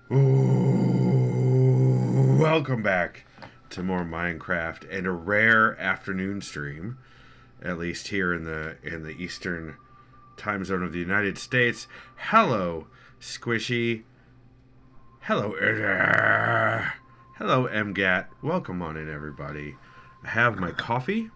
Ooh, welcome back to more Minecraft and a rare afternoon stream, at least here in the eastern time zone of the United States. Hello, Squishy. Hello, hello, MGAT. Welcome on in, everybody. I have my coffee.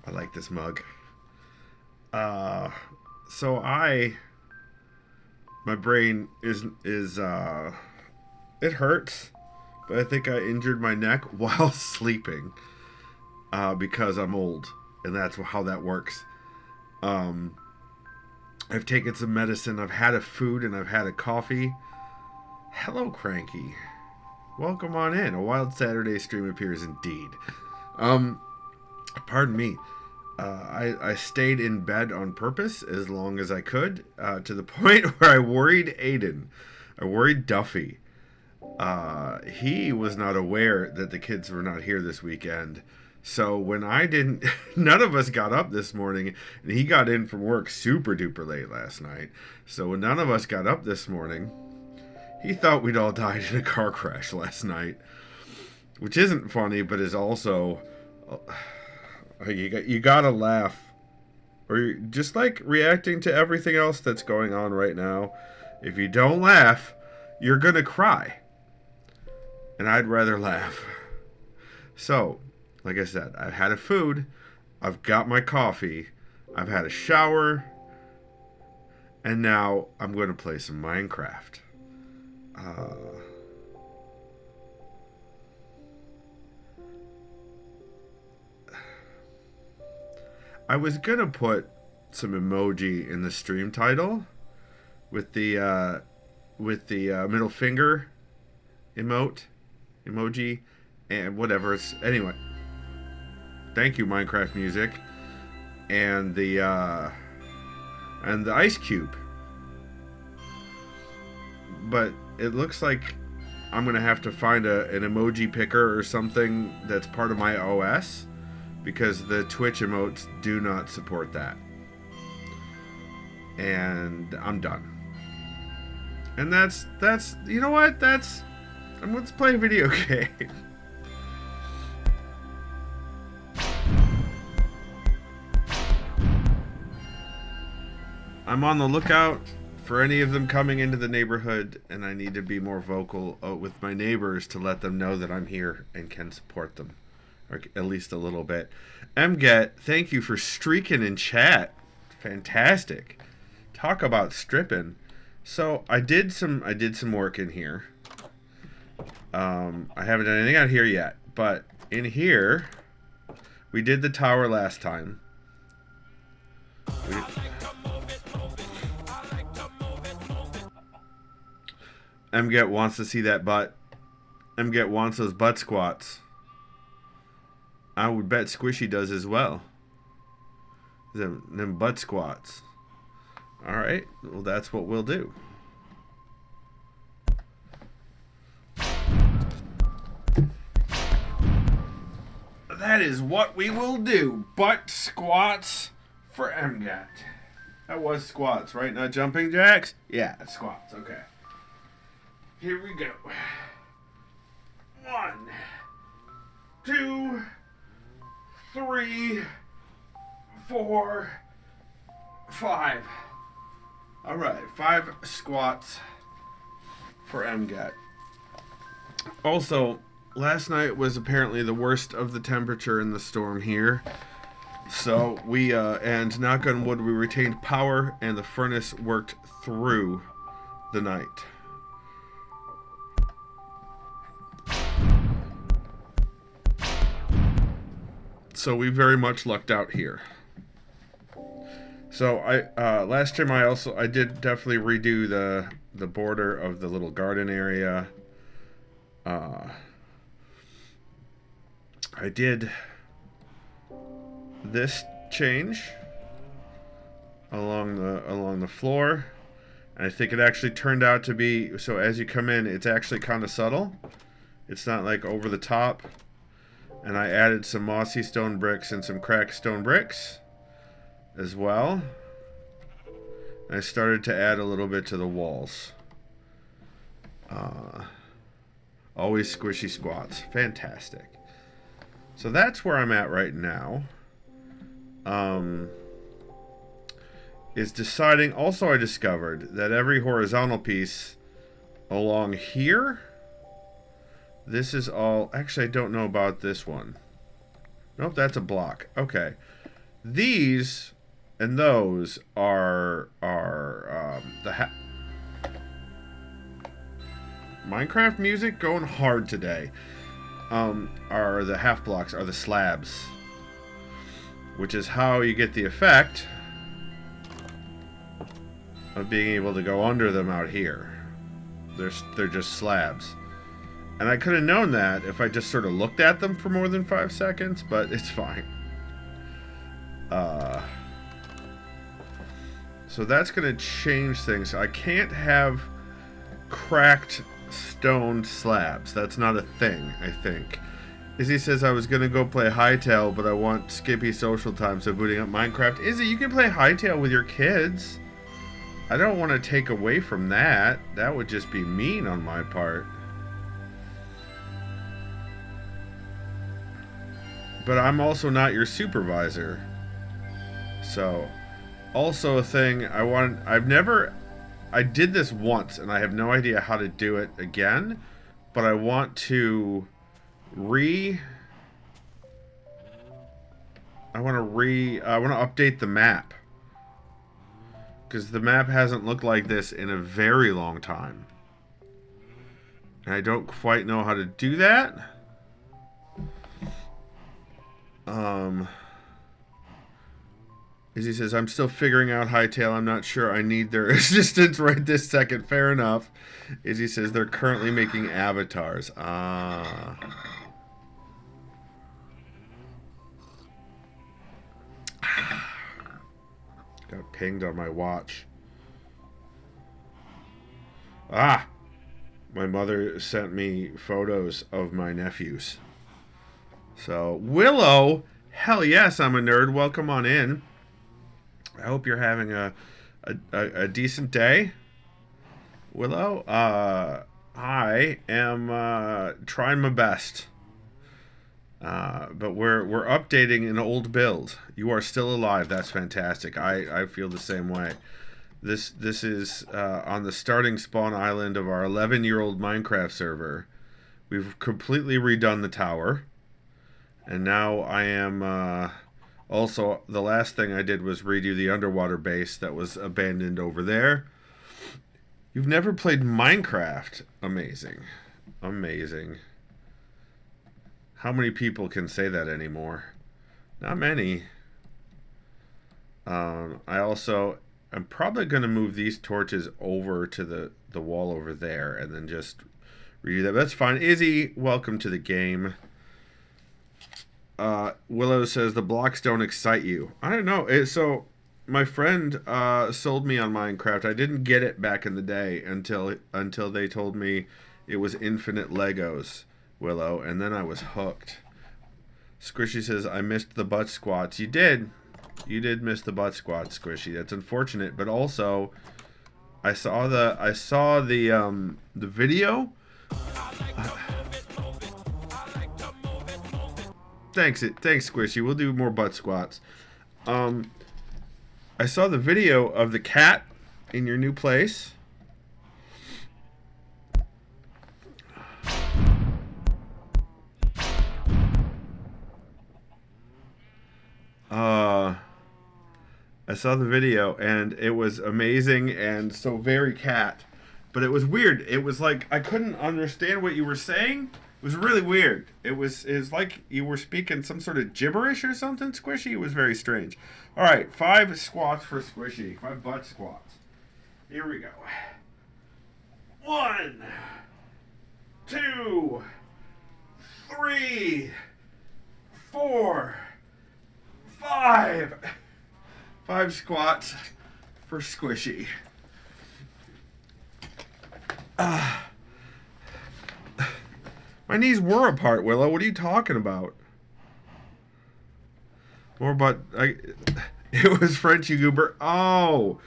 I like this mug. So my brain is it hurts, but I think I injured my neck while sleeping, because I'm old, and that's how that works. I've taken some medicine, I've had a food, and I've had a coffee. Hello, Cranky. Welcome on in. A wild Saturday stream appears indeed. Pardon me. I stayed in bed on purpose as long as I could, to the point where I worried Aiden. I worried Duffy. He was not aware that the kids were not here this weekend. So when I didn't, none of us got up this morning, and he got in from work super duper late last night. So when none of us got up this morning, he thought we'd all died in a car crash last night. Which isn't funny, but is also... You gotta laugh. Or you're just like reacting to everything else that's going on right now. If you don't laugh, you're gonna cry. And I'd rather laugh. So, like I said, I've had a food. I've got my coffee. I've had a shower. And now I'm going to play some Minecraft. I was gonna put some emoji in the stream title with the middle finger emoji, and whatever. It's anyway. Thank you, Minecraft music, and the ice cube. But it looks like I'm gonna have to find an emoji picker or something that's part of my OS, because the Twitch emotes do not support that. And I'm done. And that's you know what? Let's play a video game. I'm on the lookout for any of them coming into the neighborhood, and I need to be more vocal with my neighbors to let them know that I'm here and can support them. Or at least a little bit. MGet, thank you for streaking in chat. Fantastic. Talk about stripping. So I did some work in here. I haven't done anything out here yet, but in here we did the tower last time. MGet wants to see that butt. MGet wants those butt squats. I would bet Squishy does as well. Them butt squats. Alright, well that's what we'll do. That is what we will do. Butt squats for MGAT. That was squats, right? Not jumping jacks? Yeah, squats, okay. Here we go. 1, 2, 3, 4, 5. Alright, 5 squats for MGAT. Also, last night was apparently the worst of the temperature in the storm here. So we, and knock on wood, we retained power and the furnace worked through the night. So we very much lucked out here. So last time I did definitely redo the border of the little garden area. I did this change along the floor, And I think it actually turned out to be, so as you come in, it's actually kind of subtle. It's not like over the top. And I added some mossy stone bricks and some cracked stone bricks as well. And I started to add a little bit to the walls. Always squishy squats. Fantastic. So that's where I'm at right now. Is deciding. Also, I discovered that every horizontal piece along here, this is all. Actually, I don't know about this one. Nope, that's a block. Okay, these and those are Minecraft music going hard today. Are the half blocks, are the slabs, which is how you get the effect of being able to go under them out here. They're just slabs. And I could have known that if I just sort of looked at them for more than 5 seconds, but it's fine. So that's going to change things. I can't have cracked stone slabs. That's not a thing, I think. Izzy says I was going to go play Hightail, but I want Skippy social time, so booting up Minecraft. Izzy, you can play Hightail with your kids. I don't want to take away from that. That would just be mean on my part. But I'm also not your supervisor. So, also a thing I did this once and I have no idea how to do it again, but I want to update the map. Because the map hasn't looked like this in a very long time. And I don't quite know how to do that. Izzy says, I'm still figuring out Hightail. I'm not sure I need their assistance right this second. Fair enough. Izzy says they're currently making avatars. Got pinged on my watch. My mother sent me photos of my nephews. So, Willow, hell yes, I'm a nerd. Welcome on in. I hope you're having a decent day. Willow, I am trying my best. But we're updating an old build. You are still alive. That's fantastic. I feel the same way. This is on the starting spawn island of our 11-year-old Minecraft server. We've completely redone the tower. And now I am... also, the last thing I did was redo the underwater base that was abandoned over there. You've never played Minecraft? Amazing. Amazing. How many people can say that anymore? Not many. I'm probably going to move these torches over to the wall over there and then just redo that. That's fine. Izzy, welcome to the game. Willow says the blocks don't excite you. I don't know. So my friend sold me on Minecraft. I didn't get it back in the day until they told me it was infinite Legos, Willow, and then I was hooked. Squishy says I missed the butt squats. You did miss the butt squats, Squishy. That's unfortunate, but also I saw the video. Thanks, Squishy. We'll do more butt squats. I saw the video of the cat in your new place. I saw the video and it was amazing and so very cat, but it was weird. It was like I couldn't understand what you were saying. It was really weird. It was like you were speaking some sort of gibberish or something, Squishy. It was very strange. All right, 5 squats for Squishy. 5 butt squats. Here we go. 1, 2, 3, 4, 5. 5 squats for Squishy. My knees were apart, Willow. What are you talking about? More about it was French, you goober. Oh,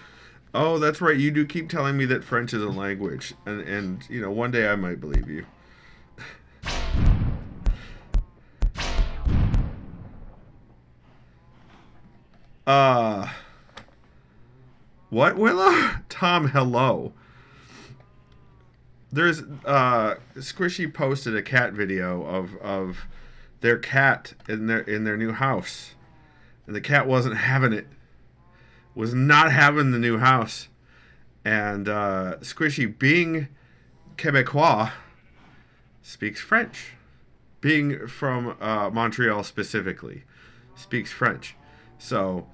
that's right. You do keep telling me that French is a language, and you know, one day I might believe you. Uh, what, Willow? Tom, hello. There's Squishy posted a cat video of their cat in their new house, and the cat wasn't having it. Was not having the new house, and Squishy, being Quebecois, speaks French. Being from Montreal specifically, speaks French. So,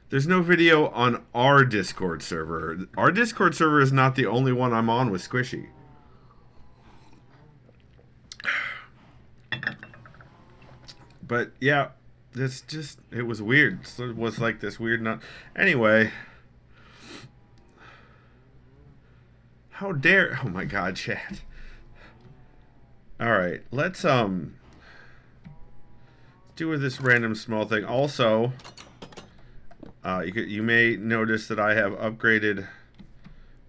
there's no video on our Discord server. Our Discord server is not the only one I'm on with Squishy. But yeah, it's just, it was weird. It was like this weird not. Anyway. How dare. Oh my god, chat. Alright, let's do with this random small thing. Also, you may notice that I have upgraded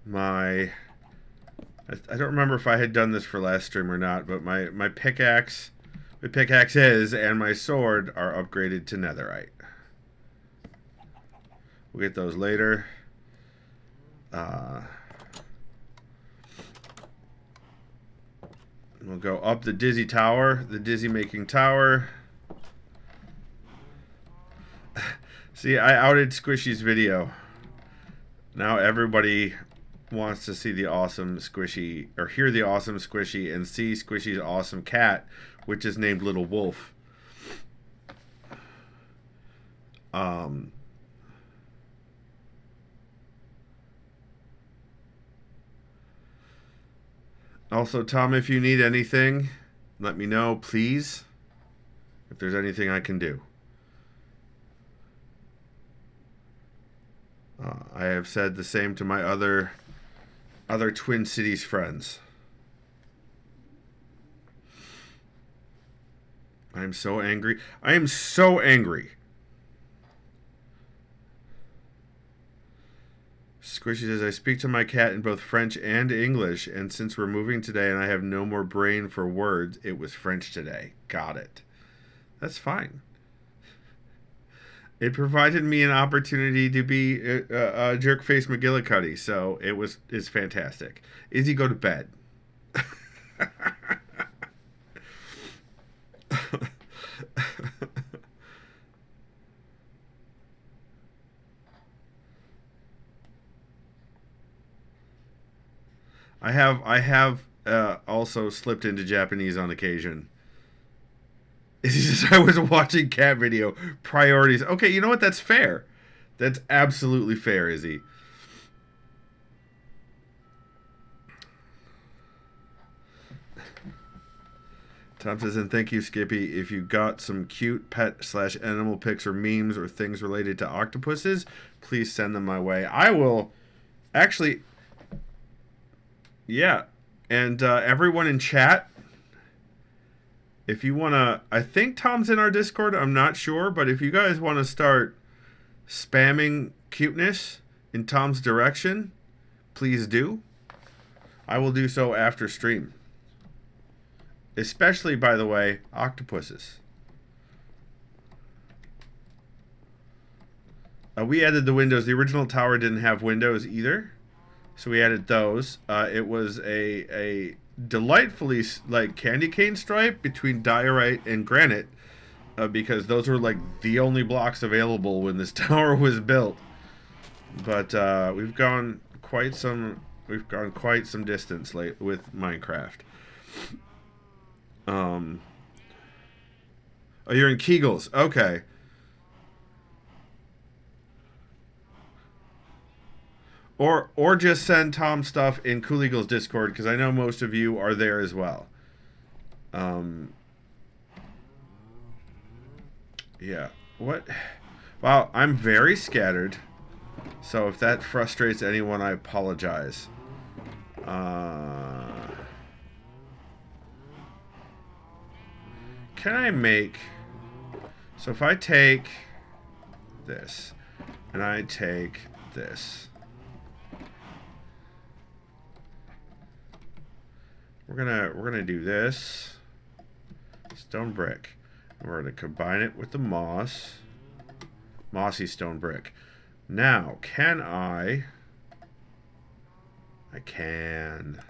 my. I don't remember if I had done this for last stream or not, but my pickaxe. My pickaxes and my sword are upgraded to netherite. We'll get those later. We'll go up the Dizzy Tower, the Dizzy making tower. See, I outed Squishy's video. Now everybody wants to see the awesome Squishy, or hear the awesome Squishy, and see Squishy's awesome cat, which is named Little Wolf. Also, Tom, if you need anything, let me know, please. If there's anything I can do. I have said the same to my other Twin Cities friends. I am so angry. I am so angry. Squishy says, I speak to my cat in both French and English, and since we're moving today and I have no more brain for words, it was French today. Got it. That's fine. It provided me an opportunity to be a jerkface McGillicuddy, so it's fantastic. Izzy, go to bed. I have also slipped into Japanese on occasion. Izzy says, I was watching cat video. Priorities. Okay, you know what? That's fair. That's absolutely fair, Izzy. Tom says, and thank you, Skippy. If you got some cute pet/animal pics or memes or things related to octopuses, please send them my way. I will. Actually, yeah. And everyone in chat, if you want to, I think Tom's in our Discord. I'm not sure. But if you guys want to start spamming cuteness in Tom's direction, please do. I will do so after stream. Especially, by the way, octopuses. We added the windows. The original tower didn't have windows either, so we added those. It was a delightfully like candy cane stripe between diorite and granite, because those were like the only blocks available when this tower was built. But we've gone quite some distance with Minecraft. Oh, you're in Kegels. Okay. Or just send Tom stuff in Cool Eagle's Discord, because I know most of you are there as well. Yeah. What? Wow, I'm very scattered. So if that frustrates anyone, I apologize. Can I make... So if I take this, and I take this, we're gonna do this stone brick, and we're gonna combine it with the mossy stone brick. Now, can I can.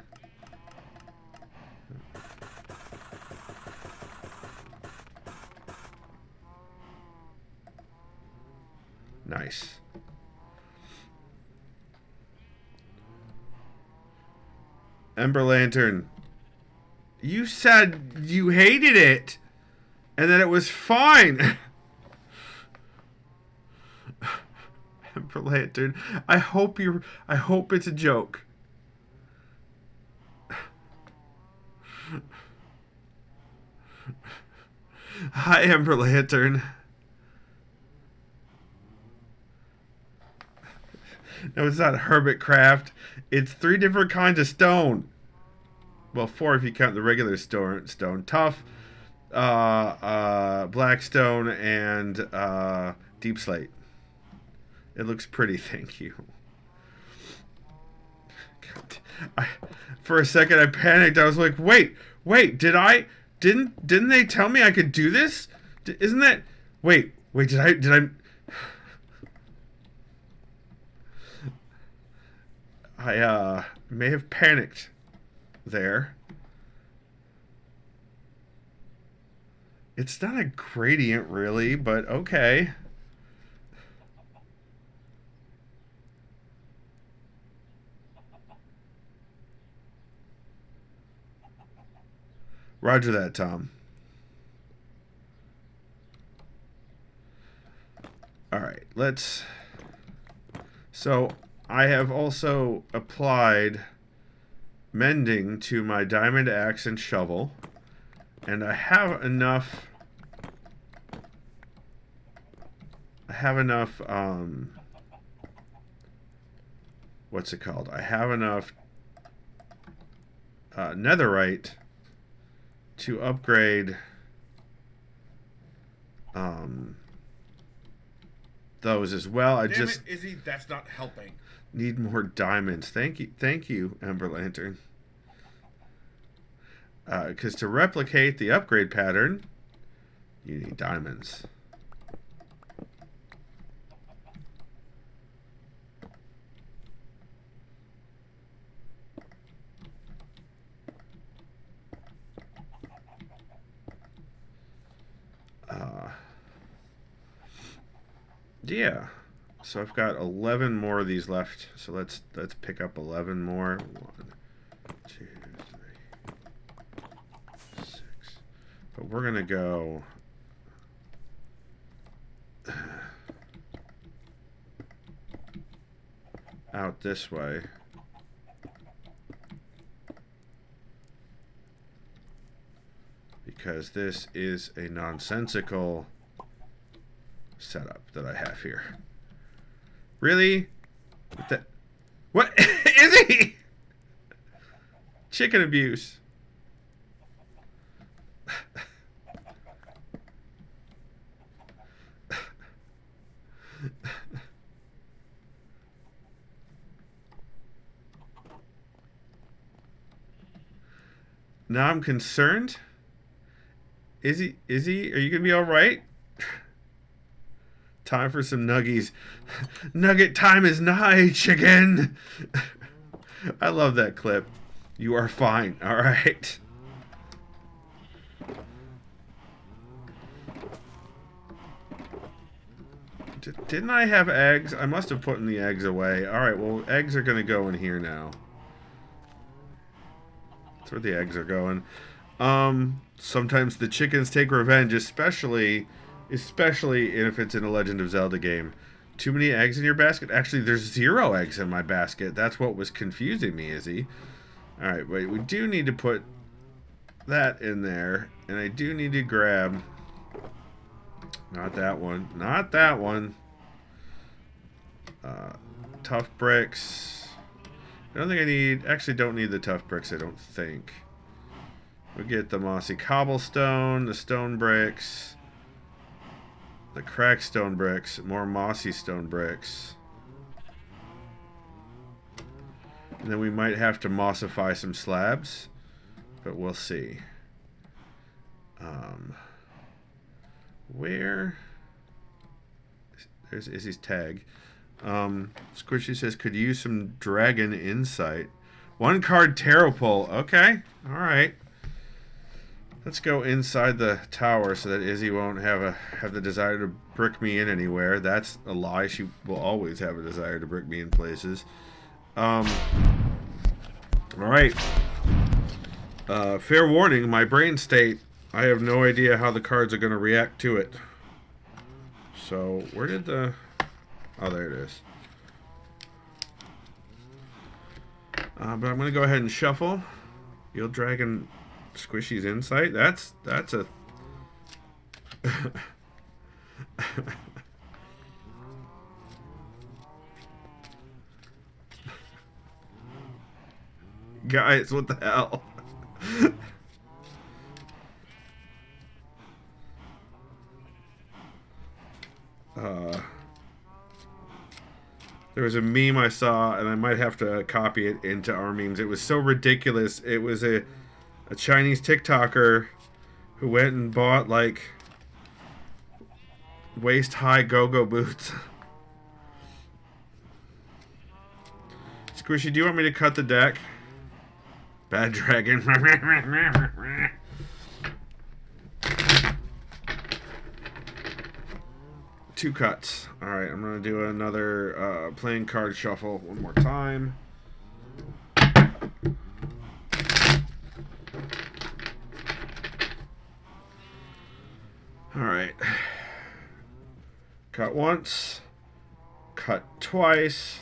Nice. Ember Lantern. You said you hated it, and that it was fine. Ember Lantern. I hope it's a joke. Hi, Ember Lantern. No, it's not Hermitcraft. It's 3 different kinds of stone. Well, 4 if you count the regular stone. Tough, black stone, and deep slate. It looks pretty, thank you. God, for a second I panicked. I was like, wait, didn't they tell me I could do this? Isn't that... Wait, did I... I may have panicked there. It's not a gradient, really, but okay. Roger that, Tom. Alright, let's... So... I have also applied mending to my diamond axe and shovel, and I have enough what's it called? I have enough netherite to upgrade those as well. I just Izzy, that's not helping. Need more diamonds. Thank you, Ember Lantern. Because to replicate the upgrade pattern, you need diamonds. Yeah. So I've got 11 more of these left. So let's pick up 11 more. 1, 2, 3, 6. But we're gonna go out this way. Because this is a nonsensical setup that I have here. Really? What? Izzy? Chicken abuse. Now I'm concerned. Izzy, are you gonna be all right? Time for some nuggies. Nugget time is nigh, chicken. I love that clip. You are fine. All right. Didn't I have eggs? I must have put the eggs away. All right. Well, eggs are gonna go in here now. That's where the eggs are going. Sometimes the chickens take revenge, especially if it's in a Legend of Zelda game. Too many eggs in your basket? Actually, there's 0 eggs in my basket. That's what was confusing me, Izzy. Alright, wait, we do need to put that in there. And I do need to grab... Not that one. Not that one. tough bricks. I don't think I need... Actually, don't need the tough bricks, I don't think. We'll get the mossy cobblestone, the stone bricks, the cracked stone bricks, more mossy stone bricks. And then we might have to mossify some slabs, but we'll see. Where? There's Izzy's tag. Squishy says, could use some dragon insight. 1 card tarot pull. Okay. Alright. Let's go inside the tower so that Izzy won't have the desire to brick me in anywhere. That's a lie. She will always have a desire to brick me in places. Alright. Fair warning, my brain state, I have no idea how the cards are going to react to it. So, where did the... Oh, there it is. But I'm going to go ahead and shuffle. Yield Dragon Squishy's Insight. That's a... Guys, what the hell? There was a meme I saw, and I might have to copy it into our memes. It was so ridiculous. It was a Chinese TikToker who went and bought, like, waist-high go-go boots. Squishy, do you want me to cut the deck? Bad dragon. 2 cuts. Alright, I'm going to do another playing card shuffle one more time. Alright. Cut once. Cut twice.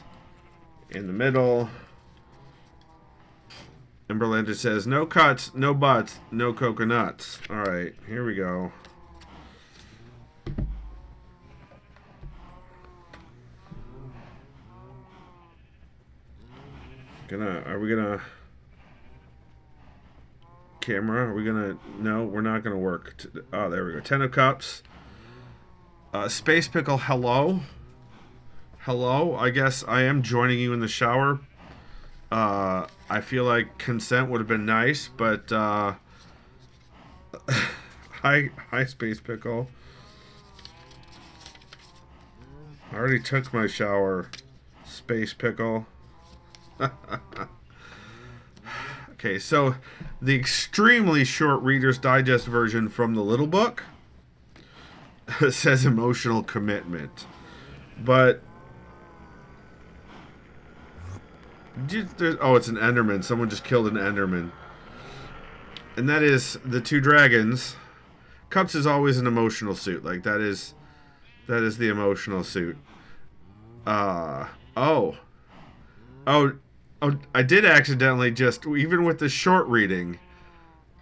In the middle. Emberlander says, no cuts, no butts, no coconuts. Alright, here we go. Are we gonna... Camera, are we gonna... No, we're not gonna work. Oh, there we go. 10 of Cups. Space Pickle, hello. Hello, I guess I am joining you in the shower. I feel like consent would have been nice, but hi Space Pickle. I already took my shower, Space Pickle. Okay, so the extremely short Reader's Digest version from the Little Book says emotional commitment, but oh, it's an Enderman. Someone just killed an Enderman. And that is the 2 dragons. Cups is always an emotional suit. Like, that is the emotional suit. Oh, I did accidentally just, even with the short reading,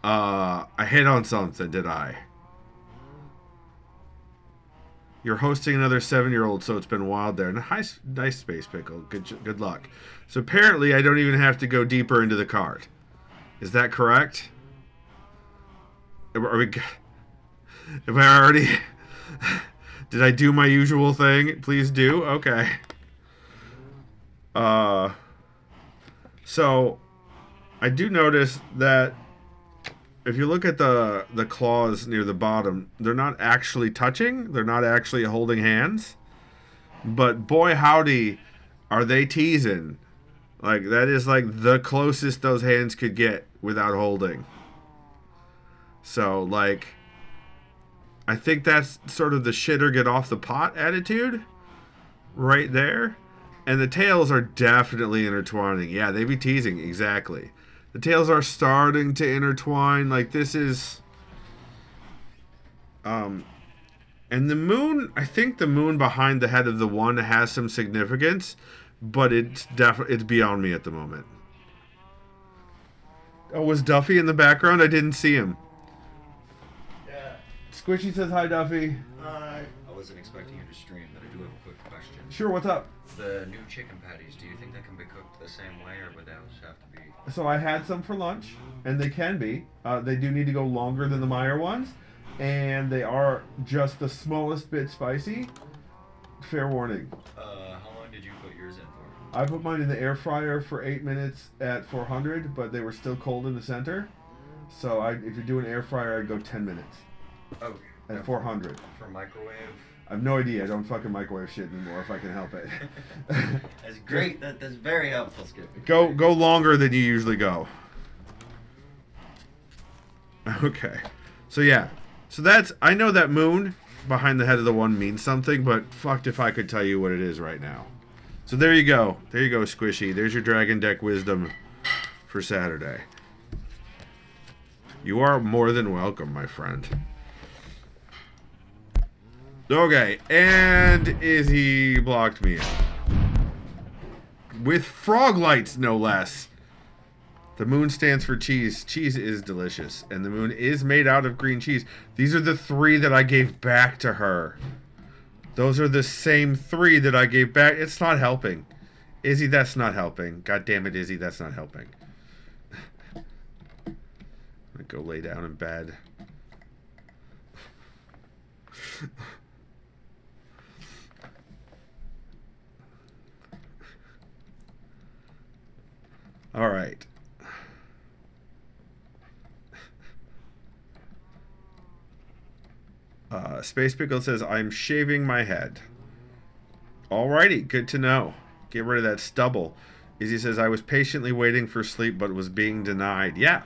I hit on something, did I? You're hosting another 7-year-old, so it's been wild there. Nice Space Pickle. Good luck. So apparently I don't even have to go deeper into the card. Is that correct? Are we... Have I already... Did I do my usual thing? Please do? Okay. So, I do notice that if you look at the claws near the bottom, they're not actually touching. They're not actually holding hands. But boy howdy, are they teasing. Like, that is like the closest those hands could get without holding. So, like, I think that's sort of the shit or get off the pot attitude right there. And the tails are definitely intertwining. Yeah, they be teasing, exactly. The tails are starting to intertwine. Like, this is... And the moon, I think the moon behind the head of the one has some significance, but it's beyond me at the moment. Oh, was Duffy in the background? I didn't see him. Yeah. Squishy says hi, Duffy. Hi. I wasn't expecting you to stream, but I do have a quick question. question. Sure, what's up? The new chicken patties, do you think they can be cooked the same way, or would those have to be... So I had some for lunch, and they can be. They do need to go longer than the Meyer ones, and they are just the smallest bit spicy. Fair warning. How long did you put yours in for? I put mine in the air fryer for 8 minutes at 400, but they were still cold in the center. So if you're doing air fryer, I'd go 10 minutes. Okay. At 400. For microwave? I have no idea. I don't fucking microwave shit anymore if I can help it. That's great. That's very helpful, Skippy. Go longer than you usually go. Okay. So yeah. So that's... I know that moon behind the head of the one means something, but fucked if I could tell you what it is right now. So there you go. There you go, Squishy. There's your Dragon Deck wisdom for Saturday. You are more than welcome, my friend. Okay, and Izzy blocked me in. With frog lights, no less. The moon stands for cheese. Cheese is delicious, and the moon is made out of green cheese. These are the 3 that I gave back to her. Those are the same 3 that I gave back. It's not helping. Izzy, that's not helping. God damn it, Izzy, that's not helping. I'm gonna go lay down in bed. All right. Space Pickle says, I'm shaving my head. Alrighty, good to know. Get rid of that stubble. Izzy says, I was patiently waiting for sleep, but was being denied. Yeah.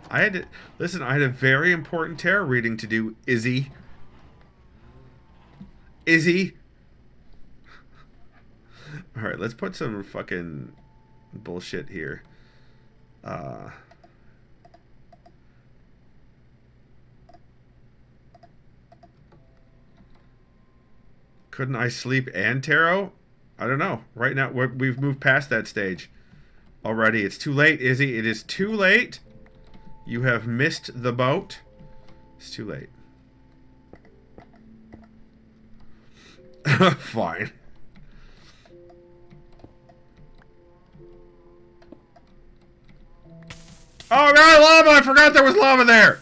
I had to... Listen, I had a very important tarot reading to do, Izzy. Alright, let's put some fucking bullshit here. Couldn't I sleep and tarot? I don't know. Right now, we've moved past that stage already. It's too late, Izzy. It is too late. You have missed the boat. It's too late. Fine. Oh god, lava! I forgot there was lava there!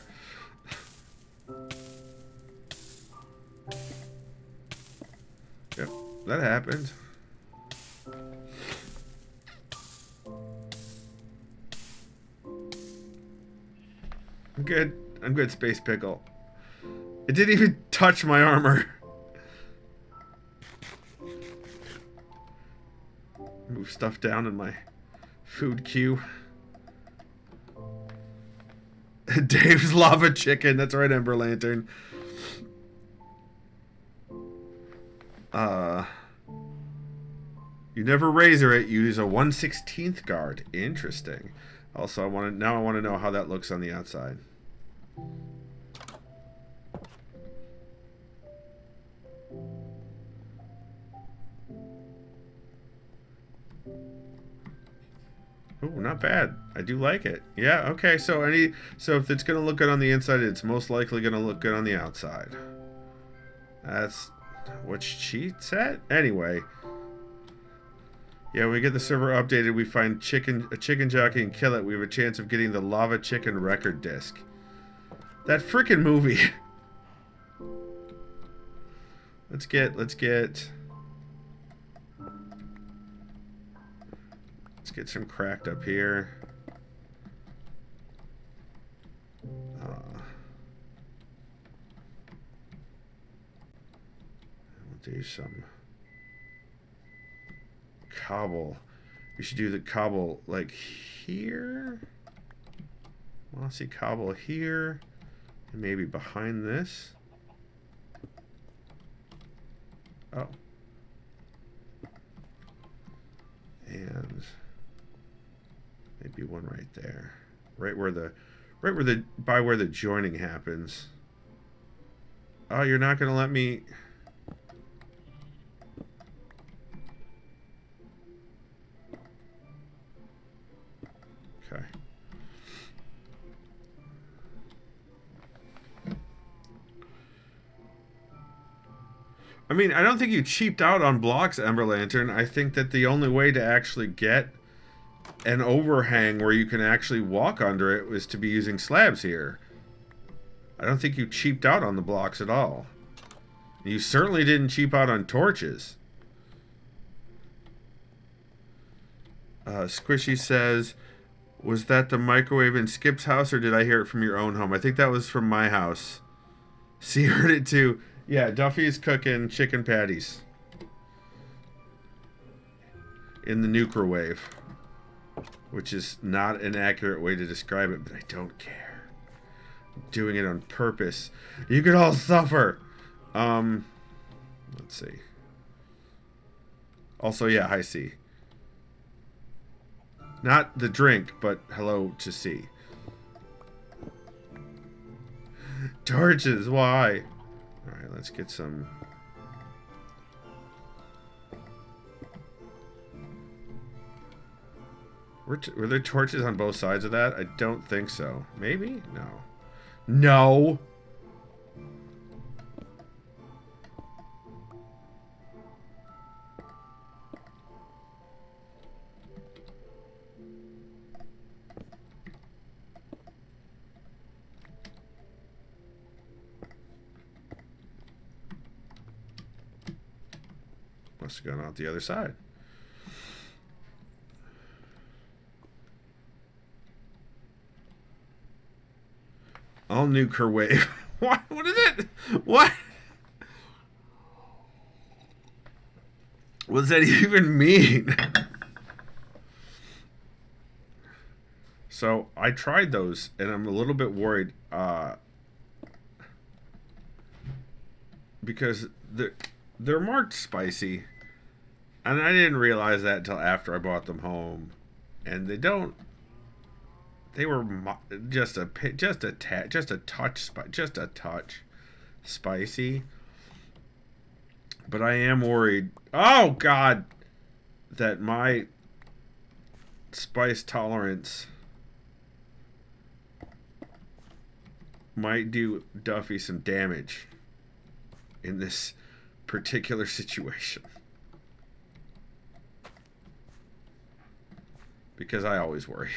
Yep, that happened. I'm good, Space Pickle. It didn't even touch my armor. Move stuff down in my food queue. Dave's lava chicken. That's right, Ember Lantern. You never razor it. You use a 1/16 guard. Interesting. Also, I want to know how that looks on the outside. Oh, not bad. I do like it. Yeah, okay. So if it's gonna look good on the inside, it's most likely gonna look good on the outside. That's what she said. Anyway. Yeah, when we get the server updated, we find a chicken jockey and kill it. We have a chance of getting the lava chicken record disc. That freaking movie. Let's get some cracked up here. We'll do some cobble. We should do the cobble like here. Mossy cobble here. And maybe behind this. Oh. And maybe one right there. Right where the joining happens. Oh, you're not gonna let me. Okay. I mean, I don't think you cheaped out on blocks, Ember Lantern. I think that the only way to actually get an overhang where you can actually walk under it was to be using slabs here. I don't think you cheaped out on the blocks at all. You certainly didn't cheap out on torches. Squishy says, was that the microwave in Skip's house, or did I hear it from your own home? I think that was from my house. See, heard it too. Yeah, Duffy's cooking chicken patties. In the nucrowave. Which is not an accurate way to describe it, but I don't care. I'm doing it on purpose. You could all suffer! Let's see. Also, yeah, hi C. Not the drink, but hello to C. Torches, why? Alright, let's get some... Were there torches on both sides of that? I don't think so. Maybe? No. No! Must have gone out the other side. I'll nuke her wave. What? What is it? What? What does that even mean? So I tried those, and I'm a little bit worried because they're marked spicy, and I didn't realize that until after I brought them home, and they don't. They were just a touch spicy. But I am worried. Oh God, that my spice tolerance might do Duffy some damage in this particular situation. Because I always worry.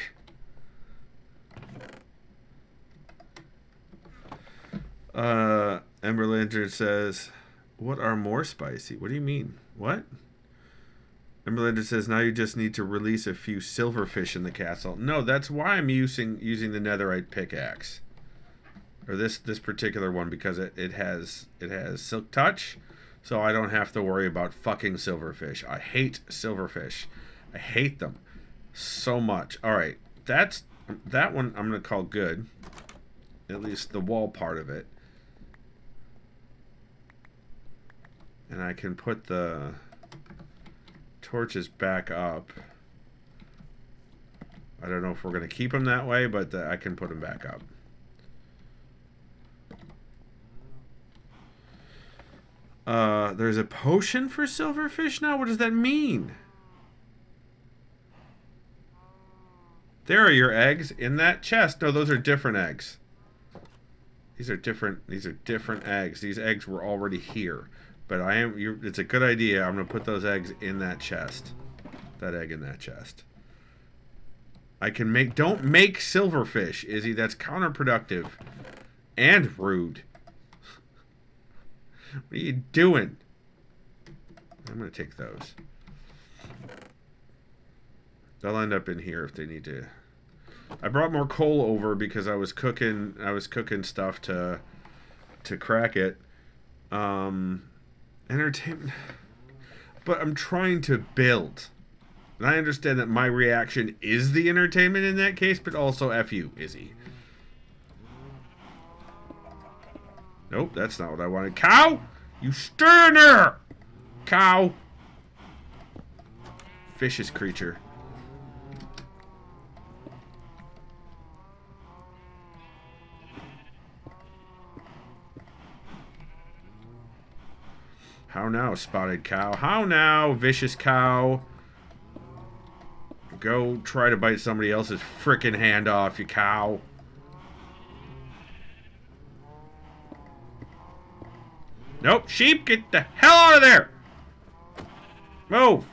Ember Lantern says, what are more spicy? What do you mean? What? Ember Lantern says, now you just need to release a few silverfish in the castle. No, that's why I'm using the netherite pickaxe. Or this particular one, because it has silk touch, so I don't have to worry about fucking silverfish. I hate silverfish. I hate them so much. Alright, that one I'm gonna call good. At least the wall part of it. And I can put the torches back up. I don't know if we're going to keep them that way, but I can put them back up. There's a potion for silverfish now? What does that mean? There are your eggs in that chest. No, those are different eggs. These are different eggs. These eggs were already here. But it's a good idea. I'm going to put those eggs in that chest. That egg in that chest. Don't make silverfish, Izzy. That's counterproductive. And rude. What are you doing? I'm going to take those. They'll end up in here if they need to. I brought more coal over because I was cooking stuff to crack it. Entertainment. But I'm trying to build. And I understand that my reaction is the entertainment in that case, but also F you, Izzy. Nope, that's not what I wanted. Cow! You stay in there! Cow! Vicious creature. How now, spotted cow? How now, vicious cow? Go try to bite somebody else's frickin' hand off, you cow. Nope, sheep, get the hell out of there! Move!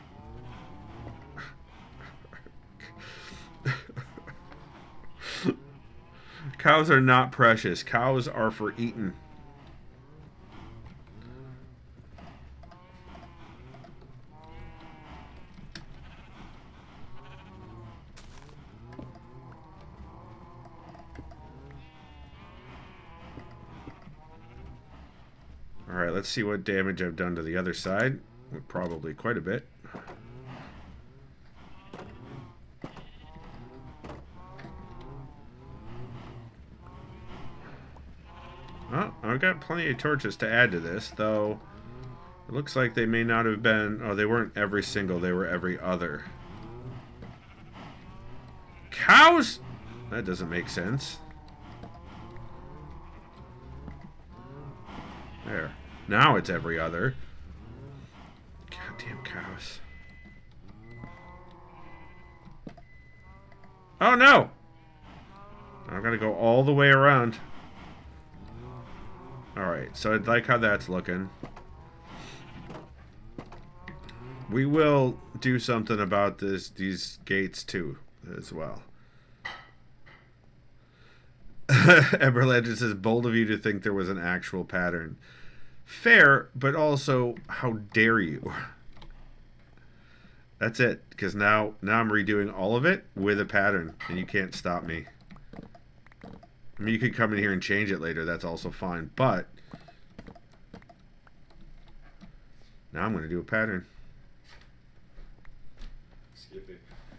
Cows are not precious. Cows are for eating. Alright, let's see what damage I've done to the other side. Probably quite a bit. Oh, I've got plenty of torches to add to this, though it looks like they may not have been... Oh, they weren't every single, they were every other. Cows? That doesn't make sense. There. Now it's every other. Goddamn cows. Oh no! I've got to go all the way around. Alright, so I like how that's looking. We will do something about these gates too, as well. Ember Legend says, bold of you to think there was an actual pattern. Fair, but also, how dare you? That's it, because now I'm redoing all of it with a pattern, and you can't stop me. I mean, you could come in here and change it later, that's also fine, but now I'm going to do a pattern. Skippy.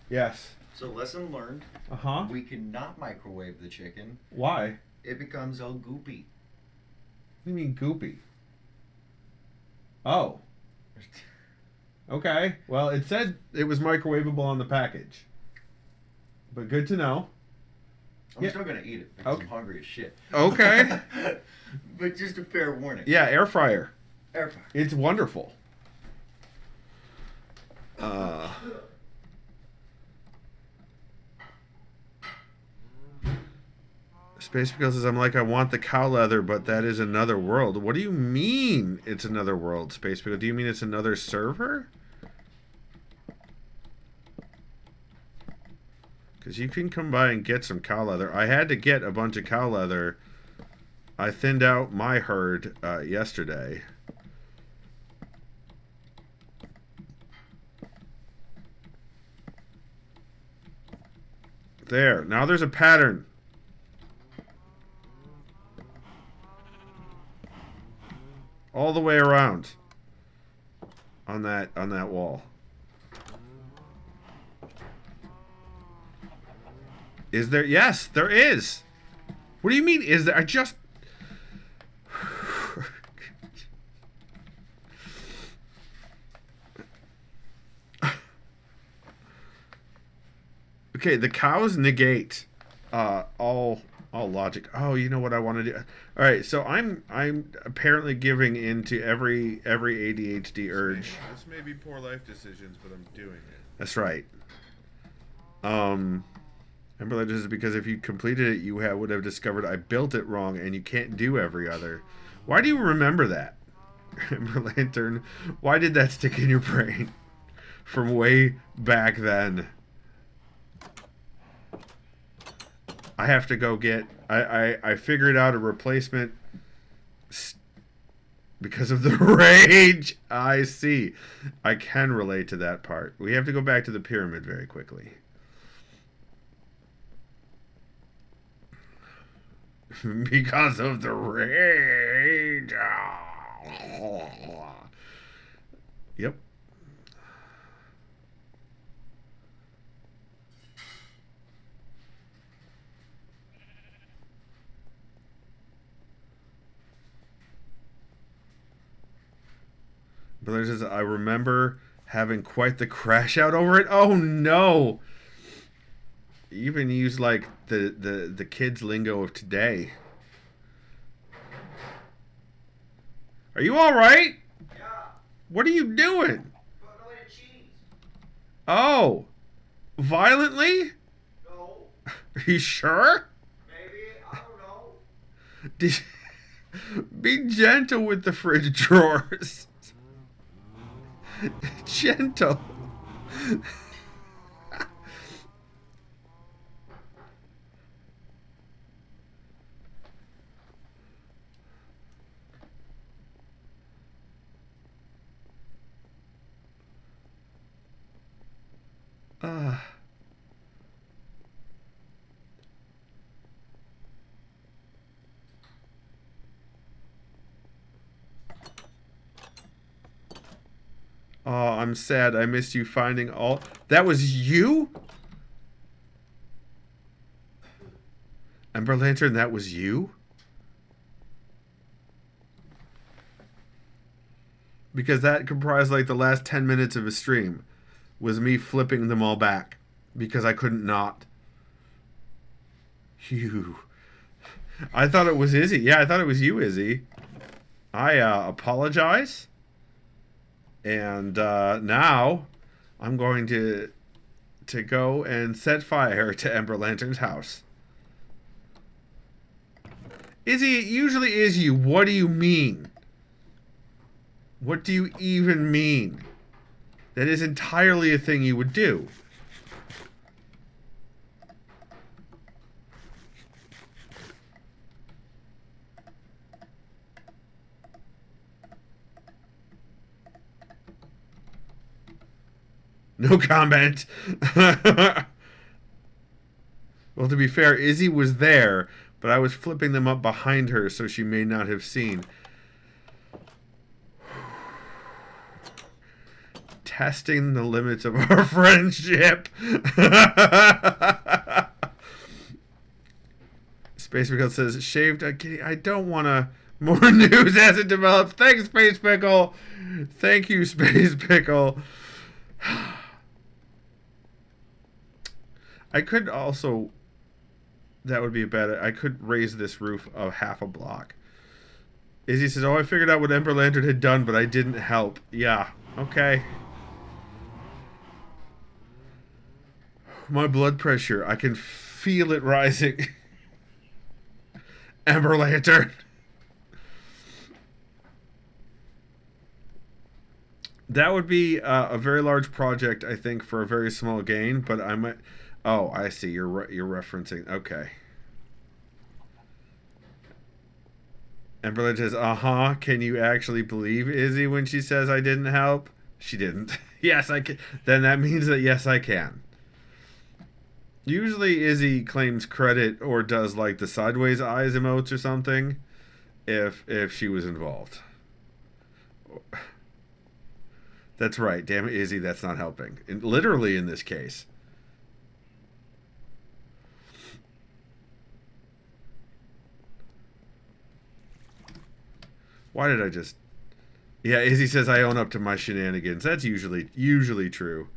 Yes. So lesson learned. Uh-huh. We cannot microwave the chicken. Why? It becomes all goopy. What do you mean goopy? Oh. Okay. Well, it said it was microwavable on the package. But good to know. I'm still going to eat it because Okay. I'm hungry as shit. Okay. But just a fair warning. Yeah, air fryer. Air fryer. It's wonderful. Space Pickle says, I'm like, I want the cow leather, but that is another world. What do you mean it's another world, Space Pickle? Do you mean it's another server? Because you can come by and get some cow leather. I had to get a bunch of cow leather. I thinned out my herd yesterday. There. Now there's a pattern. All the way around. On that wall. Is there? Yes, there is. What do you mean, is there? I just... Okay, the cows negate all logic. Oh, you know what I want to do? All right, so I'm apparently giving into every ADHD urge. This may be poor life decisions, but I'm doing it. That's right. Ember Legend is because if you completed it, you would have discovered I built it wrong, and you can't do every other. Why do you remember that, Ember Lantern? Why did that stick in your brain from way back then? I have to go get... I figured out a replacement because of the rage. I see. I can relate to that part. We have to go back to the pyramid very quickly. Because of the rage. Yep. But there's I remember having quite the crash out over it. Oh no! You even use like the kids lingo of today. Are you all right? Yeah. What are you doing? Put away the cheese. Oh, violently? No. Are you sure? Maybe. I don't know. Did Be gentle with the fridge drawers. Gentle. Oh, I'm sad. I missed you finding all. That was you? Ember Lantern, that was you? Because that comprised like the last 10 minutes of a stream. Was me flipping them all back. Because I couldn't not. You. I thought it was Izzy. Yeah, I thought it was you, Izzy. I apologize. And now I'm going to go and set fire to Ember Lantern's house. Izzy, it usually is you. What do you mean? What do you even mean? That is entirely a thing you would do. No comment. Well, to be fair, Izzy was there, but I was flipping them up behind her, so she may not have seen. Testing the limits of our friendship. Space Pickle says, shaved a kitty. I don't want to. More news as it develops. Thanks, Space Pickle. Thank you, Space Pickle. I could also, that would be a bad, I could raise this roof of half a block. Izzy says, oh, I figured out what Ember Lantern had done, but I didn't help. Yeah, okay. My blood pressure, I can feel it rising. Ember Lantern. That would be a very large project, I think, for a very small gain, but I might... Oh, I see. You're referencing. Okay. Emberlin says, uh-huh. Can you actually believe Izzy when she says I didn't help? She didn't. Yes, I can. Then that means that yes, I can. Usually Izzy claims credit or does like the sideways eyes emotes or something if she was involved. That's right. Damn it, Izzy, that's not helping. Literally in this case. Why did I just... Yeah, Izzy says I own up to my shenanigans. That's usually true.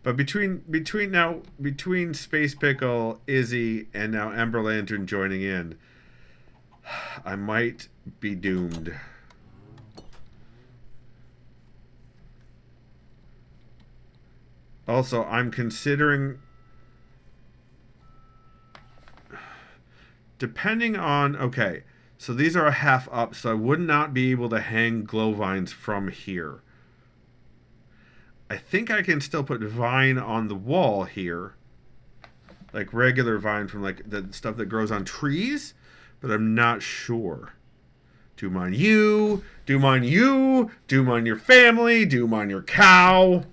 But between Space Pickle, Izzy, and now Ember Lantern joining in, I might be doomed. Also, I'm considering... Depending on... Okay... So these are a half up, so I would not be able to hang glow vines from here. I think I can still put vine on the wall here. Like regular vine from like the stuff that grows on trees, but I'm not sure. Doom on you, doom on you, doom on your family, doom on your cow.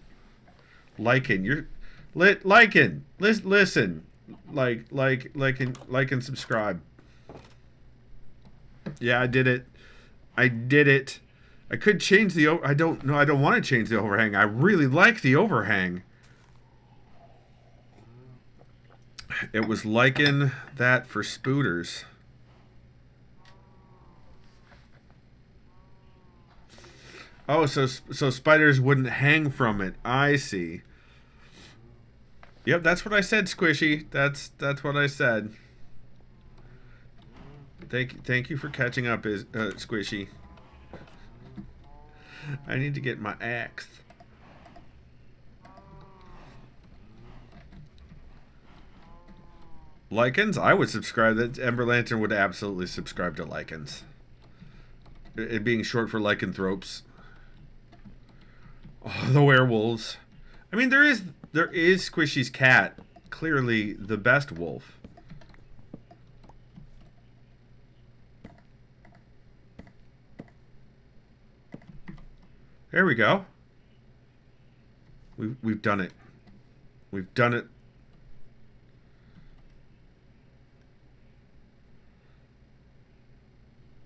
Lichen, you're Lichen, listen. Like and subscribe. Yeah, I did it. I could change the... I don't know. I don't want to change the overhang. I really like the overhang. It was liking that for spooters. Oh, so spiders wouldn't hang from it. I see. Yep, that's what I said, Squishy. That's what I said. Thank you for catching up, Squishy. I need to get my axe. Lichens? I would subscribe. That Ember Lantern would absolutely subscribe to Lichens. It being short for lycanthropes. Oh, the werewolves. I mean, there is Squishy's cat. Clearly the best wolf. There we go. We've done it. We've done it.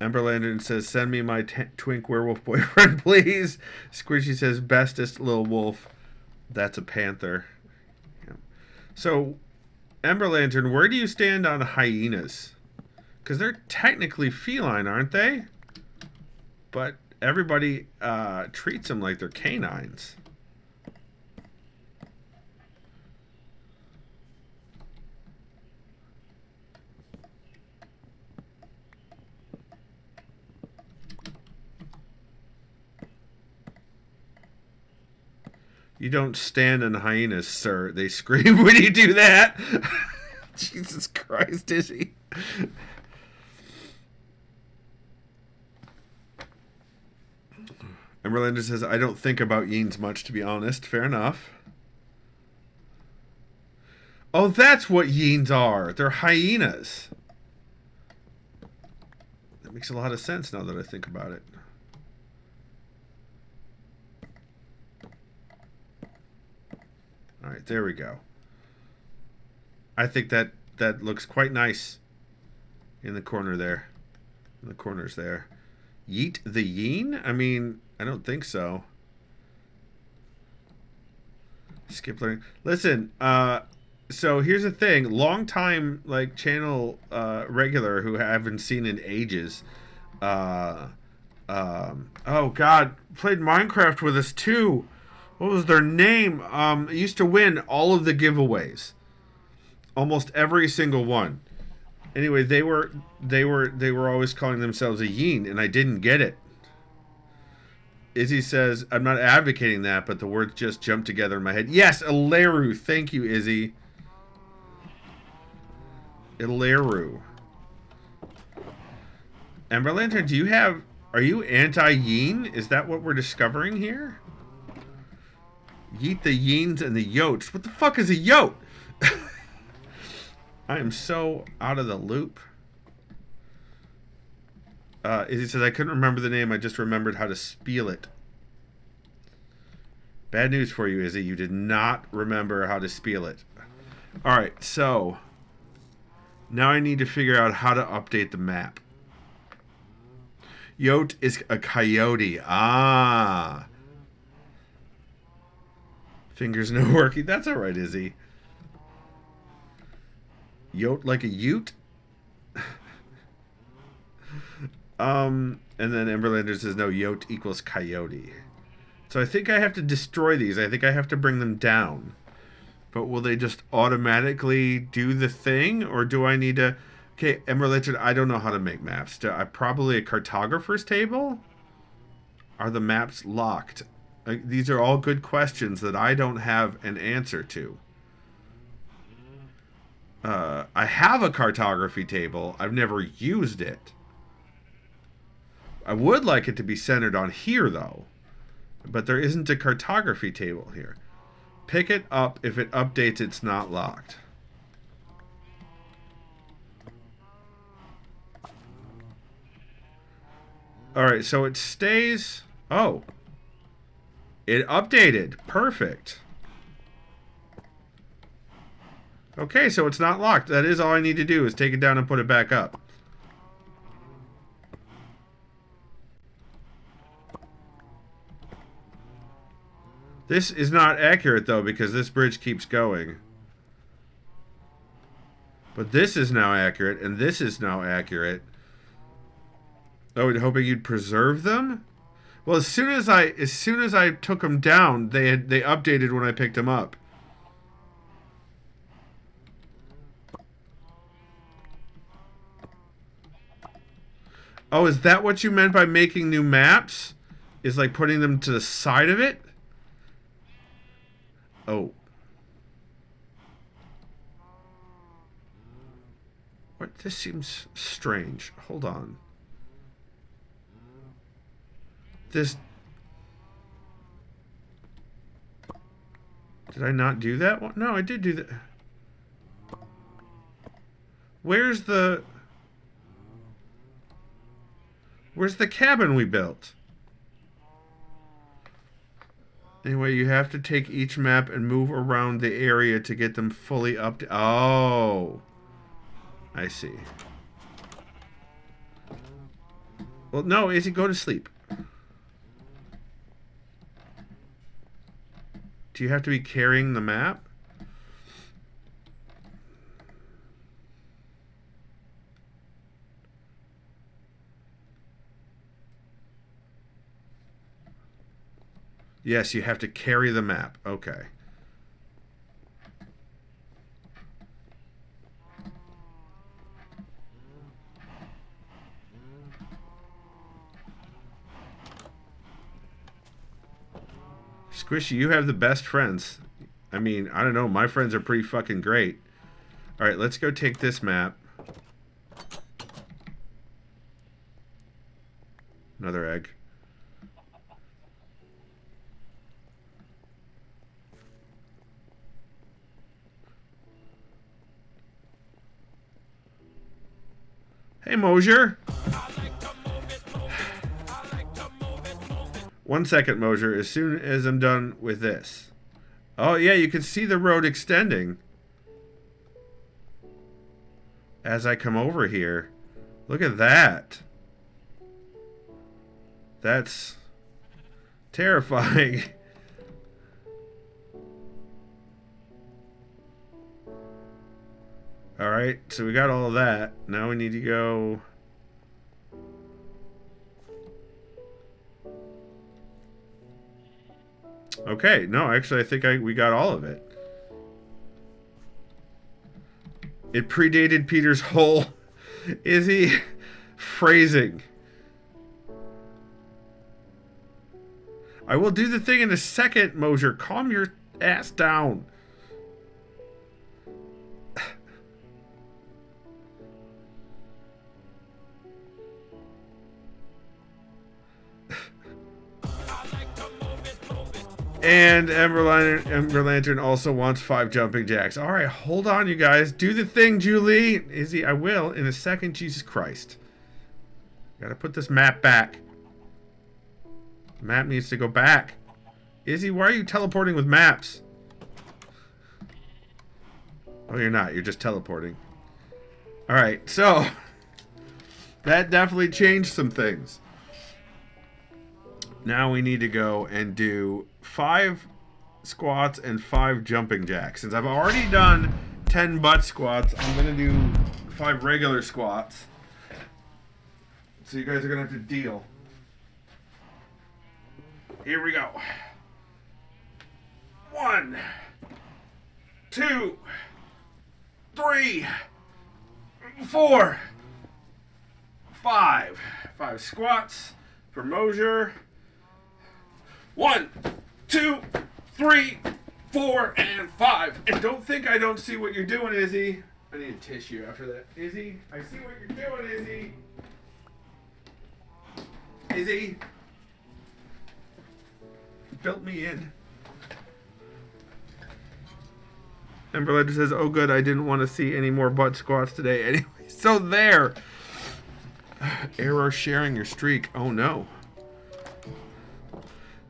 Ember Lantern says, send me my twink werewolf boyfriend, please. Squishy says, bestest little wolf. That's a panther. Yeah. So, Ember Lantern, where do you stand on hyenas? Because they're technically feline, aren't they? But everybody treats them like they're canines. You don't stand on hyenas, sir. They scream when you do that. Jesus Christ, Izzy. And Merlinda says, I don't think about yeens much, to be honest. Fair enough. Oh, that's what yeens are. They're hyenas. That makes a lot of sense now that I think about it. All right, there we go. I think that looks quite nice in the corner there. In the corners there. Yeet the yeen? I mean, I don't think so. Skip learning. Listen, so here's the thing. Long time, like, channel regular who I haven't seen in ages. Oh, God. Played Minecraft with us, too. What was their name? Used to win all of the giveaways, almost every single one. Anyway, they were always calling themselves a yeen, and I didn't get it. Izzy says, I'm not advocating that, but the words just jumped together in my head. Yes, Eleru. Thank you, Izzy. Eleru. Ember Lantern, are you anti-yeen? Is that what we're discovering here? Yeet the yeens and the yotes. What the fuck is a yote? I am so out of the loop. Izzy says, I couldn't remember the name. I just remembered how to spell it. Bad news for you, Izzy. You did not remember how to spell it. Alright, so now I need to figure out how to update the map. Yote is a coyote. Ah. Fingers no working. That's alright, Izzy. Yote like a ute? And then Emberlander says, no, yote equals coyote. So I think I have to destroy these. I think I have to bring them down. But will they just automatically do the thing? Or do I need to... Okay, Emberlander, I don't know how to make maps. Probably a cartographer's table? Are the maps locked? These are all good questions that I don't have an answer to. I have a cartography table. I've never used it. I would like it to be centered on here, though. But there isn't a cartography table here. Pick it up. If it updates, it's not locked. Alright, so it stays... Oh. It updated. Perfect. Okay, so it's not locked. That is all I need to do is take it down and put it back up. This is not accurate, though, because this bridge keeps going. But this is now accurate, and this is now accurate. Oh, and hoping you'd preserve them? Well, as soon as I took them down, they updated when I picked them up. Oh, is that what you meant by making new maps? Is like putting them to the side of it? Oh. What? This seems strange. Hold on. This... Did I not do that one? No, I did do that. Where's the cabin we built? Anyway, you have to take each map and move around the area to get them fully up to... Oh. I see. Well, no, Izzy, go to sleep. Do you have to be carrying the map? Yes, you have to carry the map. Okay. Squishy, you have the best friends. I mean, I don't know. My friends are pretty fucking great. All right, let's go take this map. Another egg. Hey, Mosier. 1 second, Mosier. As soon as I'm done with this. Oh, yeah, you can see the road extending. As I come over here. Look at that. That's terrifying. Alright, so we got all of that. Now we need to go... Okay, no, actually I think we got all of it. It predated Peter's whole Izzy phrasing. I will do the thing in a second, Mosier. Calm your ass down. And Ember Lantern also wants 5 jumping jacks. All right, hold on, you guys. Do the thing, Julie. Izzy, I will in a second. Jesus Christ. Gotta put this map back. The map needs to go back. Izzy, why are you teleporting with maps? Oh, you're not. You're just teleporting. All right, so that definitely changed some things. Now we need to go and do 5 squats and 5 jumping jacks. Since I've already done 10 butt squats, I'm going to do 5 regular squats. So you guys are going to have to deal. Here we go. 1, 2, 3, 4, 5. 5 squats for Mosier. 1, 2, 3, 4, and 5. And don't think I don't see what you're doing, Izzy. I need a tissue after that. Izzy, I see what you're doing, Izzy. Izzy. You built me in. Ember Ledger says, oh good, I didn't want to see any more butt squats today. Anyway, so there. Error sharing your streak. Oh no.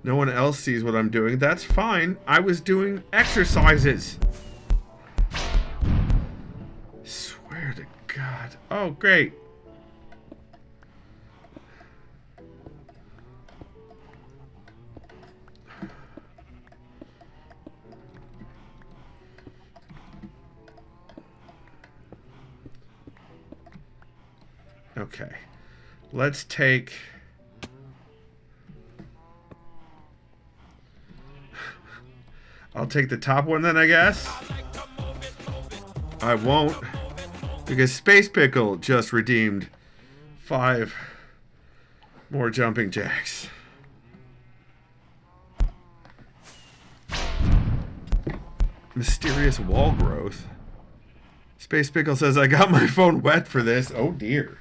No one else sees what I'm doing. That's fine. I was doing exercises. Swear to God. Oh, great. Okay. Let's take... I'll take the top one then, I guess. I won't. Because Space Pickle just redeemed 5 more jumping jacks. Mysterious wall growth. Space Pickle says, I got my phone wet for this. Oh, dear.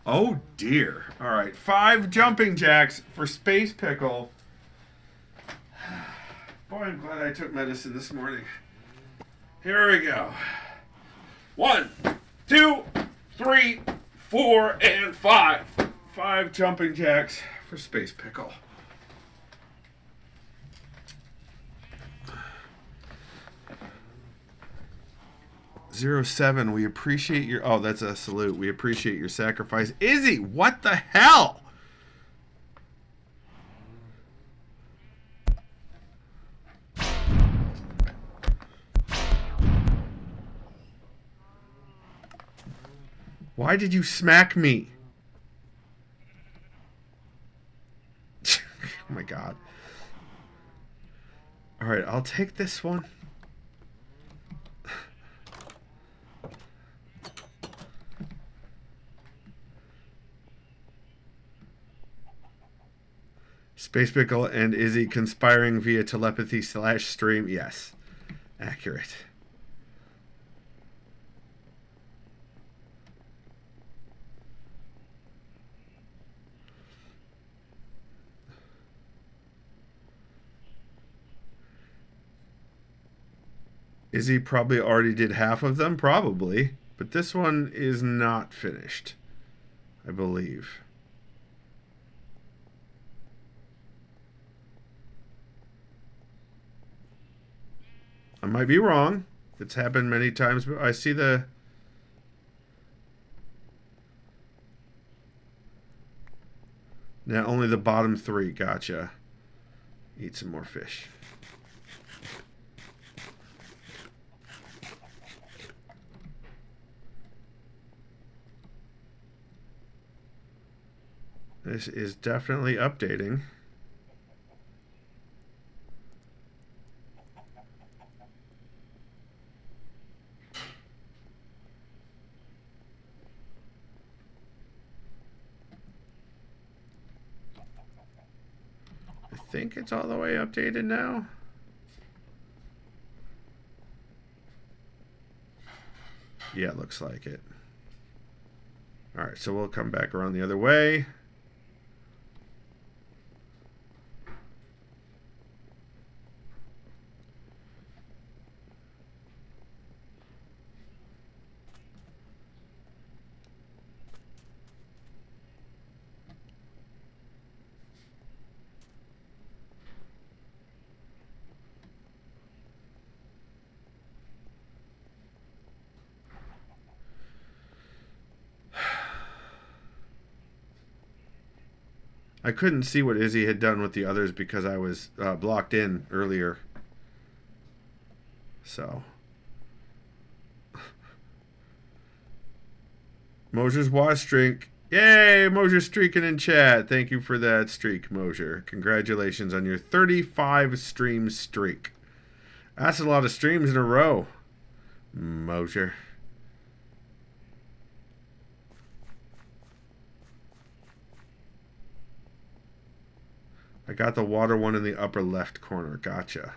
Oh, dear. All right. 5 jumping jacks for Space Pickle. Boy, I'm glad I took medicine this morning. Here we go. 1, 2, 3, 4, and 5. 5 jumping jacks for Space Pickle. Zero 7, we appreciate your... Oh, that's a salute. We appreciate your sacrifice. Izzy, what the hell? Why did you smack me? Oh my god. Alright, I'll take this one. Space Pickle and Izzy conspiring via telepathy/stream. Yes. Accurate. Izzy probably already did half of them, probably. But this one is not finished, I believe. I might be wrong. It's happened many times, but I see the... Now only the bottom 3. Gotcha. Eat some more fish. This is definitely updating. I think it's all the way updated now. Yeah, it looks like it. All right, so we'll come back around the other way. I couldn't see what Izzy had done with the others because I was blocked in earlier. So. Mosier's watch streak. Yay! Mosier's streaking in chat. Thank you for that streak, Mosier. Congratulations on your 35 stream streak. That's a lot of streams in a row, Mosier. I got the water one in the upper left corner. Gotcha.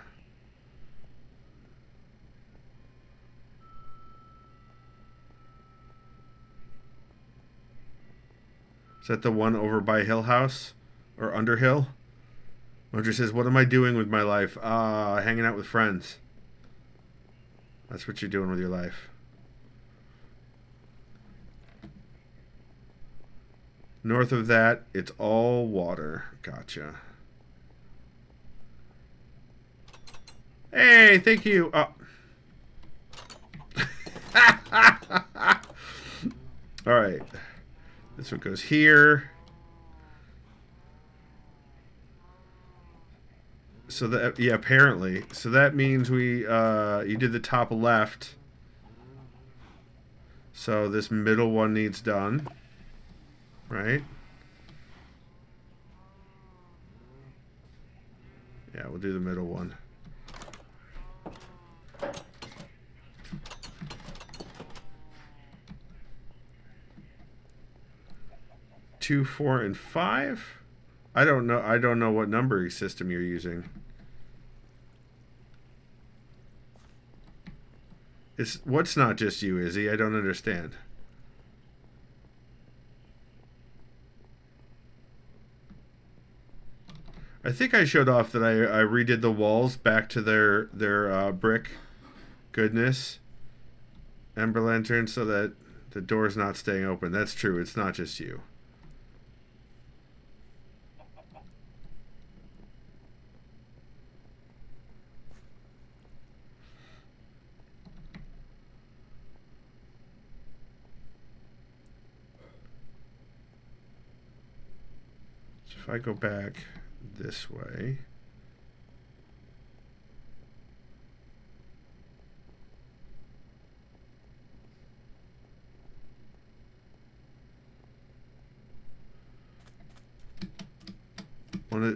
Is that the one over by Hill House? Or Underhill? Mojo says, what am I doing with my life? Hanging out with friends. That's what you're doing with your life. North of that, it's all water. Gotcha. Hey, thank you. Oh. All right. This one goes here. So that, yeah, apparently. So that means we, you did the top left. So this middle one needs done. Right? Yeah, we'll do the middle one. Two, 4, and 5. I don't know what numbering system you're using. It's what's not just you, Izzy? I don't understand. I think I showed off that I redid the walls back to their brick goodness, Ember Lantern, so that the door's not staying open. That's true. It's not just you. So if I go back this way.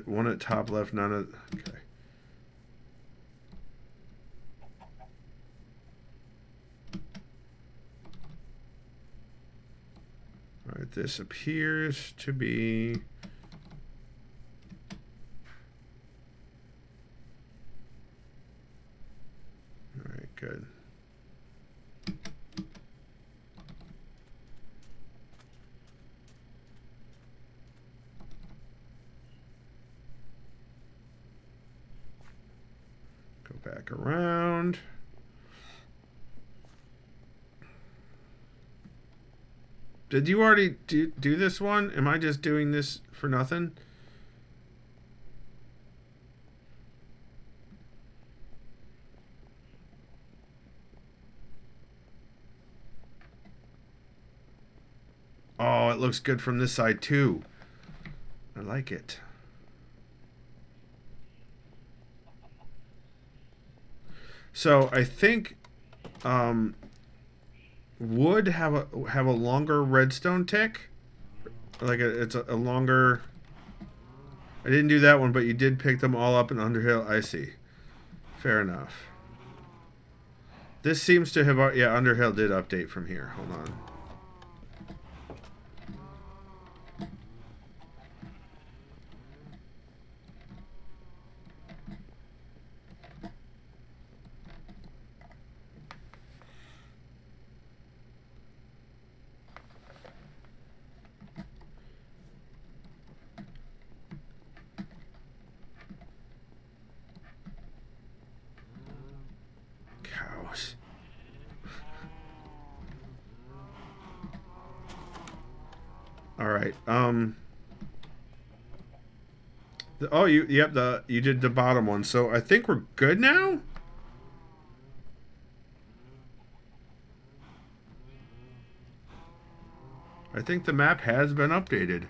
One at top left, none of... Okay. Alright, this appears to be... Alright, good. Back around. Did you already do this one? Am I just doing this for nothing? Oh, it looks good from this side too. I like it. So I think wood have a longer redstone tick, like it's a longer. I didn't do that one, but you did pick them all up in Underhill. I see. Fair enough. This seems to have yeah. Underhill did update from here. Hold on. All right. Oh, you did the bottom one, so I think we're good now. I think the map has been updated.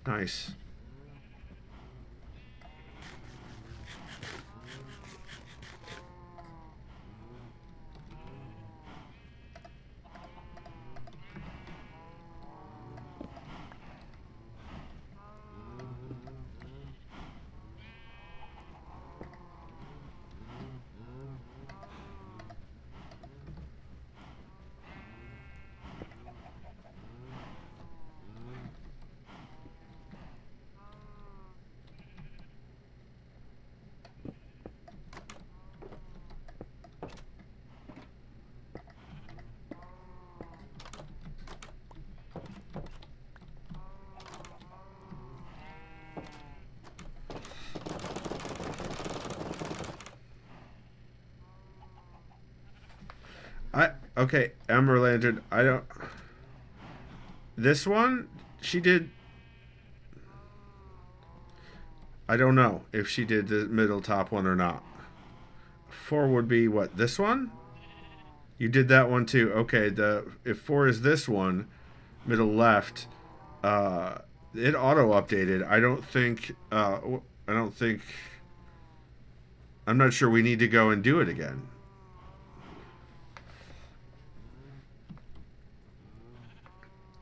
Nice. Okay, Ember Lantern. I don't. This one, she did. I don't know if she did the middle top one or not. 4 would be what? This one? You did that one too. Okay, if 4 is this one, middle left, it auto updated. I don't think. I'm not sure we need to go and do it again.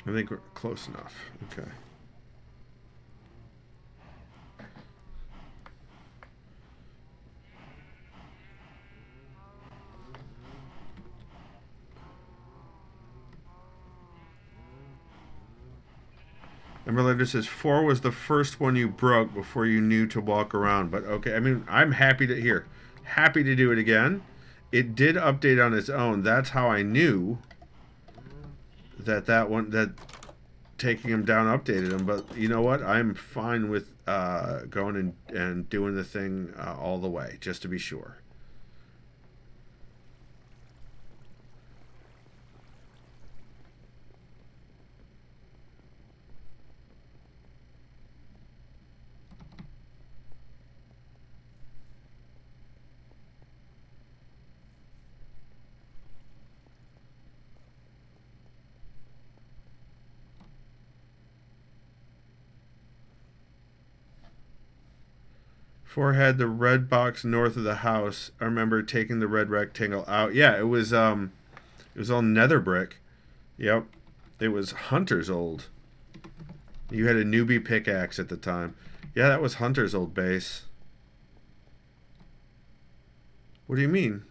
I think we're close enough. Okay. Emberlander says 4 was the first one you broke before you knew to walk around. But okay, I mean, I'm happy to do it again. it did update on its own. That's how I knew that taking him down updated him. But you know what? I'm fine with going and doing the thing all the way, just to be sure. Forehead, the red box north of the house. I remember taking the red rectangle out. Yeah, it was all nether brick. Yep. It was Hunter's old. You had a newbie pickaxe at the time. Yeah, that was Hunter's old base. What do you mean?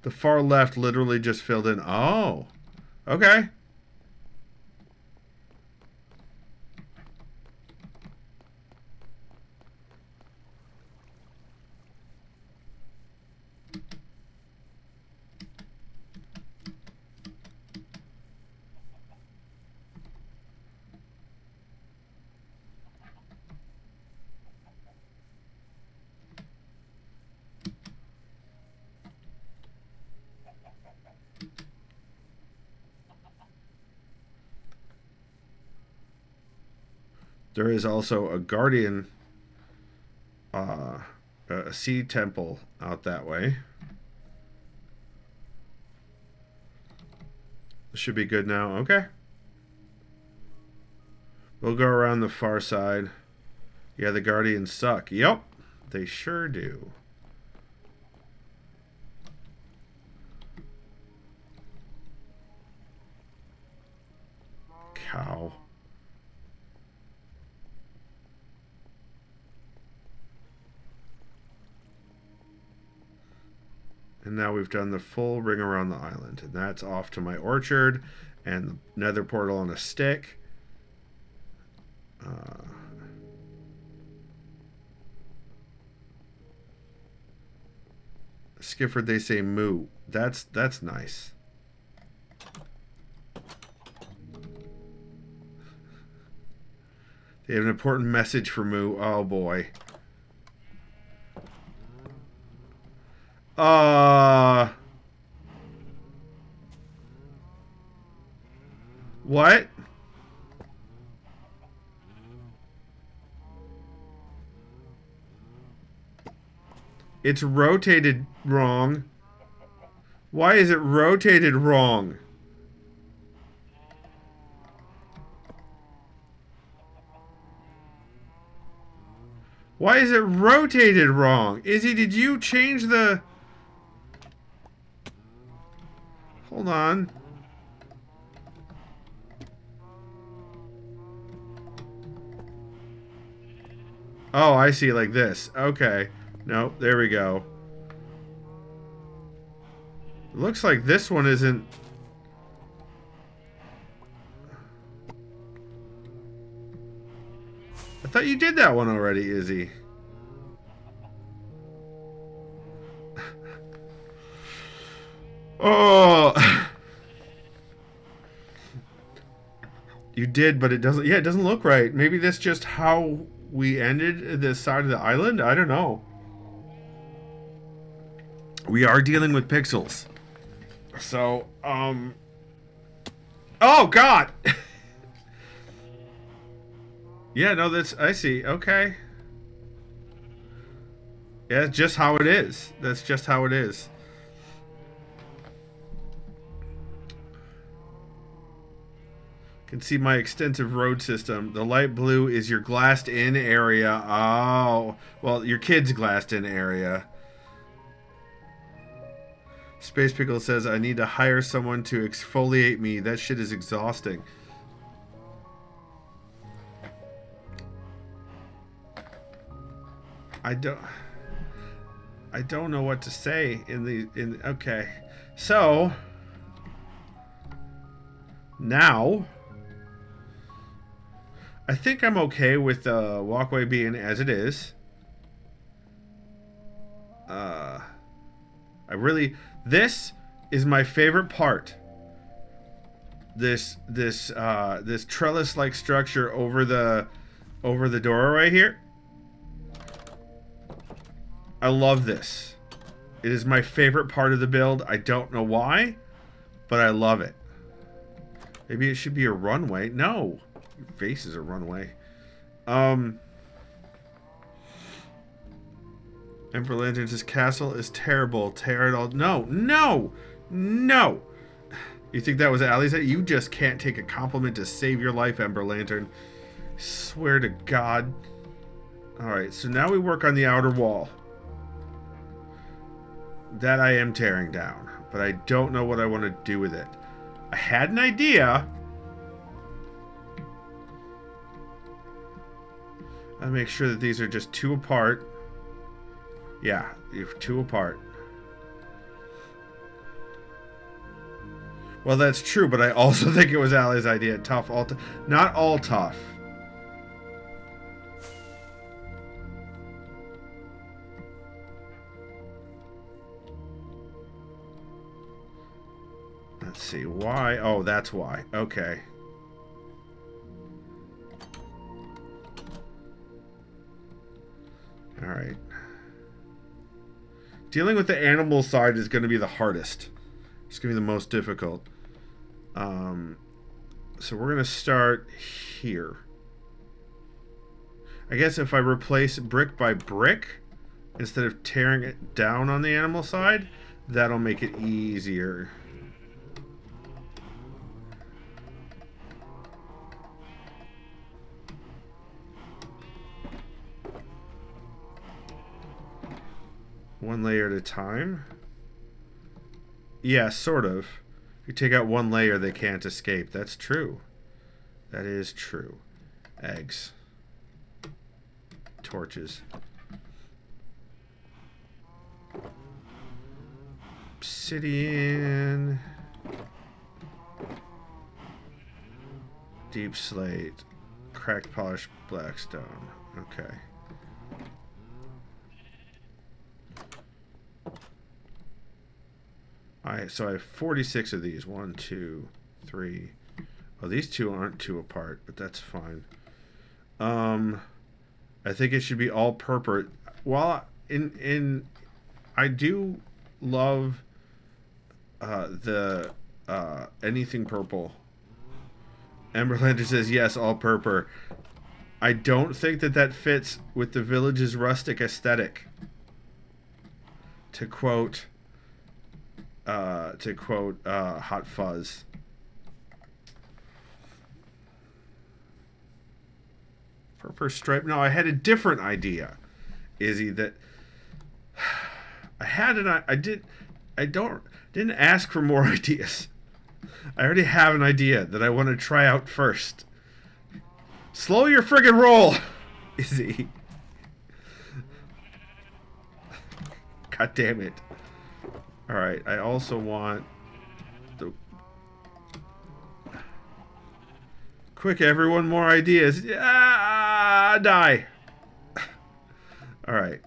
The far left literally just filled in. Oh. Okay. There is also a guardian, a sea temple out that way. Should be good now. Okay. We'll go around the far side. Yeah, the guardians suck. Yep, they sure do. Cow. And now we've done the full ring around the island. And that's off to my orchard and the nether portal on a stick. Skifford, they say moo. That's nice. They have an important message for moo. Oh boy. What? It's rotated wrong. Why is it rotated wrong? Why is it rotated wrong? Izzy, did you change the... Hold on. Oh, I see, like this. Okay. Nope, there we go. It looks like this one isn't... I thought you did that one already, Izzy. Oh! You did, but it doesn't... Yeah, it doesn't look right. Maybe that's just how we ended this side of the island? I don't know. We are dealing with pixels. So, Oh, God! Yeah, no, that's... I see. Okay. Yeah, that's just how it is. That's just how it is. Can see my extensive road system. The light blue is your glassed in area. Oh, well, your kid's glassed in area. Space Pickle says, I need to hire someone to exfoliate me. That shit is exhausting. I don't know what to say okay. So now I think I'm okay with the walkway being as it is. This is my favorite part. This trellis-like structure over the door right here. I love this. It is my favorite part of the build. I don't know why, but I love it. Maybe it should be a runway. No, your face is a runway. Emperor Lantern's castle is terrible. Tear it all. No, no, no. You think that was Allie's? You just can't take a compliment to save your life, Ember Lantern. Swear to God. Alright, so now we work on the outer wall. That I am tearing down. But I don't know what I want to do with it. I had an idea. I'll make sure that these are just 2 apart. Yeah, you're 2 apart. Well, that's true, but I also think it was Allie's idea. Tough, not all tough. Let's see, why? Oh, that's why. Okay. Alright. Dealing with the animal side is going to be the hardest. It's going to be the most difficult. So we're going to start here. I guess if I replace brick by brick, instead of tearing it down on the animal side, that'll make it easier. One layer at a time. Yeah, sort of. If you take out one layer, they can't escape. That's true. That is true. Eggs. Torches. Obsidian. Deep slate. Cracked polished blackstone. Okay. So I have 46 of these. 1, 2, 3. Oh, these 2 aren't 2 apart, but that's fine. I think it should be all purple. Well, I do love the anything purple. Emberlander says yes, all purple. I don't think that fits with the village's rustic aesthetic. To quote Hot Fuzz. Purple stripe. No, I had a different idea, Izzy. That I didn't ask for more ideas. I already have an idea that I want to try out first. Slow your friggin' roll, Izzy. God damn it. Alright, I also want the... Quick, everyone, more ideas. Die. Alright.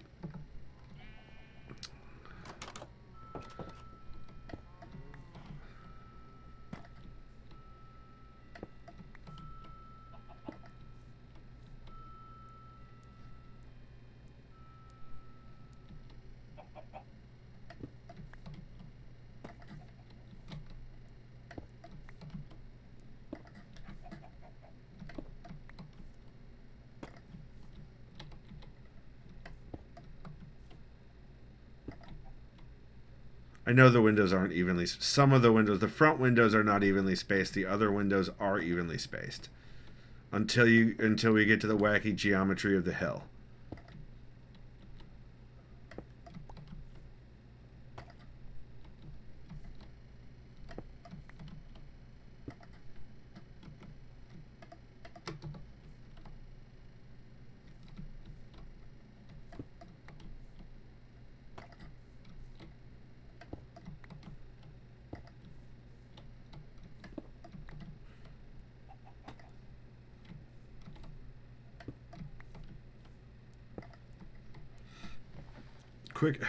I know the windows aren't evenly... Some of the windows... The front windows are not evenly spaced. The other windows are evenly spaced. Until we get to the wacky geometry of the hill. Quick,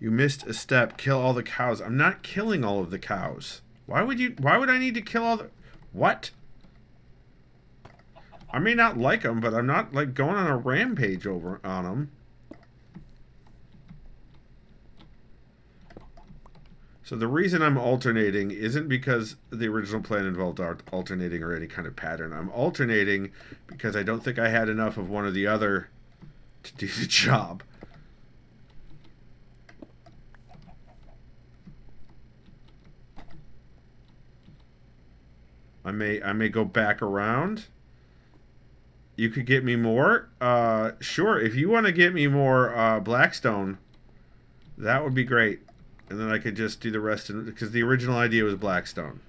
You missed a step. Kill all the cows. I'm not killing all of the cows. Why would I need to kill all the... What? I may not like them, but I'm not, like, going on a rampage over on them. So the reason I'm alternating isn't because the original plan involved alternating or any kind of pattern. I'm alternating because I don't think I had enough of one or the other to do the job. I may go back around. You could get me more. Sure, if you want to get me more Blackstone, that would be great. And then I could just do the rest because the original idea was Blackstone.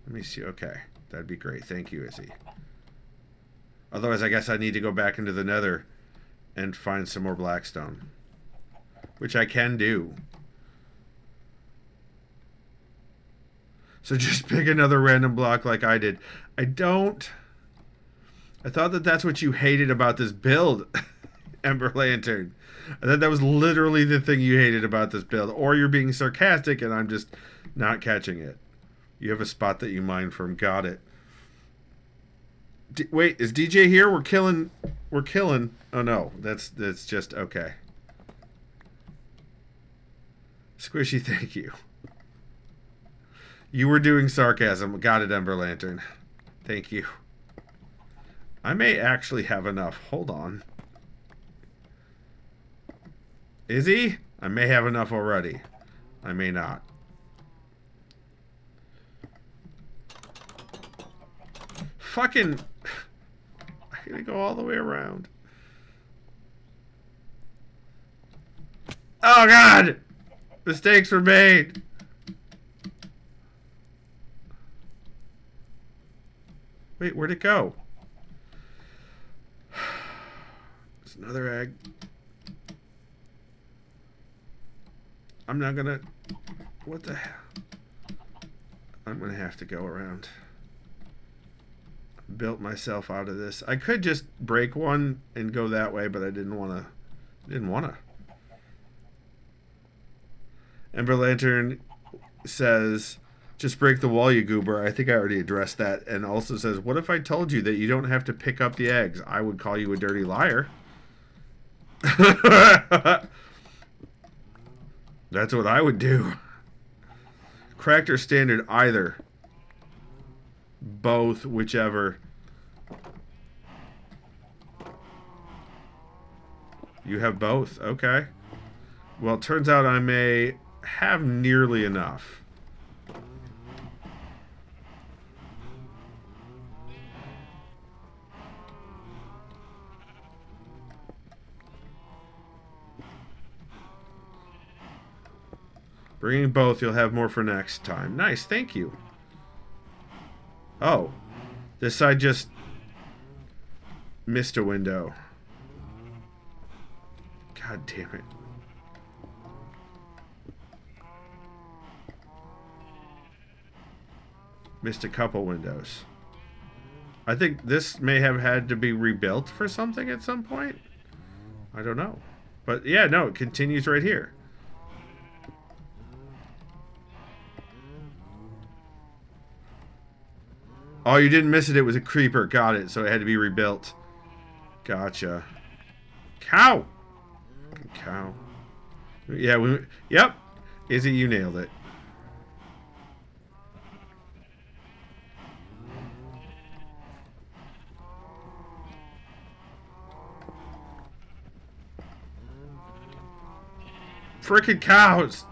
Let me see. Okay, that'd be great. Thank you, Izzy. Otherwise, I guess I need to go back into the Nether and find some more Blackstone, which I can do. So just pick another random block like I did. I thought that that's what you hated about this build, Ember Lantern. I thought that was literally the thing you hated about this build. Or you're being sarcastic and I'm just not catching it. You have a spot that you mine from. Got it. Wait, is DJ here? We're killing. Oh no, that's just okay. Squishy, thank you. You were doing sarcasm. Got it, Ember Lantern. Thank you. I may actually have enough. Hold on. Izzy? I may have enough already. I may not. Fucking... I gotta go all the way around. Oh, God! Mistakes were made. Wait, where'd it go? There's another egg. I'm not gonna... What the hell? I'm gonna have to go around. Built myself out of this. I could just break one and go that way, but I didn't wanna. Ember Lantern says, just break the wall, you goober. I think I already addressed that. And also says, what if I told you that you don't have to pick up the eggs? I would call you a dirty liar. That's what I would do. Cracked or standard, either. Both, whichever. You have both, okay. Well, it turns out I may have nearly enough. Bringing both, you'll have more for next time. Nice, thank you. Oh, this side just missed a window. God damn it. Missed a couple windows. I think this may have had to be rebuilt for something at some point. I don't know. But yeah, no, it continues right here. Oh, you didn't miss it. It was a creeper. Got it. So it had to be rebuilt. Gotcha. Cow. Cow. Yeah. Yep. Izzy, you nailed it. Frickin' cows.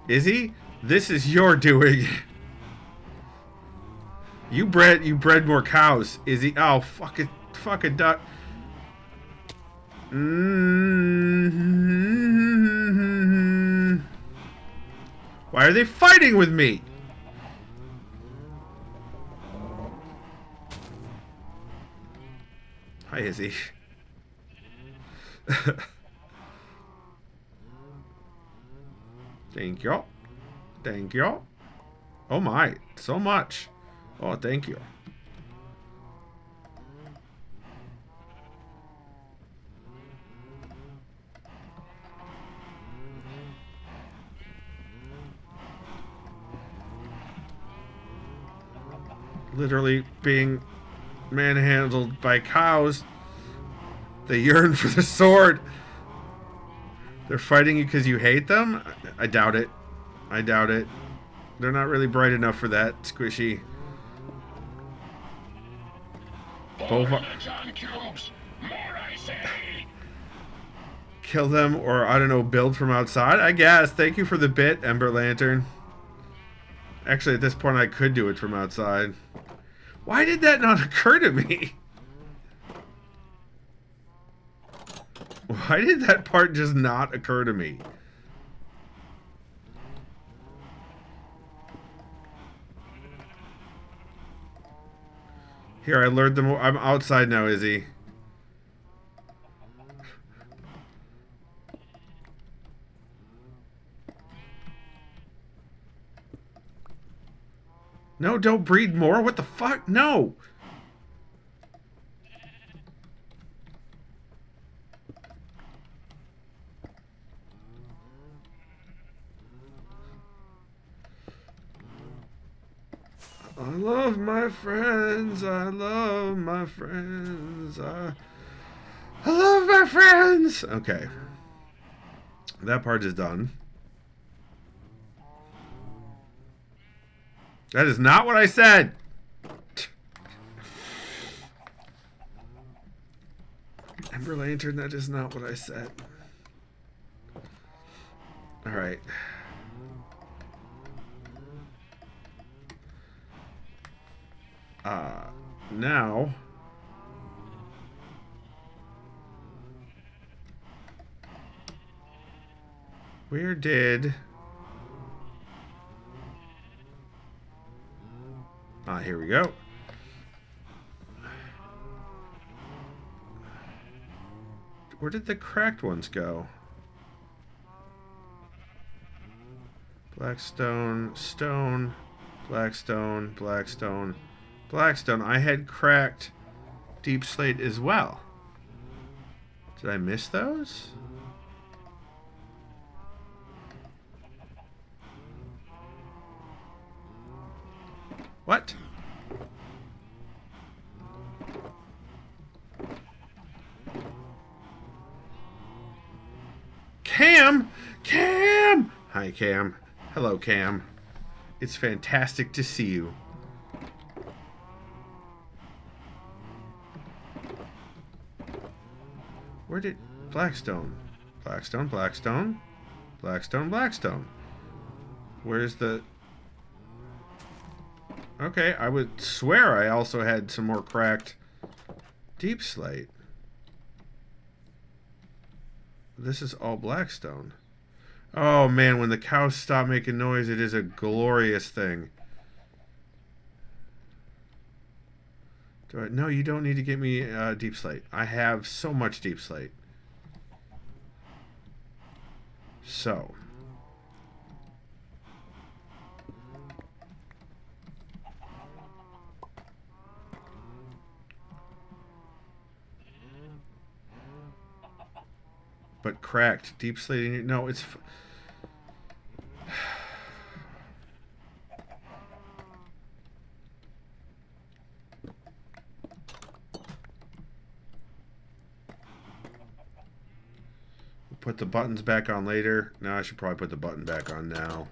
Izzy, this is your doing. You bred more cows, Izzy. Oh, fucking duck. Why are they fighting with me? Hi, Izzy. Thank you. Thank you. Oh my, so much. Oh, thank you. Literally being manhandled by cows. They yearn for the sword. They're fighting you because you hate them? I doubt it. I doubt it. They're not really bright enough for that, Squishy. Kill them, or I don't know, build from outside? I guess. Thank you for the bit, Ember Lantern. Actually, at this point, I could do it from outside. Why did that not occur to me? Why did that part just not occur to me? Here, I lured them. I'm outside now, Izzy. No, don't breed more. What the fuck? No. I love my friends. I love my friends. I love my friends. Okay. That part is done. That is not what I said. Ember Lantern, that is not what I said. Alright. Now... Where did... here we go. Where did the cracked ones go? Blackstone, stone, blackstone, blackstone, blackstone. I had cracked deep slate as well. Did I miss those? What? Cam! Cam! Hi, Cam. Hello, Cam. It's fantastic to see you. Where did... Blackstone. Blackstone, Blackstone. Blackstone, Blackstone. Where's the... Okay, I would swear I also had some more cracked deep slate. This is all Blackstone. Oh man, when the cows stop making noise, it is a glorious thing. No, you don't need to get me deep slate. I have so much deep slate. So. But cracked. Deep slating. No, it's... We'll put the buttons back on later. No, I should probably put the button back on now.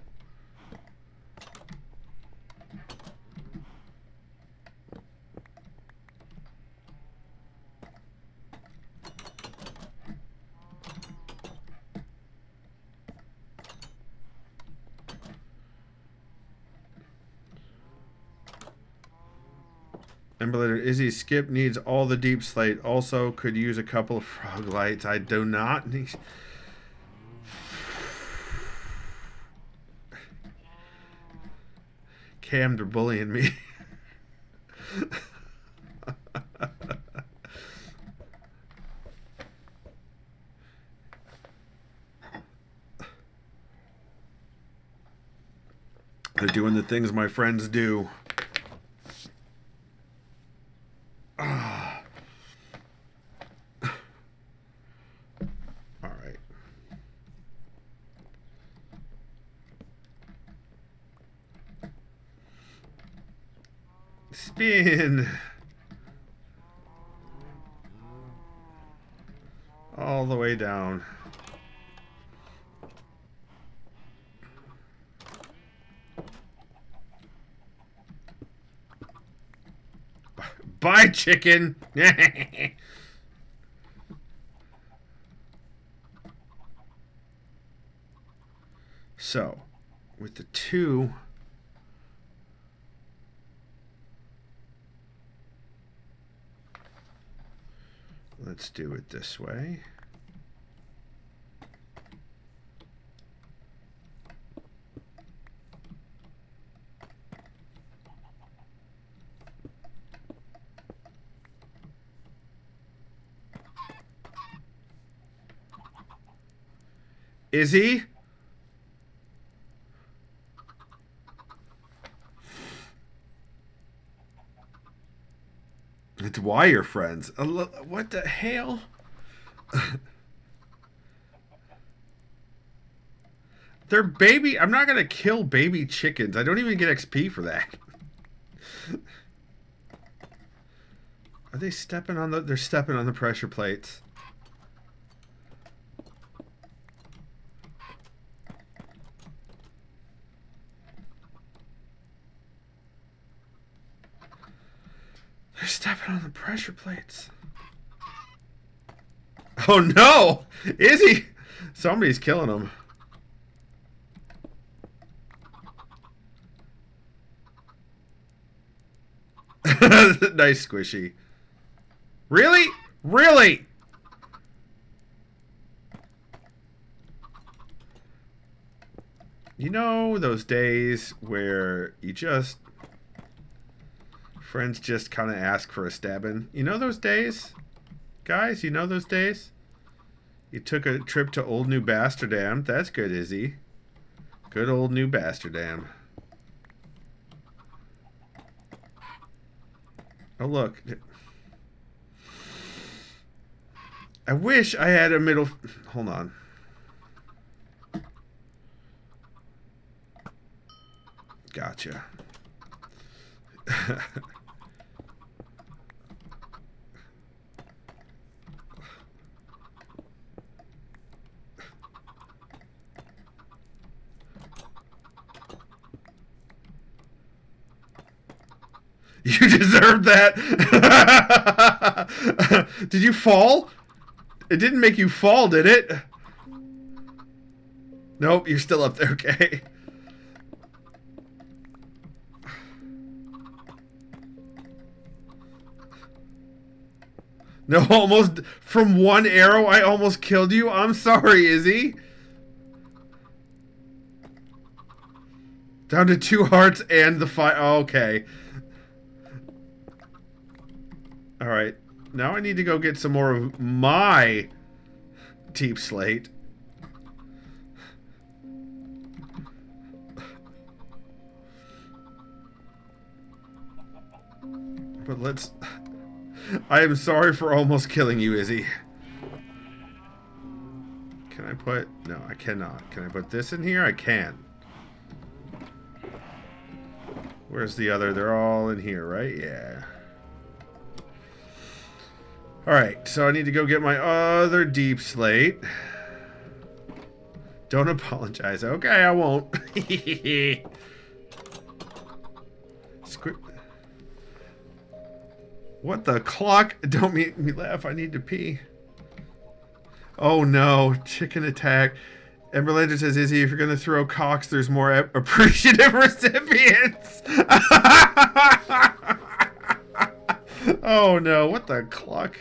Emberlater, Izzy, Skip needs all the deep slate. Also, could use a couple of frog lights. I do not need... Cam, they're bullying me. They're doing the things my friends do. Ah. All right. Spin. All the way down. Bye, chicken. So, with the 2, let's do it this way. Izzy? It's why you're friends. What the hell? They're baby. I'm not going to kill baby chickens. I don't even get XP for that. Are they stepping on the... They're stepping on the pressure plates. They're stepping on the pressure plates. Oh no! Izzy! Somebody's killing them. Nice squishy. Really? Really? You know those days where you just... Friends just kind of ask for a stabbing. You know those days? Guys, you know those days? You took a trip to old New Bastardam. That's good, Izzy. Good old New Bastardam. Oh, look. I wish I had a middle... Hold on. Gotcha. You deserved that. Did you fall? It didn't make you fall, did it? Nope, you're still up there, okay. No, almost from one arrow I almost killed you. I'm sorry, Izzy. Down to 2 hearts and the fight. Oh, okay. Alright. Now I need to go get some more of my deep slate. But let's... I am sorry for almost killing you, Izzy. Can I put... No, I cannot. Can I put this in here? I can. Where's the other? They're all in here, right? Yeah. Alright, so I need to go get my other deep slate. Don't apologize. Okay, I won't. What the clock? Don't make me laugh. I need to pee. Oh no. Chicken attack. Emberlander says, Izzy, if you're going to throw cocks, there's more appreciative recipients. Oh no. What the cluck?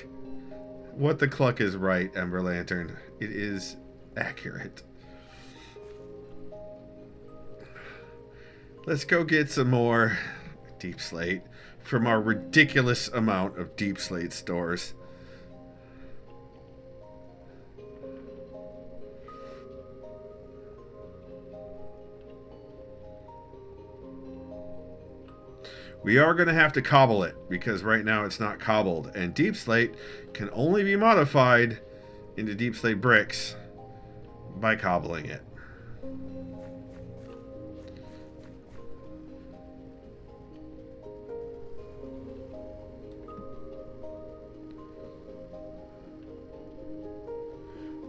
What the cluck is right, Ember Lantern. It is accurate. Let's go get some more deep slate from our ridiculous amount of deep slate stores. We are going to have to cobble it, because right now it's not cobbled. And deep slate can only be modified into deep slate bricks by cobbling it.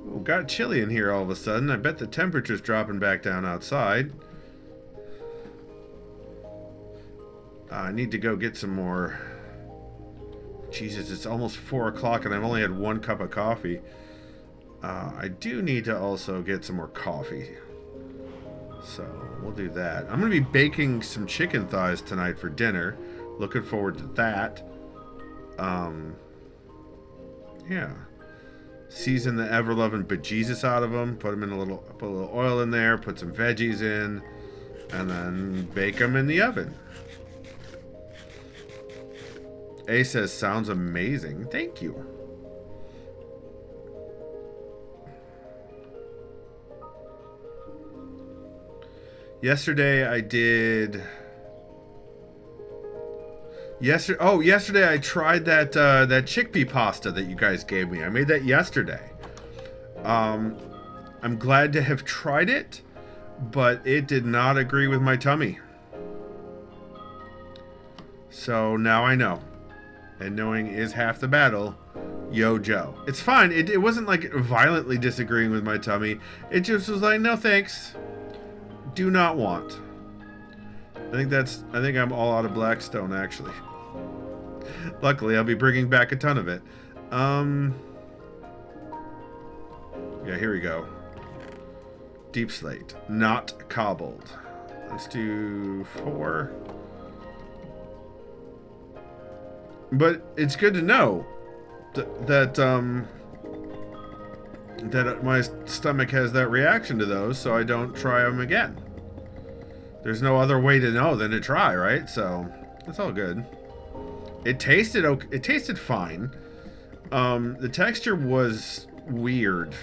Oh, got chilly in here all of a sudden. I bet the temperature's dropping back down outside. I need to go get some more. Jesus, it's almost 4 o'clock and I've only had 1 cup of coffee. I do need to also get some more coffee. So we'll do that. I'm going to be baking some chicken thighs tonight for dinner. Looking forward to that. Yeah. Season the ever-loving bejesus out of them. Put them in put a little oil in there. Put some veggies in. And then bake them in the oven. A says, sounds amazing. Thank you. Yesterday I did... Yesterday I tried that chickpea pasta that you guys gave me. I made that yesterday. I'm glad to have tried it, but it did not agree with my tummy. So now I know. And knowing is half the battle. Yo, Joe. It's fine. It wasn't like violently disagreeing with my tummy. It just was like, no thanks. Do not want. I think I'm all out of Blackstone, actually. Luckily, I'll be bringing back a ton of it. Yeah, here we go. Deep slate. Not cobbled. Let's do 4. But it's good to know that my stomach has that reaction to those, so I don't try them again. There's no other way to know than to try, right? So it's all good. It tasted okay. It tasted fine. The texture was weird,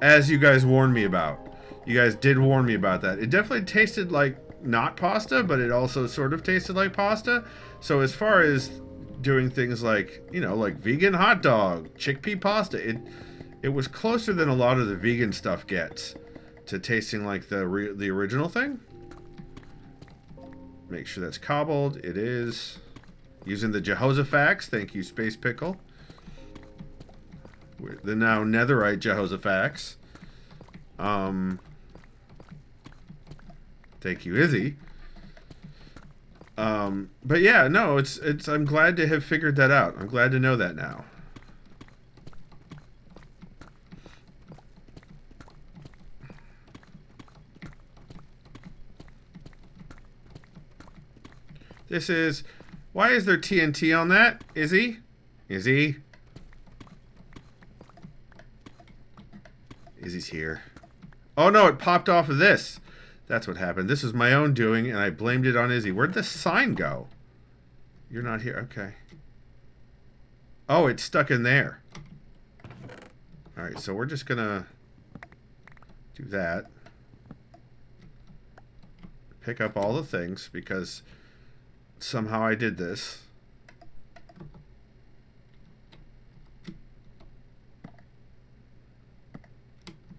as you guys warned me about. You guys did warn me about that. It definitely tasted like not pasta, but it also sort of tasted like pasta. So as far as doing things like, you know, like vegan hot dog, chickpea pasta, it was closer than a lot of the vegan stuff gets to tasting like the original thing. Make sure that's cobbled. It is. Using the Jehoshaphat. Thank you, Space Pickle. The now netherite Jehoshaphat. Thank you, Izzy. But yeah, no, it's I'm glad to have figured that out. I'm glad to know that now. This is... Why is there TNT on that? Izzy? Izzy? Izzy's here. Oh no, it popped off of this. That's what happened. This was my own doing, and I blamed it on Izzy. Where'd the sign go? You're not here. Okay. Oh, it's stuck in there. Alright, so we're just gonna do that. Pick up all the things, because somehow I did this.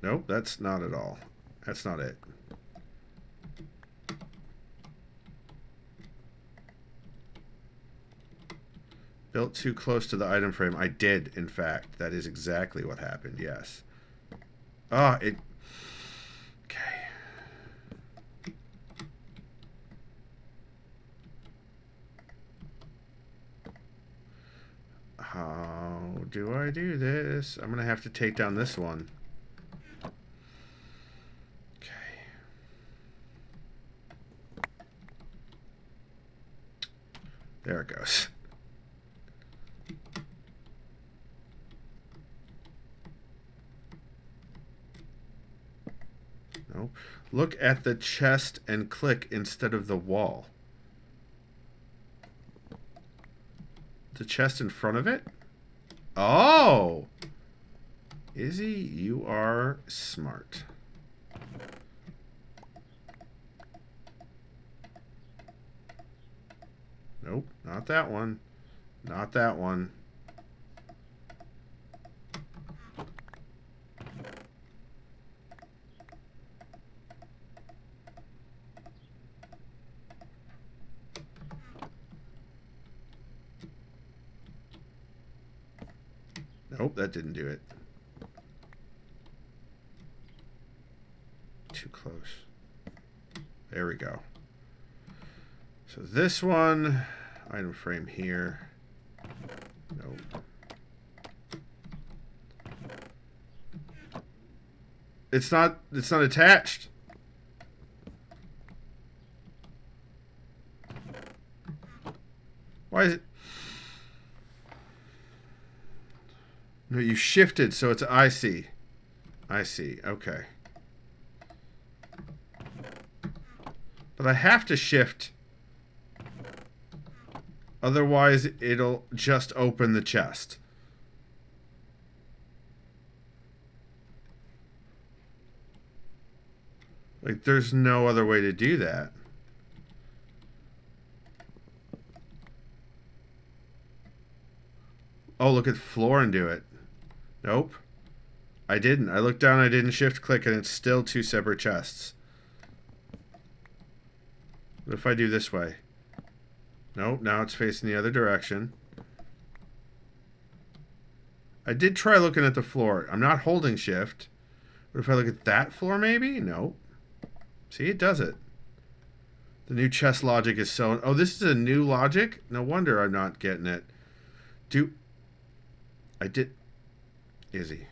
Nope, that's not at all. That's not it. Built too close to the item frame. I did, in fact. That is exactly what happened, yes. Ah, it... Okay. How do I do this? I'm going to have to take down this one. Okay. There it goes. Nope. Look at the chest and click instead of the wall. The chest in front of it? Oh! Izzy, you are smart. Nope, not that one. Not that one. Nope, that didn't do it. Too close. There we go. So this one, item frame here. Nope. It's not attached. Why is it? No, you shifted, so it's I see. I see. Okay. But I have to shift. Otherwise, it'll just open the chest. Like, there's no other way to do that. Oh, look at the floor and do it. Nope. I didn't. I looked down, I didn't shift click, and it's still two separate chests. What if I do this way? Nope, now it's facing the other direction. I did try looking at the floor. I'm not holding shift. What if I look at that floor maybe? Nope. See, it does it. The new chest logic is so... Oh, this is a new logic? No wonder I'm not getting it. I did... Izzy.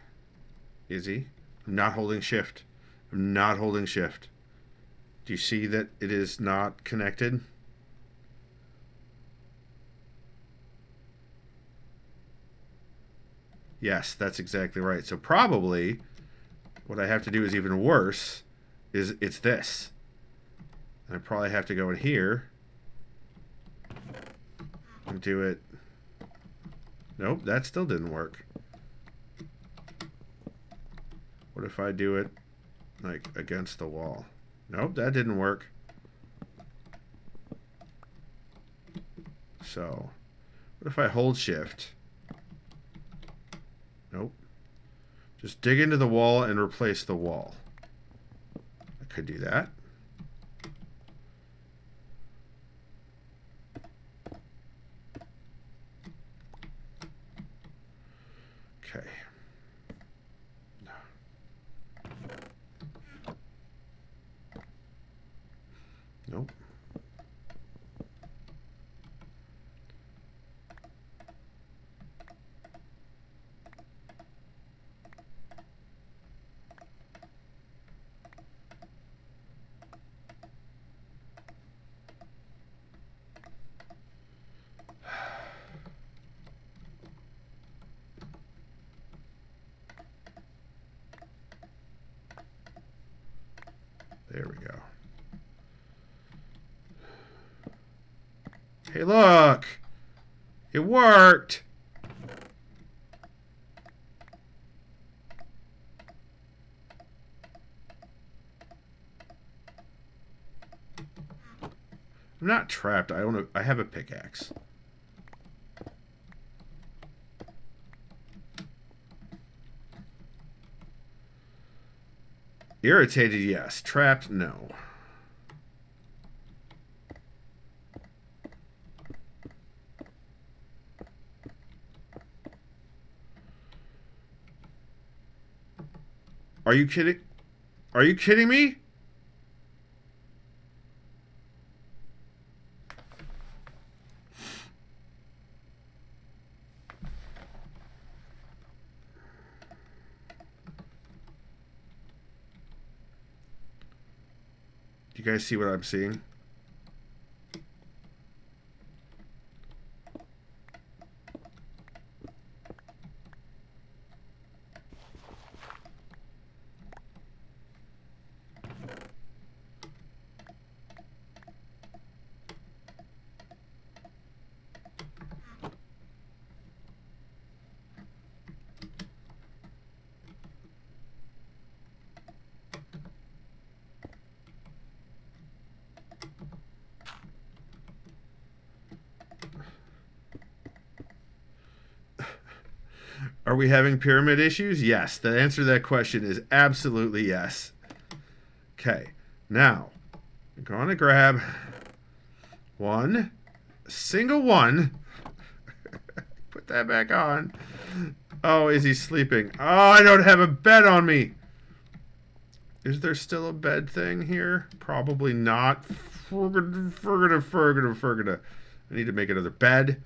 Izzy. I'm not holding shift. I'm not holding shift. Do you see that it is not connected? Yes, that's exactly right. So probably what I have to do is even worse. It's this. And I probably have to go in here and do it. Nope, that still didn't work. What if I do it like against the wall? Nope, that didn't work. So, what if I hold shift? Nope. Just dig into the wall and replace the wall. I could do that. Okay. Nope. There we go. Hey, look! It worked! I'm not trapped. I have a pickaxe. Irritated, yes. Trapped, no. Are you kidding? Are you kidding me? Do you guys see what I'm seeing? Are we having pyramid issues? Yes. The answer to that question is absolutely yes. Okay. Now, I'm going to grab one, single one. Put that back on. Oh, is he sleeping? Oh, I don't have a bed on me. Is there still a bed thing here? Probably not. Fergana. I need to make another bed.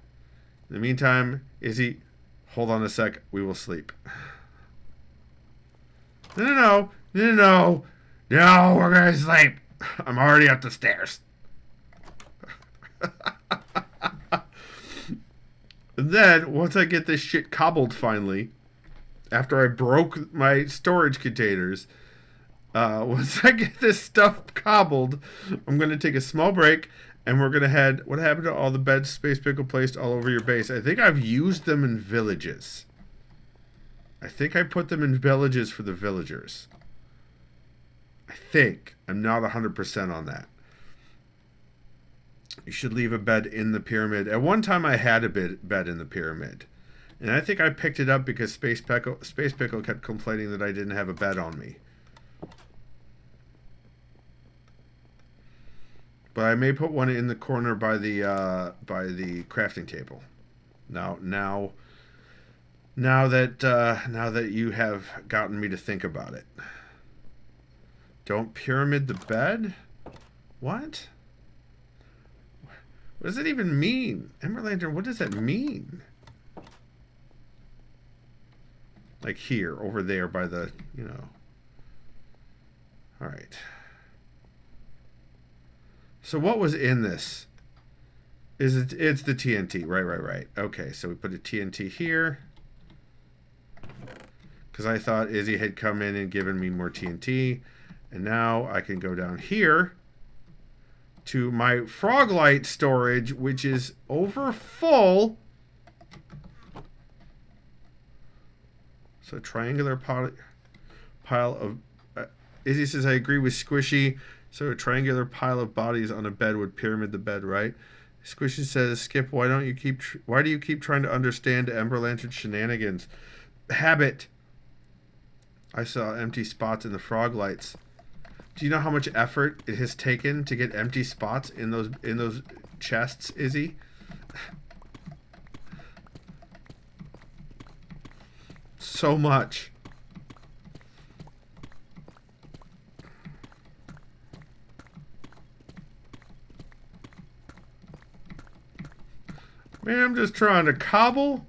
In the meantime, Izzy, hold on a sec. We will sleep. No, we're going to sleep. I'm already up the stairs. And then, once I get this shit cobbled finally, after I broke my storage containers, once I get this stuff cobbled, I'm going to take a small break, and we're going to head... What happened to all the beds Space Pickle placed all over your base? I think I've used them in villages. I think I put them in villages for the villagers. I think. I'm not 100% on that. You should leave a bed in the pyramid. At one time, I had a bed in the pyramid. And I think I picked it up because Space Pickle kept complaining that I didn't have a bed on me. But I may put one in the corner by the crafting table. Now that you have gotten me to think about it. Don't pyramid the bed? What? What does it even mean? Emerald Lantern, what does that mean? Like here, over there by the, you know. Alright. So what was in this? It's the TNT. Right. Okay, so we put a TNT here. Because I thought Izzy had come in and given me more TNT. And now I can go down here to my frog light storage, which is over full. So triangular pile of... Izzy says, I agree with Squishy. So a triangular pile of bodies on a bed would pyramid the bed, right? Squishy says, Skip, why do you keep trying to understand Ember Lantern shenanigans? Habit. I saw empty spots in the frog lights. Do you know how much effort it has taken to get empty spots in those chests, Izzy? So much. Man, I'm just trying to cobble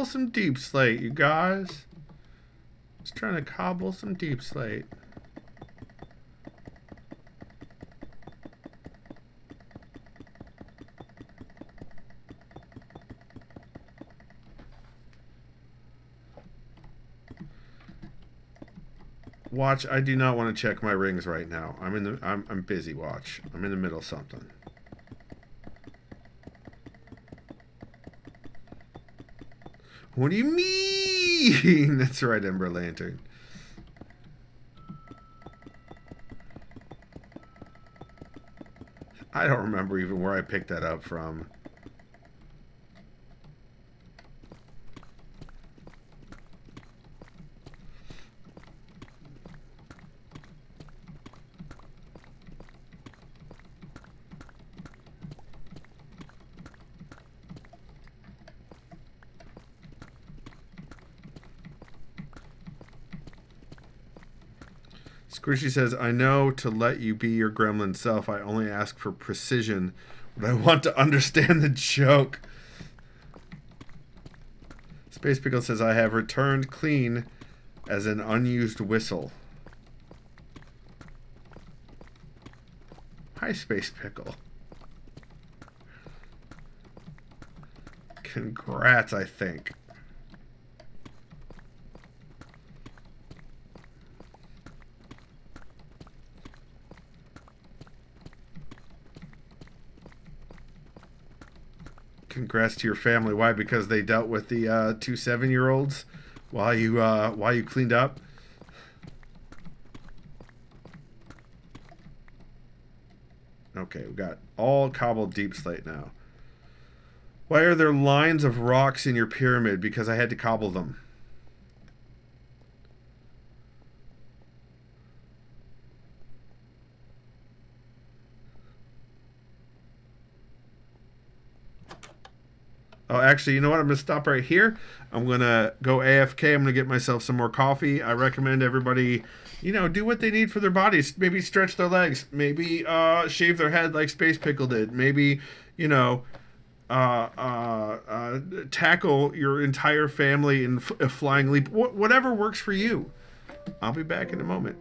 some deep slate, you guys. Just trying to cobble some deep slate. Watch, I do not want to check my rings right now. I'm busy, watch. I'm in the middle of something. What do you mean? That's right, Ember Lantern. I don't remember even where I picked that up from. Squishy says, I know to let you be your gremlin self, I only ask for precision, but I want to understand the joke. Space Pickle says, I have returned clean as an unused whistle. Hi, Space Pickle. Congrats, I think. Congrats to your family. Why? Because they dealt with the 2 7-year-olds while you cleaned up. Okay, we got all cobbled deep slate now. Why are there lines of rocks in your pyramid? Because I had to cobble them. Oh, actually, you know what? I'm going to stop right here. I'm going to go AFK. I'm going to get myself some more coffee. I recommend everybody, do what they need for their bodies. Maybe stretch their legs. Maybe shave their head like Space Pickle did. Maybe, tackle your entire family in a flying leap. Whatever works for you. I'll be back in a moment.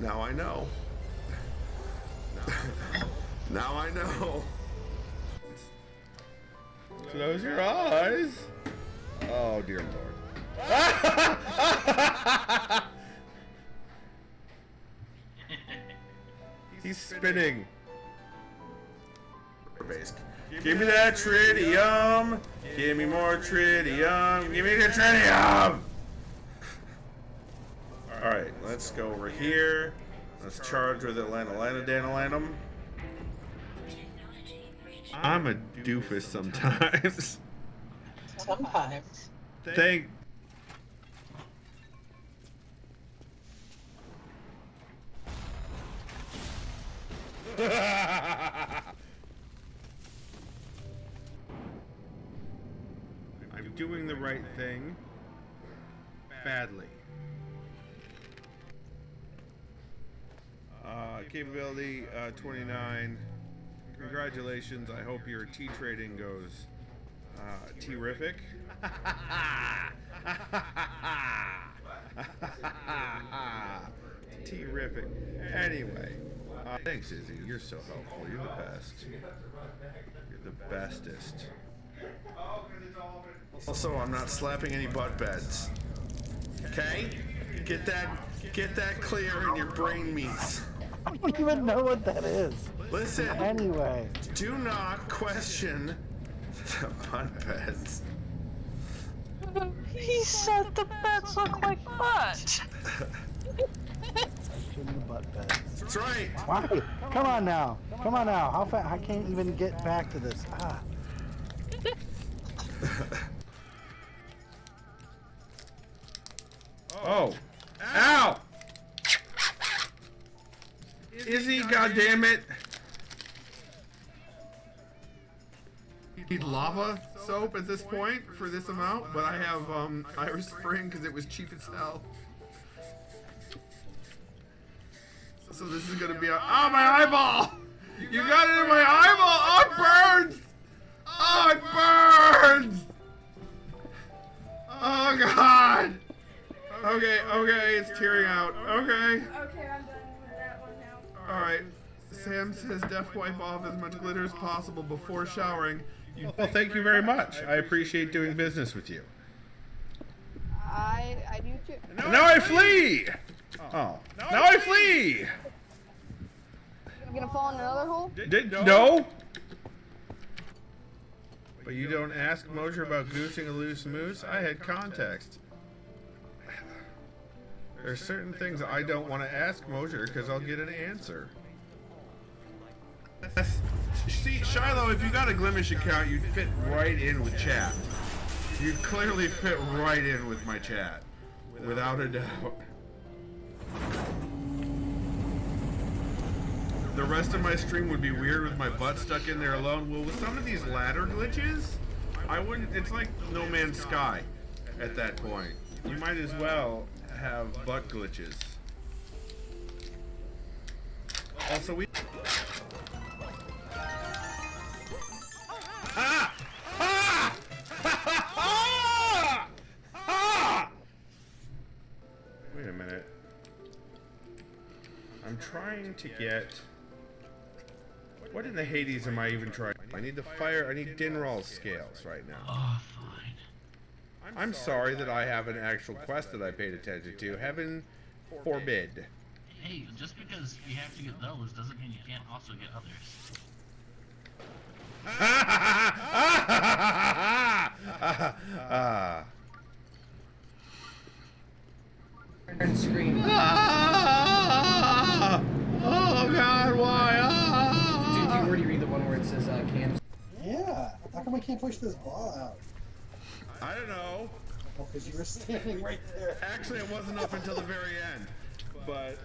Now I know. Now I know. Close your eyes. Oh, dear Lord. He's spinning. Give me that tritium. Give me more tritium. Give me the tritium. Alright, let's go over here. Let's charge with Atlanta. I'm a doofus sometimes. Sometimes. Thank... I'm doing the right thing. Badly. Capability 29. Congratulations. I hope your tea trading goes terrific. Terrific. Anyway, thanks, Izzy. You're so helpful. You're the best. You're the bestest. Also, I'm not slapping any butt beds. Okay? Get that clear in your brain meats. I don't even know what that is. Listen. Anyway. Do not question the butt beds. He said the beds look like butt. Jimmy butt beds. That's right. Why? Come on now. How fast? I can't even get back to this. Oh. Ow! Izzy, goddammit! Need lava soap at this point for this amount, but I have Iris Spring because it was cheap as hell. So this is gonna be a my eyeball! You got it in my eyeball! Oh, it burns! Oh, it burns! Oh God! Okay, it's tearing out. Okay. Okay, I'm done with that one now. Alright. Sam says def wipe off as much glitter as possible before showering. Well, thank you very much. I appreciate doing business with you. I do too. Now I flee! Oh. Now I flee! You gonna fall in another hole? No? But you don't ask Mosher about goosing a loose moose? I had context. There's certain things I don't want to ask Mosher because I'll get an answer. See, Shiloh, if you got a Glimish account, you'd fit right in with chat. You'd clearly fit right in with my chat. Without a doubt. The rest of my stream would be weird with my butt stuck in there alone. Well, with some of these ladder glitches, I wouldn't... It's like No Man's Sky at that point. You might as well have butt glitches. Also, we... Ah! Ah! Ah! Ah! Wait a minute. I'm trying to get... What in the Hades am I even trying? I need the fire... I need Dinral's scales right now. Oh, fine. I'm sorry that I have an actual quest that I paid attention to. Heaven forbid. Hey, just because you have to get those doesn't mean you can't also get others. And scream. Ah! Oh God, why? Did you Ah! already read the one where it says Cam? Yeah. How come I can't push this ball out? I don't know. Oh, because you were standing right there. Actually, it wasn't up until the very end. But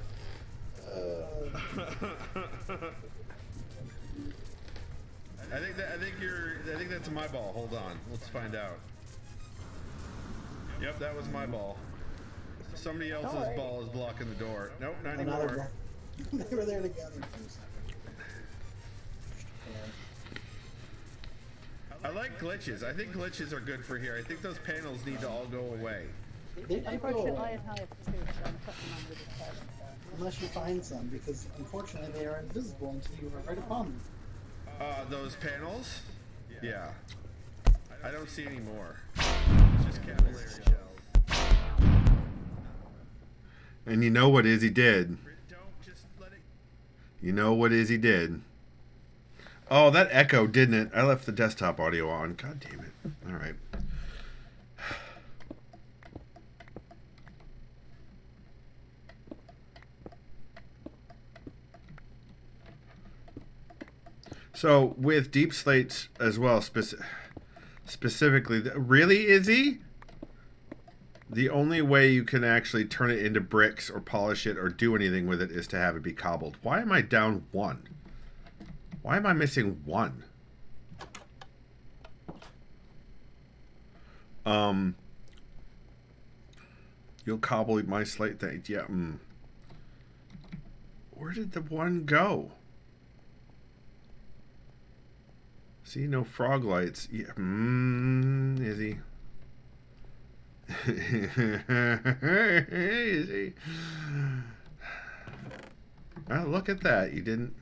I think that's my ball. Hold on. Let's find out. Yep, that was my ball. Somebody else's ball is blocking the door. Nope, not anymore. They were there together. I like glitches. I think glitches are good for here. I think those panels need to all go away. They might go Unfortunately, away. I have too, so I'm putting them under the bed. Unless you find some, because unfortunately they are invisible until you are right upon them. Those panels? Yeah. I don't see any more. It's just capillary shells. And you know what Izzy did? Don't just let it. You know what Izzy did? Oh, that echo, didn't it? I left the desktop audio on. God damn it. All right. So with deep slates as well, specifically, really, Izzy? The only way you can actually turn it into bricks or polish it or do anything with it is to have it be cobbled. Why am I down 1? Why am I missing 1? You'll cobble my slate thing. Yeah. Where did the 1 go? See, no frog lights. Yeah. Izzy. Izzy. Oh, look at that. You didn't...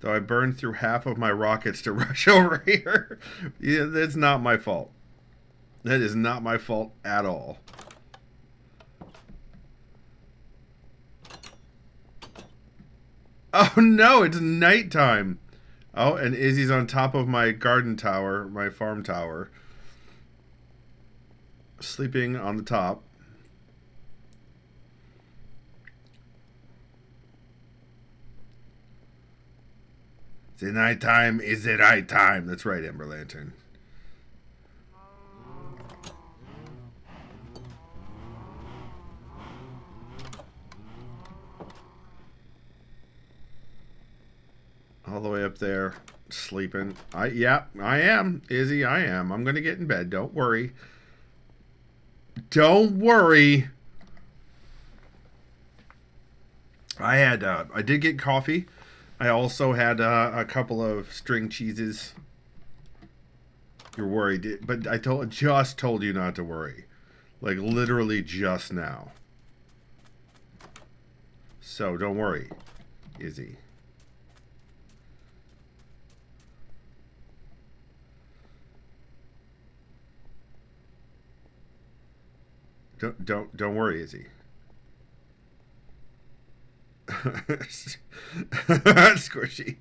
Though I burned through half of my rockets to rush over here. Yeah, that's not my fault. That is not my fault at all. Oh no, it's nighttime. Oh, and Izzy's on top of my garden tower, my farm tower. Sleeping on the top. It's the night time is the right time. That's right, Ember Lantern. All the way up there, sleeping. Yeah, I am, Izzy. I am. I'm gonna get in bed. Don't worry. Don't worry. I did get coffee. I also had a couple of string cheeses. You're worried, but I just told you not to worry, like literally just now. So don't worry, Izzy. Don't worry, Izzy. Squishy.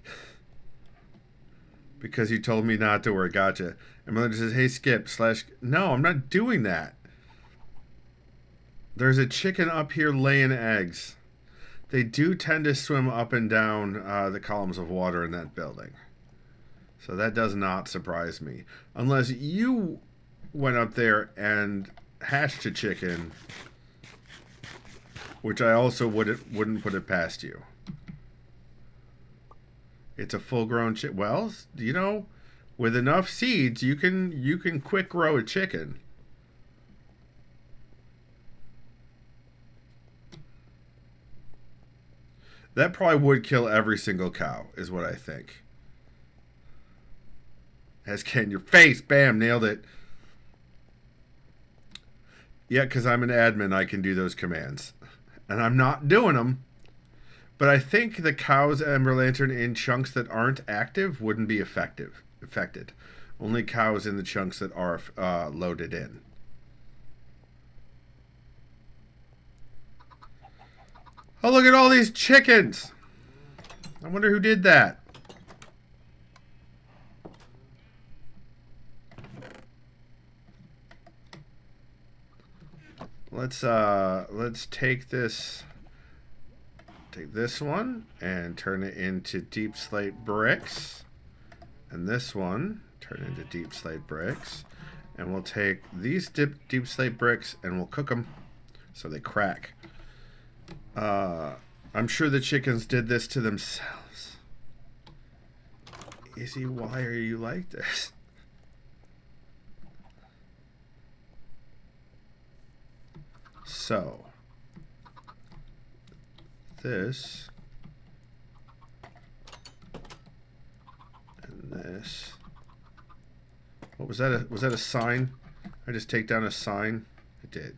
Because you told me not to worry. Gotcha. And Melinda says, hey, Skip, / No, I'm not doing that. There's a chicken up here laying eggs. They do tend to swim up and down the columns of water in that building. So that does not surprise me. Unless you went up there and hatched a chicken, which I also wouldn't put it past you. It's a full-grown chicken. Well, you know, with enough seeds, you can quick grow a chicken. That probably would kill every single cow, is what I think. As can your face, bam, nailed it. Yeah, because I'm an admin, I can do those commands. And I'm not doing them. But I think the cows Ember Lantern in chunks that aren't active wouldn't be affected. Only cows in the chunks that are loaded in. Oh, look at all these chickens! I wonder who did that. let's take this one and turn it into deep slate bricks, and this one turn into deep slate bricks, and we'll take these deep slate bricks and we'll cook them so they crack. I'm sure the chickens did this to themselves. Izzy, why are you like this? So, this and this. What was that? Was that a sign? I just take down a sign? I did.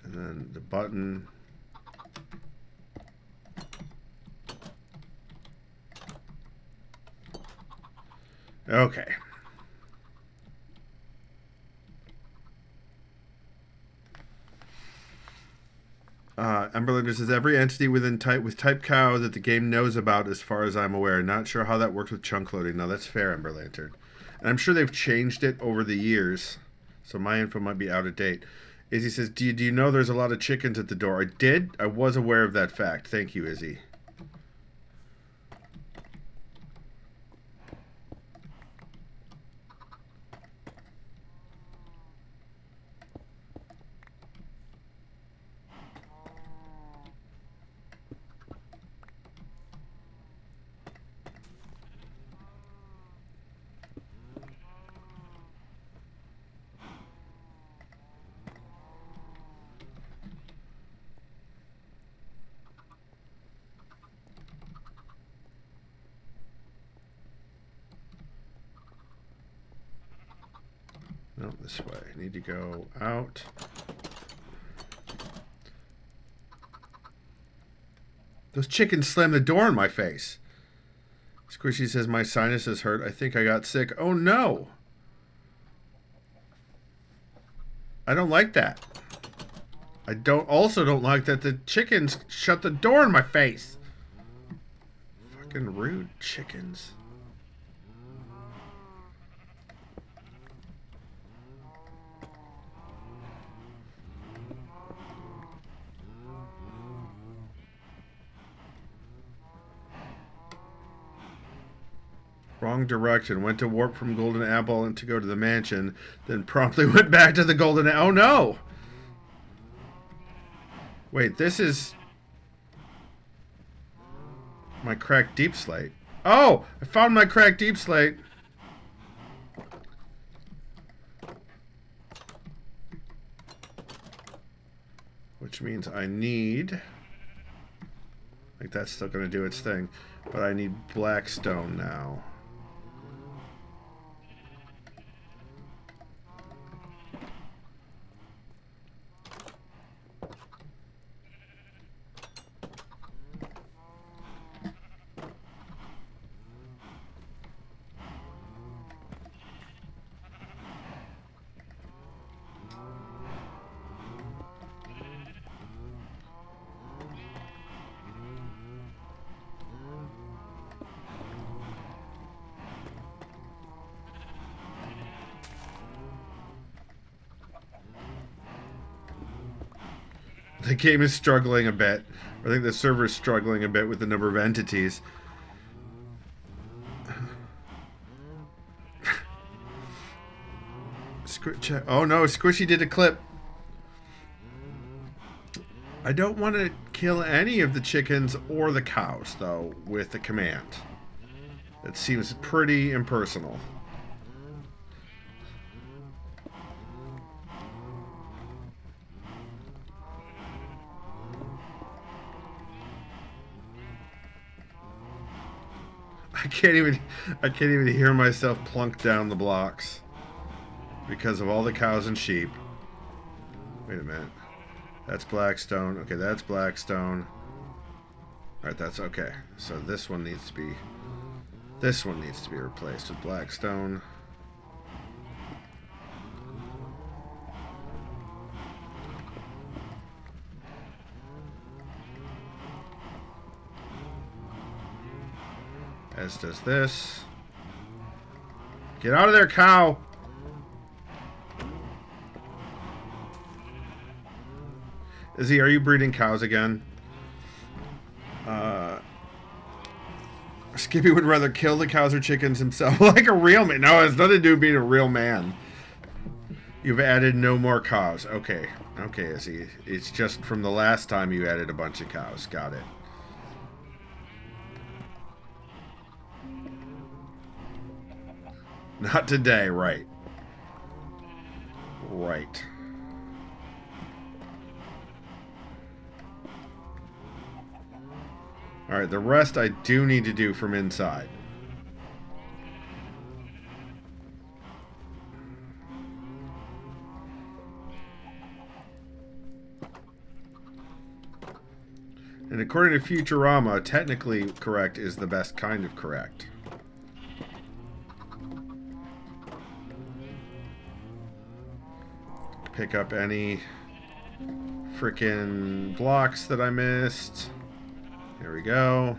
And then the button. Okay. Emberlander says every entity within type cow that the game knows about, as far as I'm aware. Not sure how that works with chunk loading. No, that's fair, Emberlantern. And I'm sure they've changed it over the years, so my info might be out of date. Izzy says, do you know there's a lot of chickens at the door? I did. I was aware of that fact. Thank you, Izzy. No, this way. I need to go out. Those chickens slammed the door in my face. Squishy says my sinuses hurt. I think I got sick. Oh no! I don't like that. I also don't like that the chickens shut the door in my face. Fucking rude chickens. Wrong direction. Went to warp from Golden Apple and to go to the mansion. Then promptly went back to the Golden Apple. Oh no! Wait, this is my cracked deep slate. Oh! I found my cracked deep slate. Which means I need... Like, that's still going to do its thing. But I need black stone now. The game is struggling a bit. I think the server is struggling a bit with the number of entities. Oh no, Squishy did a clip. I don't want to kill any of the chickens or the cows, though, with the command. It seems pretty impersonal. I can't even hear myself plunk down the blocks because of all the cows and sheep. Wait a minute. That's blackstone. Okay, that's blackstone. Alright, that's okay. So this one needs to be replaced with blackstone. as does this. Get out of there, cow! Izzy, are you breeding cows again? Skippy would rather kill the cows or chickens himself like a real man. No, it has nothing to do with being a real man. You've added no more cows. Okay. Okay, Izzy. It's just from the last time you added a bunch of cows. Got it. Not today, right. Right. Alright, the rest I do need to do from inside. And according to Futurama, technically correct is the best kind of correct. Pick up any frickin' blocks that I missed. There we go.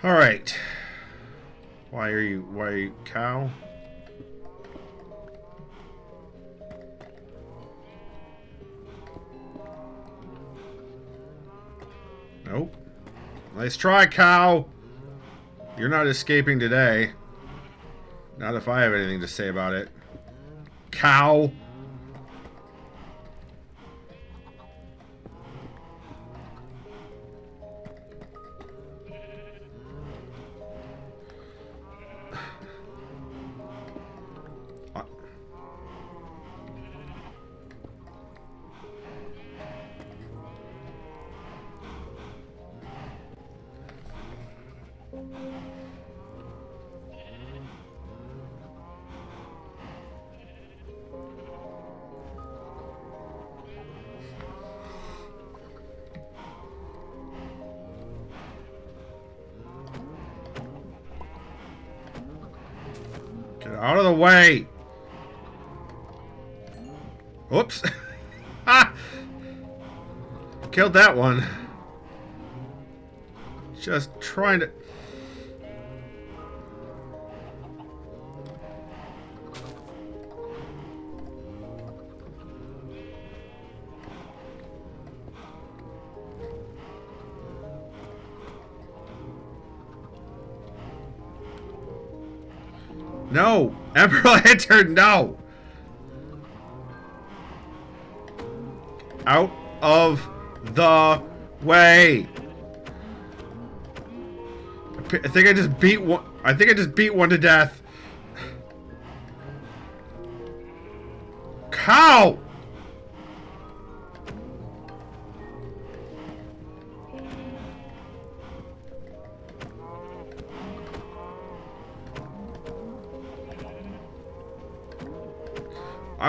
All right. Why are you cow? Nope. Nice try, cow. You're not escaping today. Not if I have anything to say about it. Cow. Get out of the way! Oops! Ah! Killed that one. Just trying to... No! Emperor Lantern, no! Out of the way! I think I just beat one. I think I just beat one to death. Cow!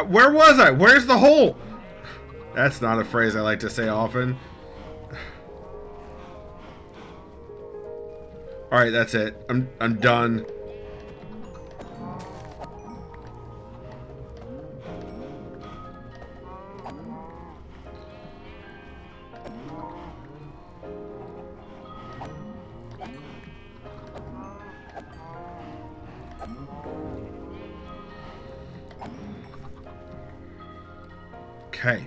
Where was I? Where's the hole? That's not a phrase I like to say often. Alright, that's it. I'm done. Okay.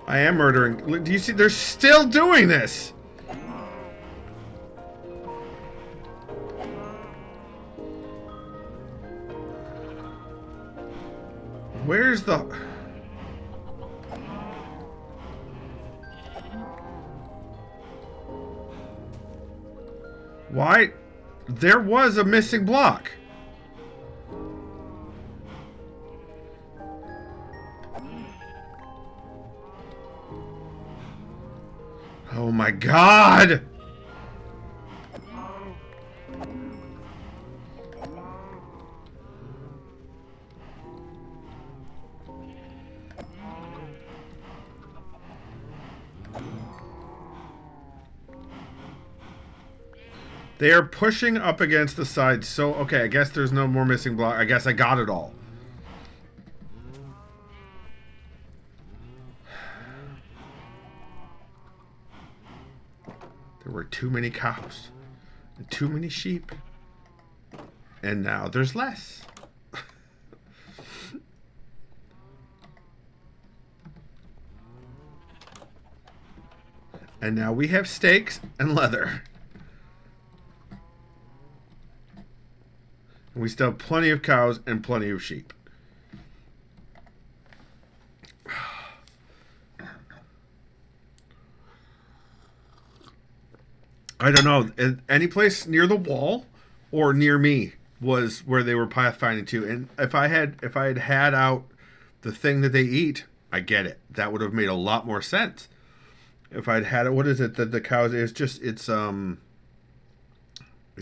I am murdering. Look, do you see? They're still doing this. Where's the... Why? There was a missing block. Oh my God! They are pushing up against the side, so... Okay, I guess there's no more missing block. I guess I got it all. There were too many cows. And too many sheep. And now there's less. And now we have steaks and leather. And we still have plenty of cows and plenty of sheep. I don't know. Any place near the wall or near me was where they were pathfinding to. And if I had had out the thing that they eat, I get it. That would have made a lot more sense. If I'd had it, what is it that the cows? It's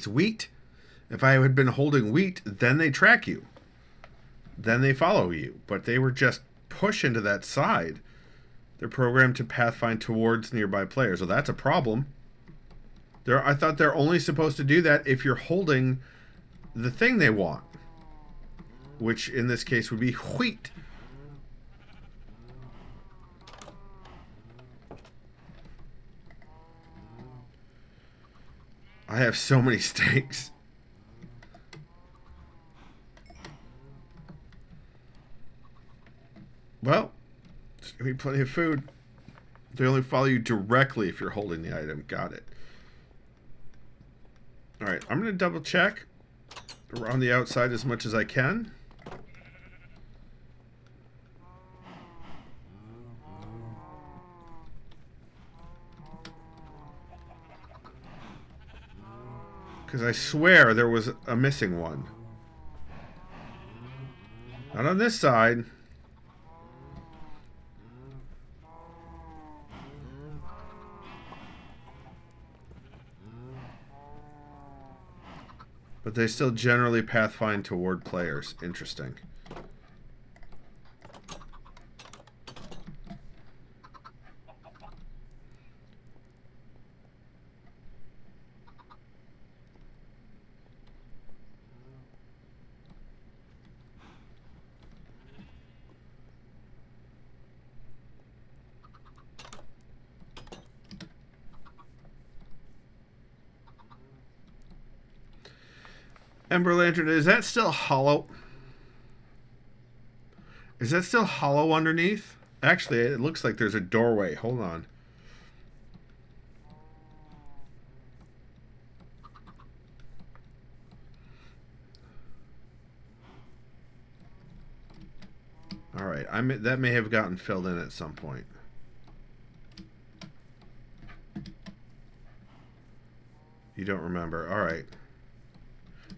wheat. If I had been holding wheat, then they track you. Then they follow you. But they were just pushed into that side. They're programmed to pathfind towards nearby players. So that's a problem. I thought they're only supposed to do that if you're holding the thing they want. Which in this case would be wheat. I have so many steaks. Well, there's going to be plenty of food. They only follow you directly if you're holding the item. Got it. Alright, I'm going to double check around the outside as much as I can. Because I swear there was a missing one. Not on this side. But they still generally pathfind toward players. Interesting. Ember Lantern, is that still hollow? Is that still hollow underneath? Actually, it looks like there's a doorway. Hold on. Alright, that may have gotten filled in at some point. You don't remember. Alright.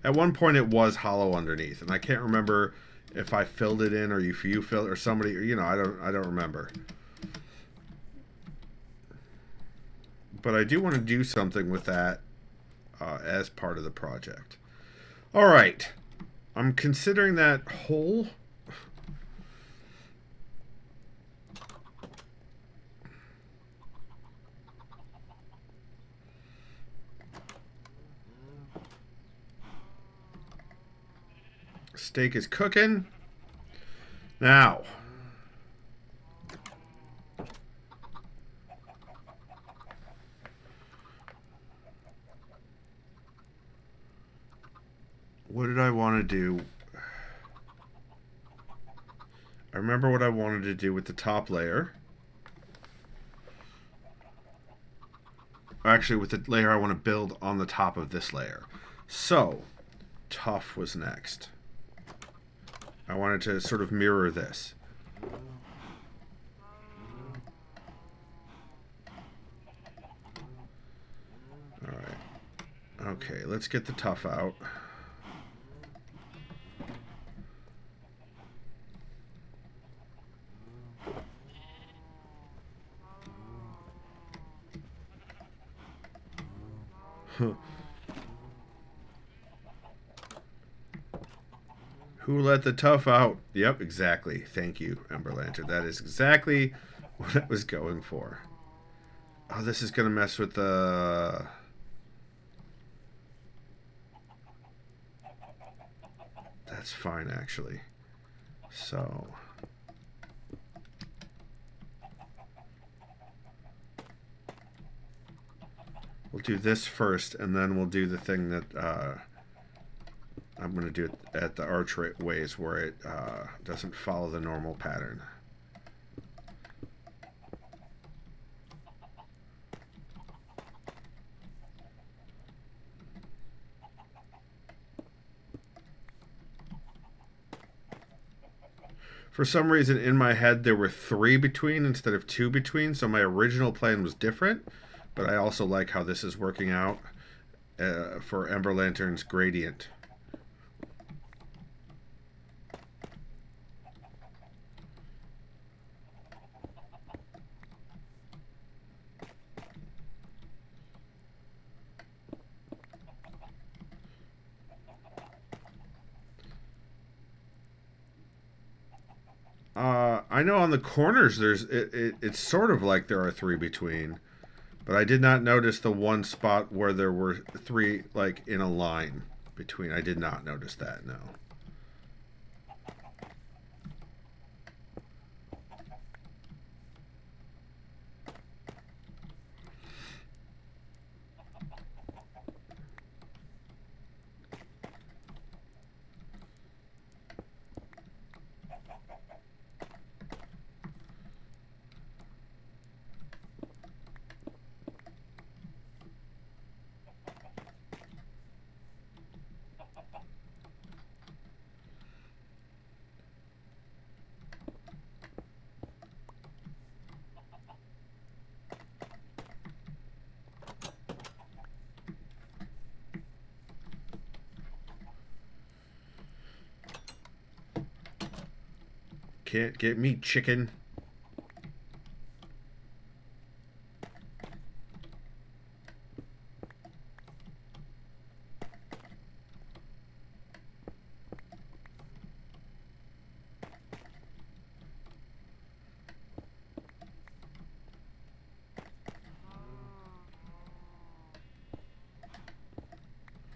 At one point it was hollow underneath, and I can't remember if I filled it in or if you filled or somebody, you know, I don't remember. But I do want to do something with that as part of the project. All right. I'm considering that hole. Steak is cooking. Now. What did I want to do? I remember what I wanted to do with the top layer. Actually, with the layer I want to build on the top of this layer. So, tough was next. I wanted to sort of mirror this. Alright. Okay, let's get the tough out. Huh. Who let the tough out? Yep, exactly. Thank you, Ember Lantern. That is exactly what I was going for. Oh, this is going to mess with the... That's fine, actually. So... we'll do this first, and then we'll do the thing that I'm going to do it at the archways where it doesn't follow the normal pattern. For some reason, in my head, there were 3 between instead of 2 between, so my original plan was different, but I also like how this is working out for Ember Lantern's gradient. I know on the corners it's sort of like there are 3 between, but I did not notice the one spot where there were 3 like in a line between. I did not notice that, no. Can't get me, chicken.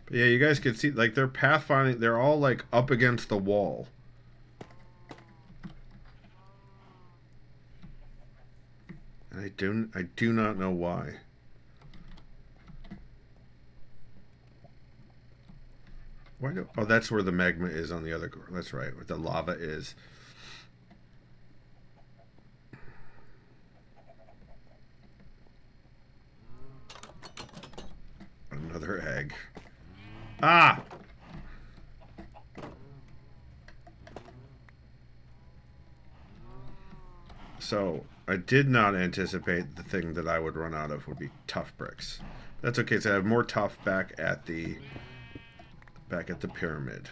But yeah, you guys can see, like, they're pathfinding, they're all, like, up against the wall. And I do not know why. Why do, oh, that's where the magma is on the other, that's right, where the lava is. Another egg. Ah! So, I did not anticipate the thing that I would run out of would be tough bricks. That's okay, so I have more tough back at the pyramid.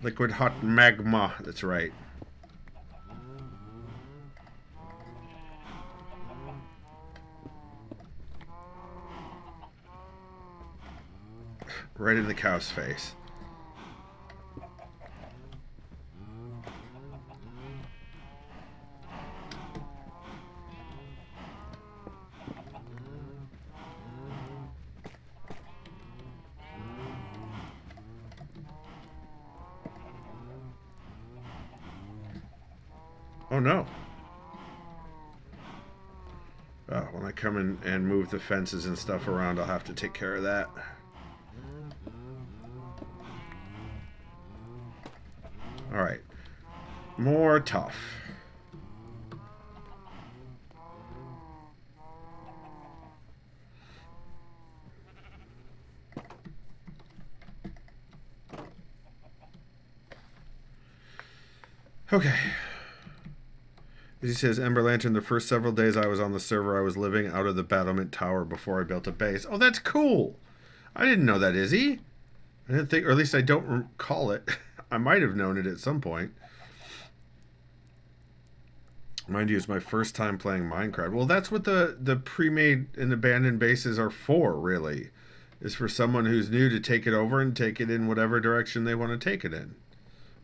Liquid hot magma, that's right. Right in the cow's face. Oh no. When I come in and move the fences and stuff around, I'll have to take care of that. Alright. More tough. Okay. As he says, Ember Lantern, the first several days I was on the server, I was living out of the Battlement Tower before I built a base. Oh, that's cool! I didn't know that, Izzy. I didn't think, or at least I don't recall it. I might have known it at some point. Mind you, it's my first time playing Minecraft. Well, that's what the pre-made and abandoned bases are for, really. Is for someone who's new to take it over and take it in whatever direction they want to take it in.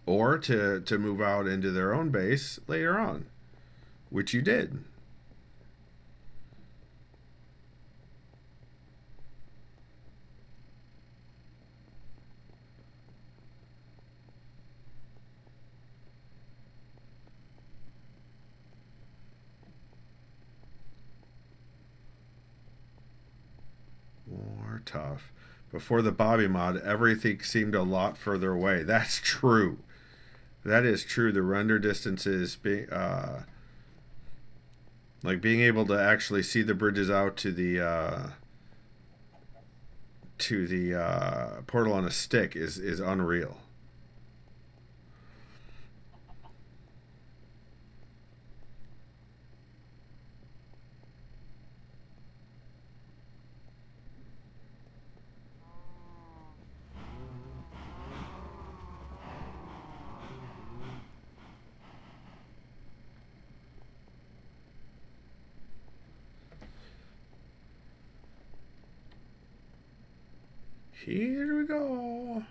or to move out into their own base later on, which you did. More tough. Before the Bobby mod, everything seemed a lot further away. That's true. That is true. The render distances, like being able to actually see the bridges out to the portal on a stick is unreal. Here we go.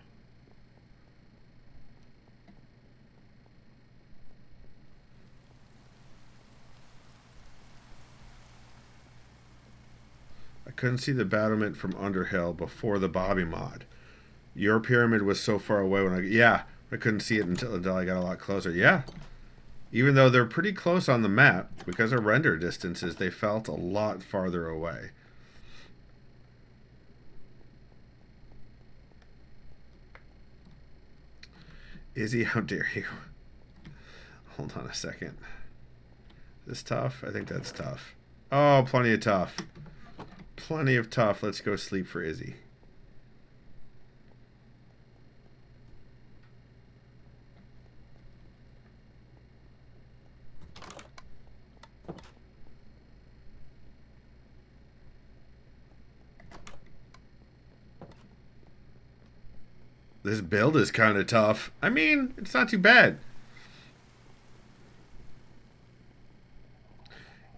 I couldn't see the battlement from Underhill before the Bobby mod. Your pyramid was so far away when I couldn't see it until I got a lot closer. Yeah. Even though they're pretty close on the map, because of render distances, they felt a lot farther away. Izzy, how dare you? Hold on a second. Is this tough? I think that's tough. Oh, plenty of tough. Plenty of tough. Let's go sleep for Izzy. This build is kind of tough. I mean, it's not too bad.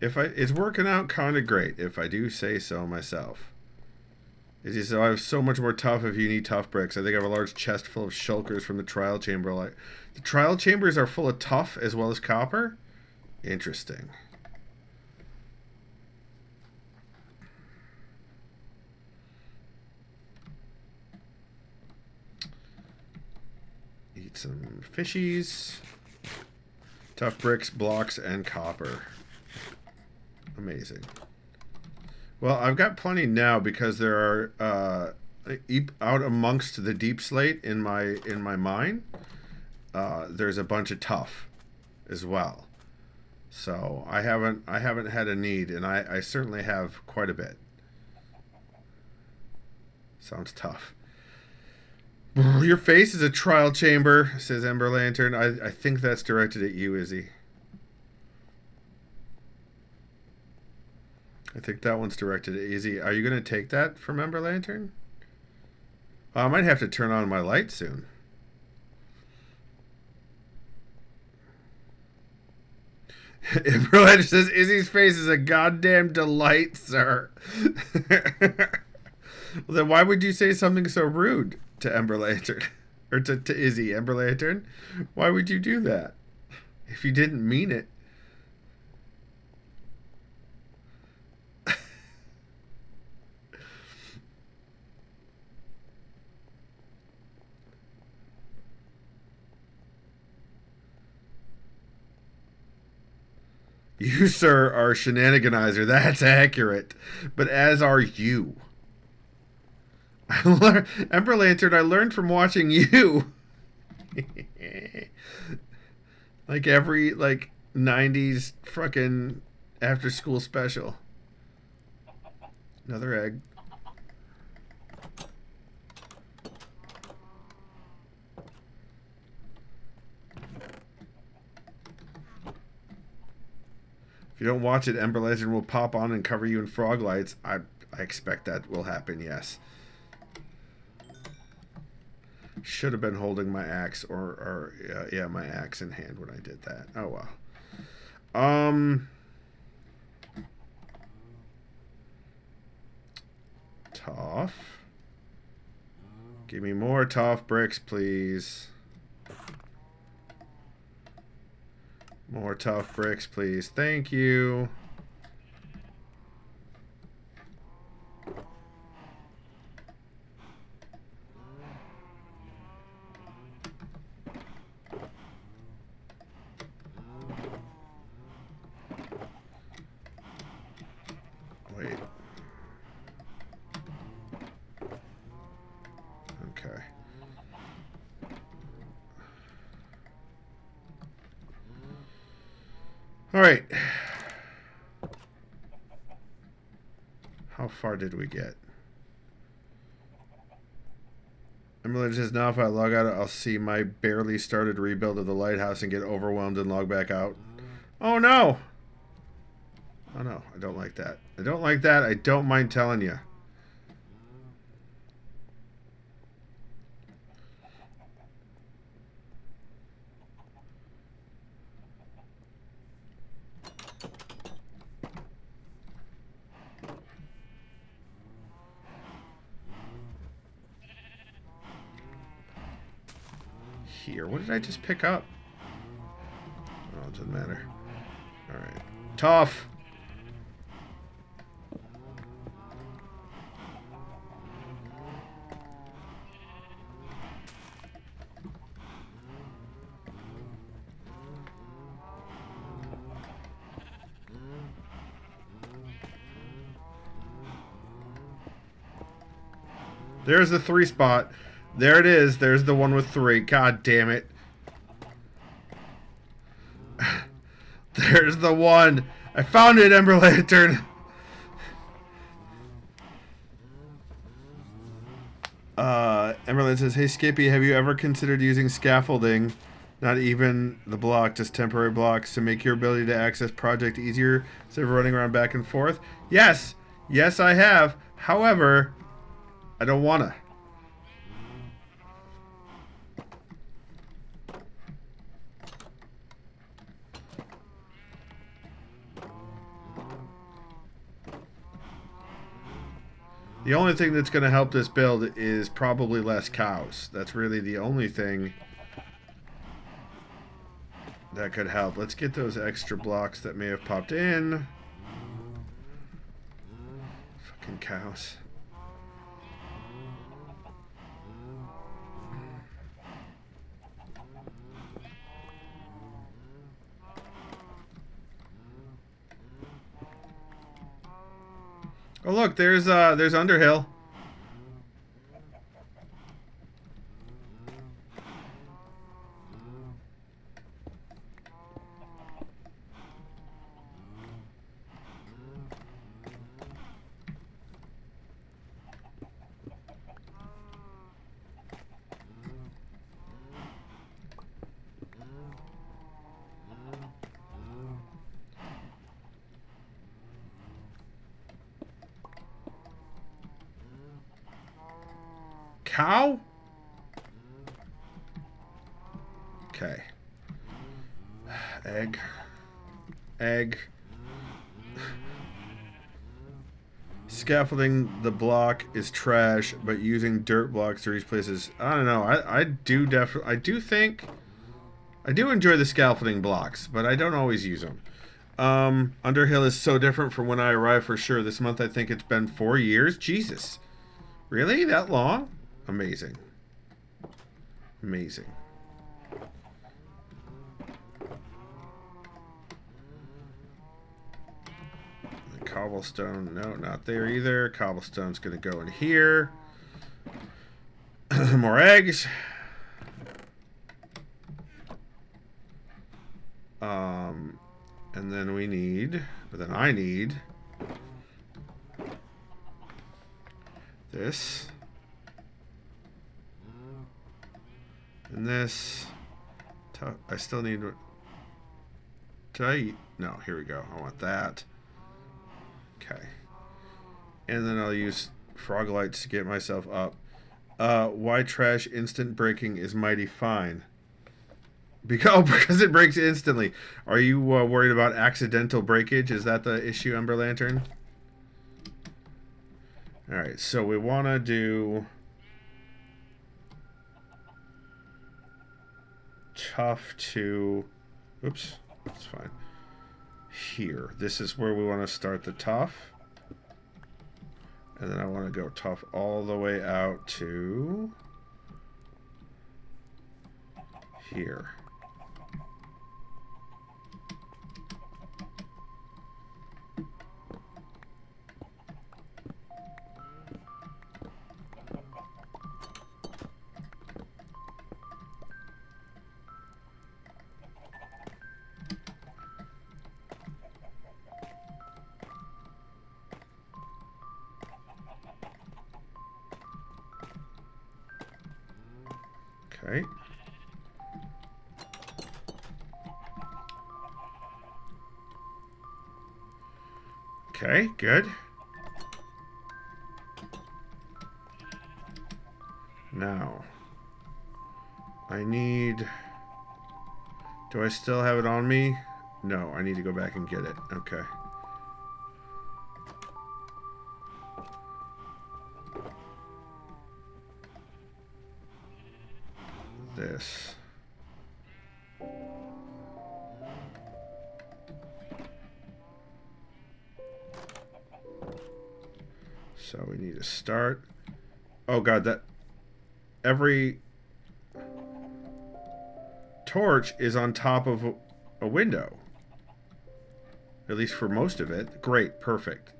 It's working out kind of great, if I do say so myself. Izzy said, I have so much more tough if you need tough bricks. I think I have a large chest full of shulkers from the trial chamber. Like, the trial chambers are full of tough as well as copper? Interesting. Eat some fishies. Tough bricks, blocks, and copper. Amazing. Well, I've got plenty now because there are out amongst the deep slate in my mine. There's a bunch of tough as well. So I haven't had a need, and I certainly have quite a bit. Sounds tough. Your face is a trial chamber, says Ember Lantern. I think that's directed at you, Izzy. I think that one's directed at Izzy. Are you going to take that from Ember Lantern? I might have to turn on my light soon. Ember Lantern says, Izzy's face is a goddamn delight, sir. Well, then why would you say something so rude to Ember Lantern? Or to Izzy, Ember Lantern? Why would you do that? If you didn't mean it. You, sir, are a shenaniganizer. That's accurate. But as are you. Ember Lantern, I learned from watching you. Like every, 90s fucking after school special. Another egg. If you don't watch it, Ember Lantern will pop on and cover you in frog lights. I expect that will happen, yes. Should have been holding my axe yeah, my axe in hand when I did that. Oh well. Tough. Give me more tough bricks, please. More tough bricks, please. Thank you. Wait. Okay. All right. How far did we get? Emily says, now if I log out, I'll see my barely started rebuild of the lighthouse and get overwhelmed and log back out. Oh no! Oh no, I don't like that. I don't like that. I don't mind telling you. Here, what did I just pick up? Oh, it doesn't matter. Alright. Tough! There's the 3 spot. There it is. There's the one with 3. God damn it. There's the one. I found it, Ember Lantern. Ember Lantern says, hey Skippy, have you ever considered using scaffolding, not even the block, just temporary blocks, to make your ability to access project easier instead of running around back and forth? Yes. Yes, I have. However, I don't wanna. The only thing that's going to help this build is probably less cows. That's really the only thing that could help. Let's get those extra blocks that may have popped in. Fucking cows. Oh look, there's Underhill. Cow? Okay. Egg. Egg. Scaffolding the block is trash, but using dirt blocks to reach places. I don't know. I do enjoy the scaffolding blocks, but I don't always use them. Underhill is so different from when I arrived for sure. This month I think it's been 4 years. Jesus. Really? That long? Amazing. Amazing. The cobblestone, no, not there either. Cobblestone's gonna go in here. More eggs. And then we need, or then I need this. And this. I still need. Did I? No, here we go. I want that. Okay. And then I'll use frog lights to get myself up. Why trash instant breaking is mighty fine? Because it breaks instantly. Are you worried about accidental breakage? Is that the issue, Ember Lantern? Alright, so we want to do tough to... Oops. That's fine. Here. This is where we want to start the tough. And then I want to go tough all the way out to here. Okay. Okay, good. Now, I need... Do I still have it on me? No, I need to go back and get it. Okay. This. So we need to start. Oh god, that every torch is on top of a window. At least for most of it. Great, perfect.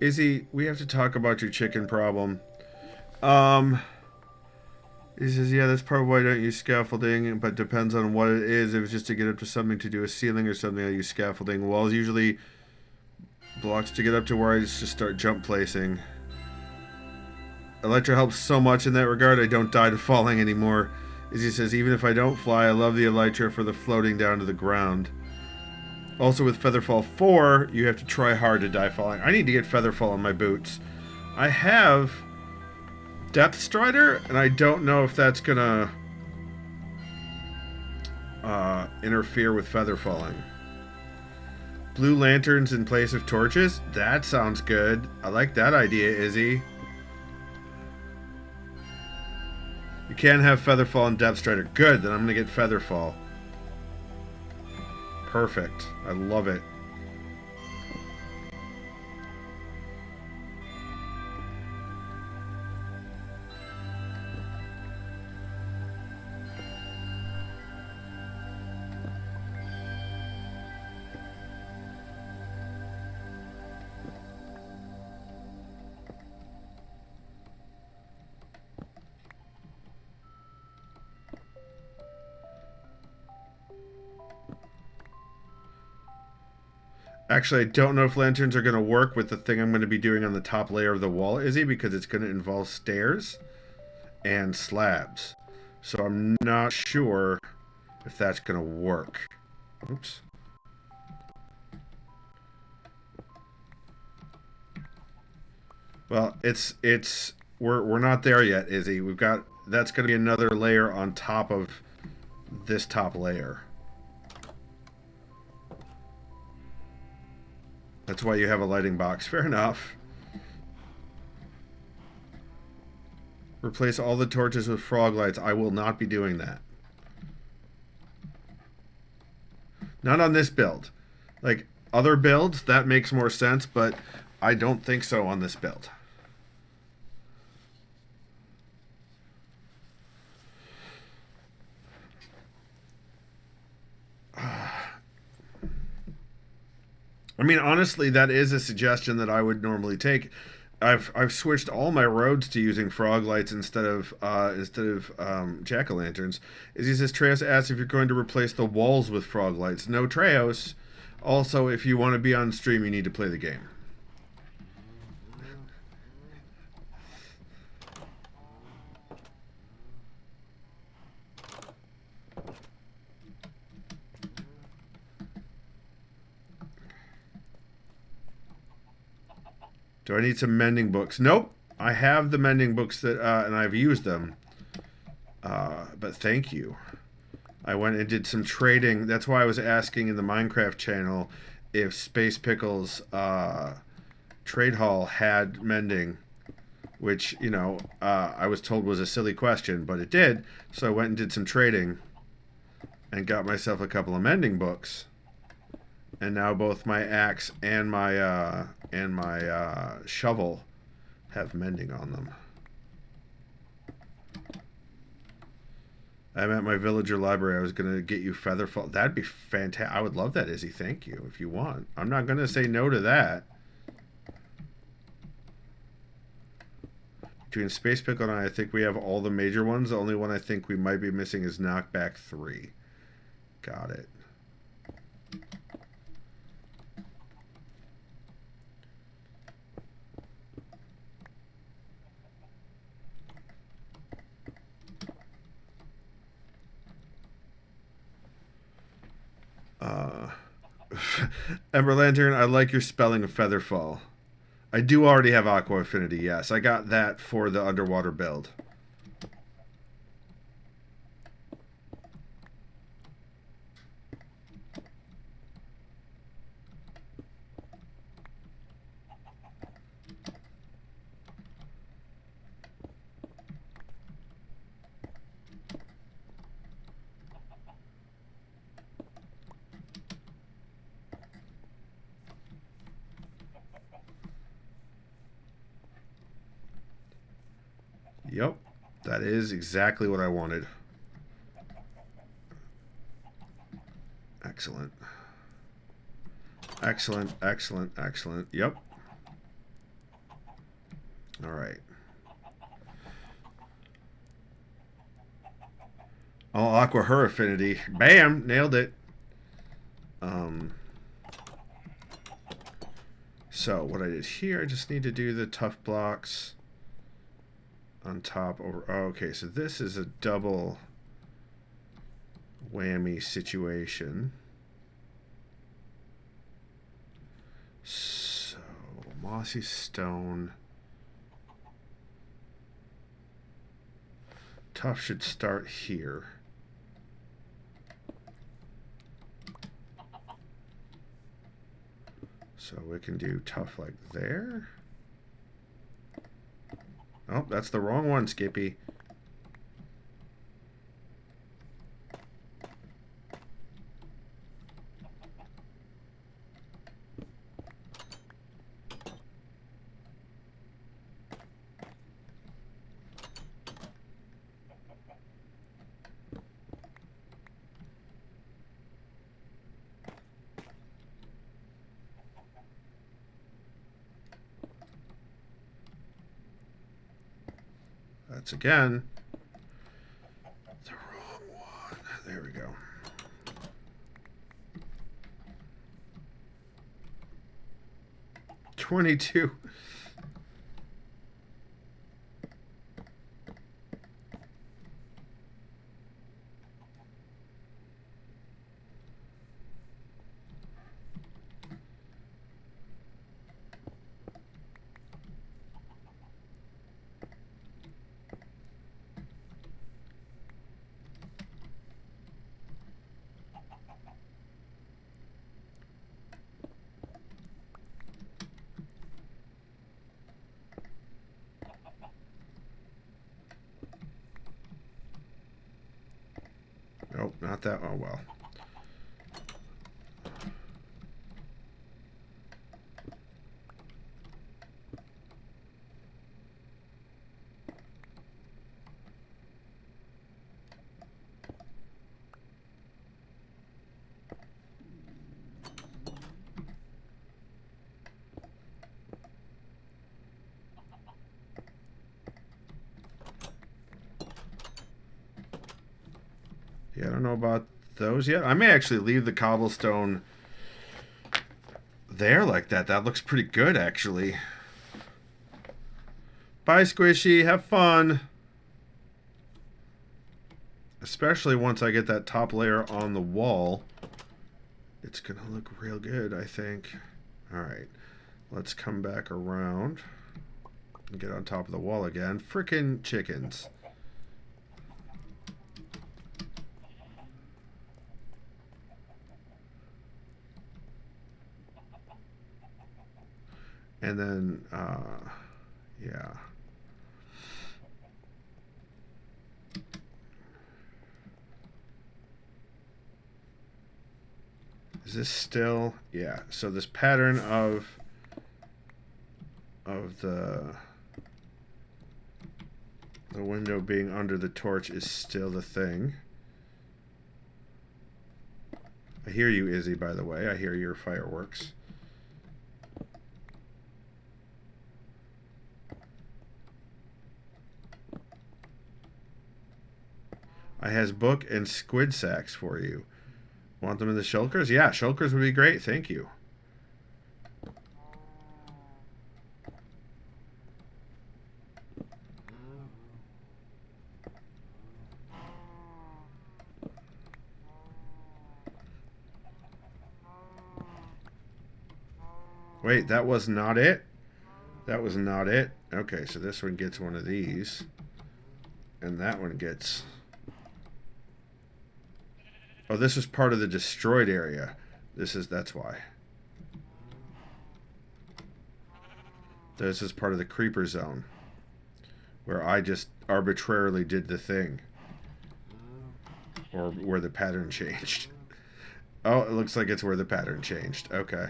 Izzy, we have to talk about your chicken problem. He says, yeah, that's probably why I don't use scaffolding, but depends on what it is. If it's just to get up to something to do a ceiling or something, I use scaffolding. Walls usually blocks to get up to where I just start jump placing. Elytra helps so much in that regard, I don't die to falling anymore. Izzy says, even if I don't fly, I love the Elytra for the floating down to the ground. Also with Featherfall 4, you have to try hard to die falling. I need to get Featherfall on my boots. I have Depth Strider, and I don't know if that's gonna interfere with feather falling. Blue lanterns in place of torches? That sounds good. I like that idea, Izzy. You can have Featherfall and Depth Strider. Good, then I'm gonna get Featherfall. Perfect. I love it. Actually, I don't know if lanterns are going to work with the thing I'm going to be doing on the top layer of the wall, Izzy, because it's going to involve stairs and slabs. So I'm not sure if that's going to work. Oops. Well, we're not there yet, Izzy. That's going to be another layer on top of this top layer. That's why you have a lighting box. Fair enough. Replace all the torches with frog lights. I will not be doing that. Not on this build. Like, other builds, that makes more sense, but I don't think so on this build. I mean, honestly, that is a suggestion that I would normally take. I've switched all my roads to using frog lights instead of jack-o'-lanterns. Izzy says, Treos asks if you're going to replace the walls with frog lights. No, Treos. Also, if you want to be on stream, you need to play the game. Do I need some mending books? Nope. I have the mending books that, and I've used them. But thank you. I went and did some trading. That's why I was asking in the Minecraft channel if Space Pickles Trade Hall had mending, which, you know, I was told was a silly question, but it did. So I went and did some trading and got myself a couple of mending books. And now both my axe and my shovel have mending on them. I'm at my villager library. I was going to get you Featherfall. That'd be fantastic. I would love that, Izzy. Thank you, if you want. I'm not going to say no to that. Between Space Pickle and I think we have all the major ones. The only one I think we might be missing is Knockback 3. Got it. Ember Lantern, I like your spelling of Featherfall. I do already have Aqua Affinity, yes. I got that for the underwater build. Yep, that is exactly what I wanted. Excellent. Excellent, excellent, excellent. Yep. All right. Oh, Aqua Her Affinity. Bam! Nailed it. So, what I did here, I just need to do the tough blocks on top over. Oh, okay, so this is a double whammy situation. So mossy stone. Tough should start here. So we can do tough like there. Oh, that's the wrong one, Skippy. That's again the wrong one. There we go. $22. Nope, not that. Oh, well. Yeah, I don't know about those yet. I may actually leave the cobblestone there like that. That looks pretty good, actually. Bye, Squishy. Have fun. Especially once I get that top layer on the wall. It's going to look real good, I think. All right. Let's come back around and get on top of the wall again. Frickin' chickens. And then, yeah. Is this still? Yeah. So this pattern of the window being under the torch is still the thing. I hear you, Izzy, by the way. I hear your fireworks. I has book and squid sacks for you. Want them in the shulkers? Yeah, shulkers would be great. Thank you. Wait, that was not it? That was not it? Okay, so this one gets one of these. And that one gets... Oh, this is part of the destroyed area. That's why. This is part of the creeper zone. Where I just arbitrarily did the thing. Or where the pattern changed. Oh, it looks like it's where the pattern changed. Okay.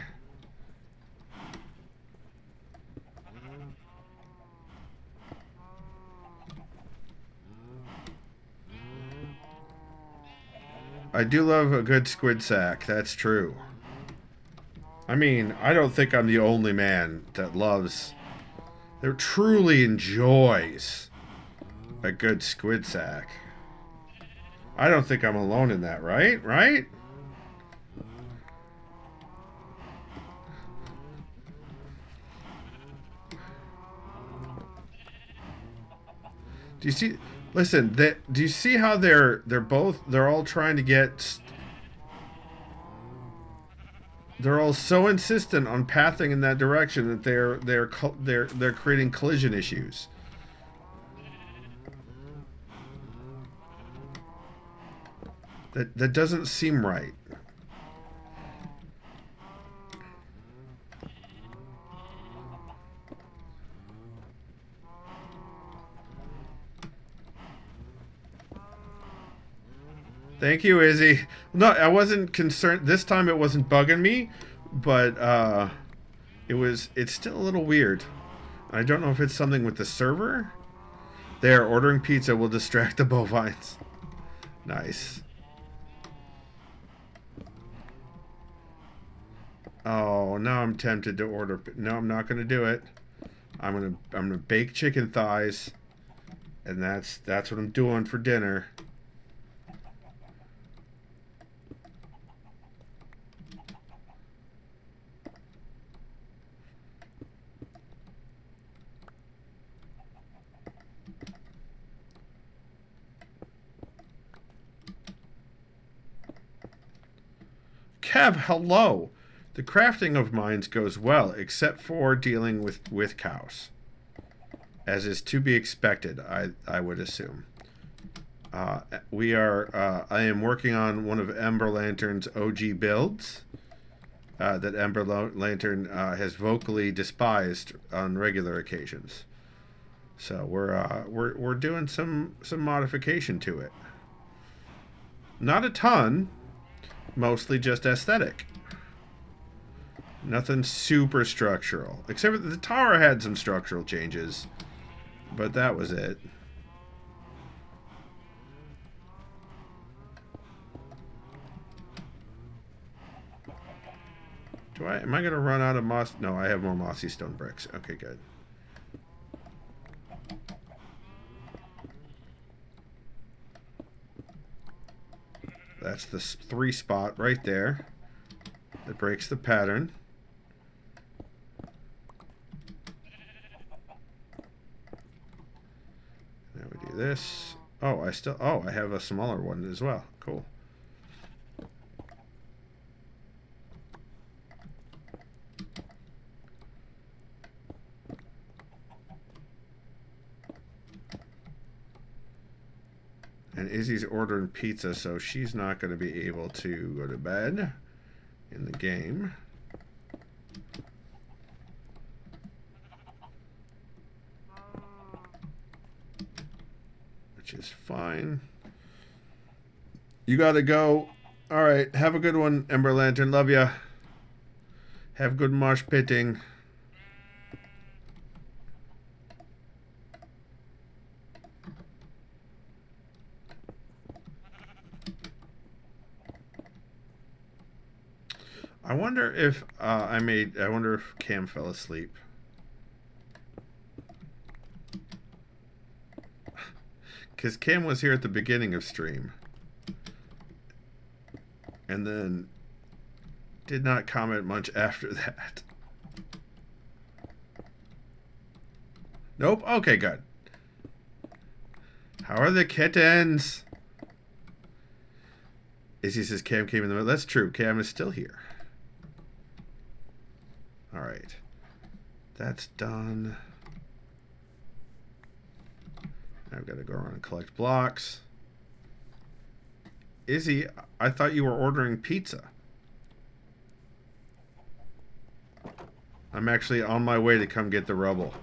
I do love a good squid sack. That's true. I mean, I don't think I'm the only man that truly enjoys a good squid sack. I don't think I'm alone in that, right? Right? Do you see... Listen, do you see how they're all trying to get... They're all so insistent on pathing in that direction that they're creating collision issues. That doesn't seem right. Thank you, Izzy. No, I wasn't concerned. This time it wasn't bugging me, but it's still a little weird. I don't know if it's something with the server. There, ordering pizza will distract the bovines. Nice. Oh, now I'm tempted to order. No, I'm not gonna do it. I'm gonna bake chicken thighs, and that's what I'm doing for dinner. Kev, hello. The crafting of mines goes well, except for dealing with cows. As is to be expected, I would assume. I am working on one of Ember Lantern's OG builds that Ember Lantern has vocally despised on regular occasions. So we're doing some modification to it. Not a ton. Mostly just aesthetic. Nothing super structural. Except for the tower had some structural changes. But that was it. Am I going to run out of moss? No, I have more mossy stone bricks. Okay, good. That's the 3 spot right there that breaks the pattern. Now we do this. Oh, I have a smaller one as well. Cool. And Izzy's ordering pizza, so she's not going to be able to go to bed in the game. Which is fine. You got to go. All right. Have a good one, Ember Lantern. Love ya. Have good marsh pitting. I wonder if I wonder if Cam fell asleep. Because Cam was here at the beginning of stream. And then did not comment much after that. Nope. Okay, good. How are the kittens? Izzy says Cam came in the middle. That's true. Cam is still here. All right. That's done. Now I've got to go around and collect blocks. Izzy, I thought you were ordering pizza. I'm actually on my way to come get the rubble.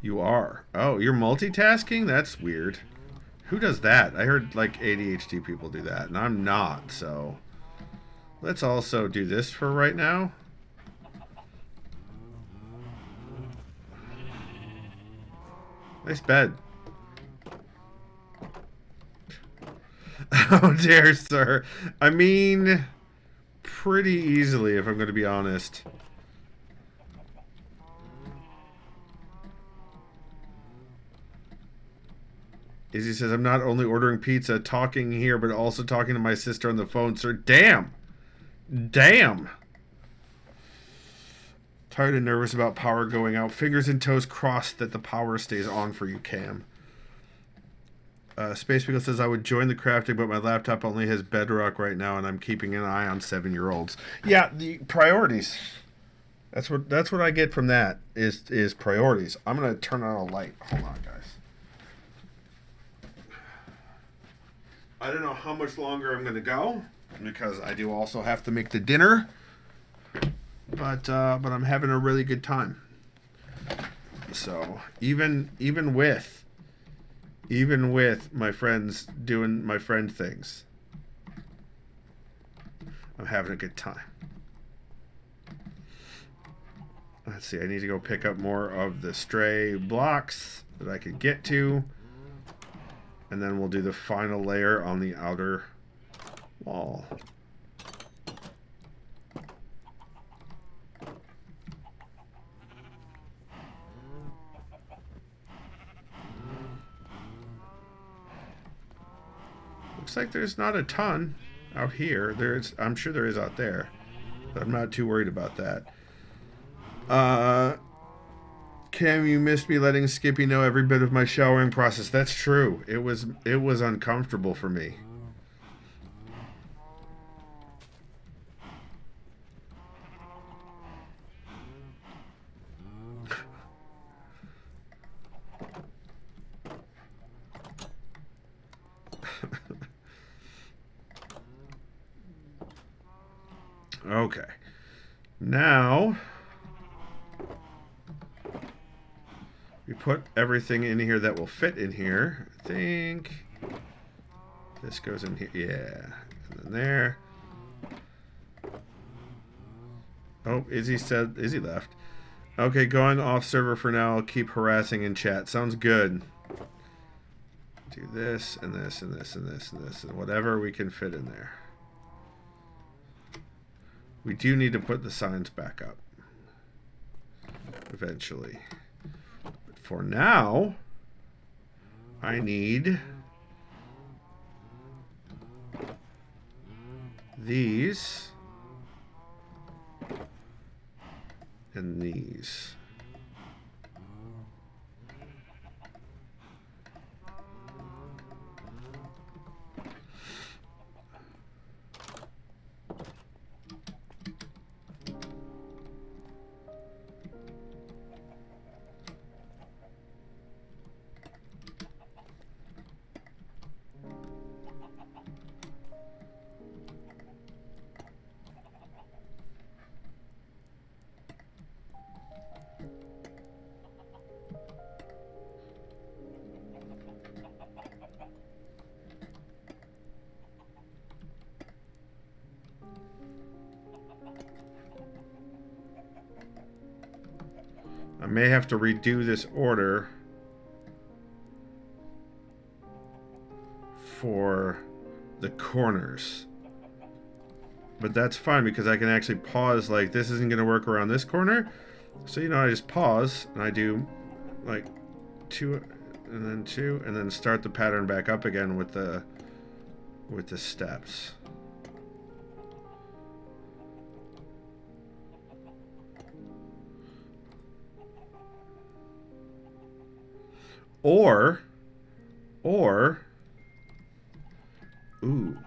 You are. Oh, you're multitasking? That's weird. Who does that? I heard like ADHD people do that, and I'm not, so let's also do this for right now. Nice bed. Oh dear, sir. I mean, pretty easily, if I'm going to be honest. Izzy says, I'm not only ordering pizza, talking here, but also talking to my sister on the phone, sir. Damn. Damn. Tired and nervous about power going out. Fingers and toes crossed that the power stays on for you, Cam. Space Beagle says, I would join the crafting, but my laptop only has Bedrock right now, and I'm keeping an eye on 7-year-olds. Yeah, the priorities. That's what I get from that is priorities. I'm gonna turn on a light. Hold on, guys. I don't know how much longer I'm gonna go because I do also have to make the dinner. But I'm having a really good time. So even with my friends doing my friend things, I'm having a good time. Let's see, I need to go pick up more of the stray blocks that I could get to. And then we'll do the final layer on the outer wall. Looks like there's not a ton out here. I'm sure there is out there, but I'm not too worried about that. Cam, you missed me letting Skippy know every bit of my showering process. That's true. It was uncomfortable for me. Okay. Now we put everything in here that will fit in here. I think this goes in here. Yeah. And then there. Oh, Izzy left. Okay, going off server for now. I'll keep harassing in chat. Sounds good. Do this and this and this and this and this and whatever we can fit in there. We do need to put the signs back up eventually. But for now, I need these and these. I may have to redo this order for the corners. But that's fine because I can actually pause, like this isn't going to work around this corner. So, you know, I just pause and I do like 2 and then 2 and then start the pattern back up again with the steps. Or ooh,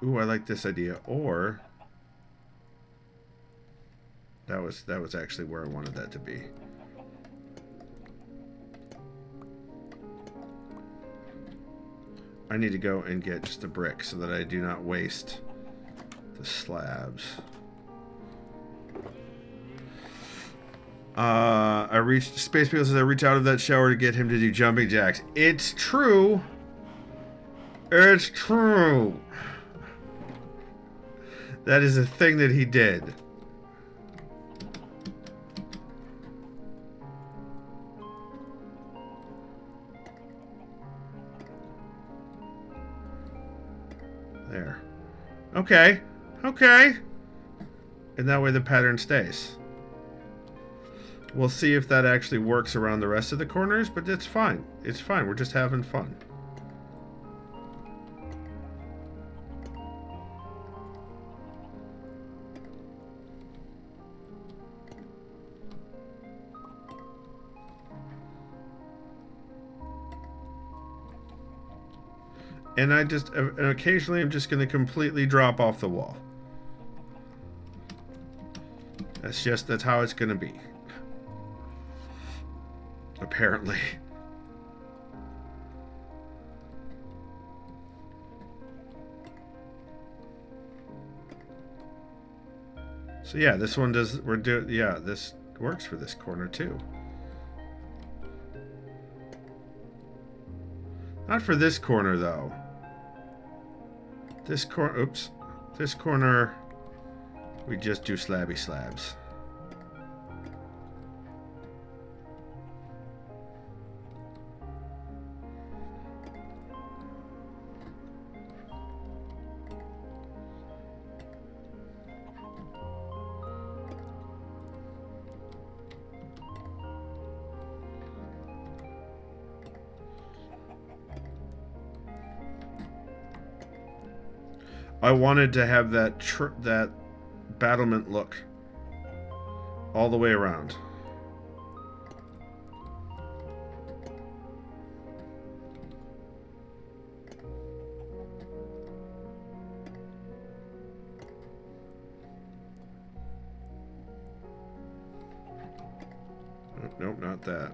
I like this idea. Or that was actually where I wanted that to be. I need to go and get just a brick so that I do not waste the slabs. Space People says I reach out of that shower to get him to do jumping jacks. It's true. It's true. That is a thing that he did. There. Okay. Okay. And that way the pattern stays. We'll see if that actually works around the rest of the corners, but it's fine. It's fine. We're just having fun. And occasionally I'm just going to completely drop off the wall. That's how it's going to be. Apparently. So yeah, this one does, this works for this corner too. Not for this corner though. This corner, we just do slabby slabs. I wanted to have that battlement look all the way around. Nope, not that.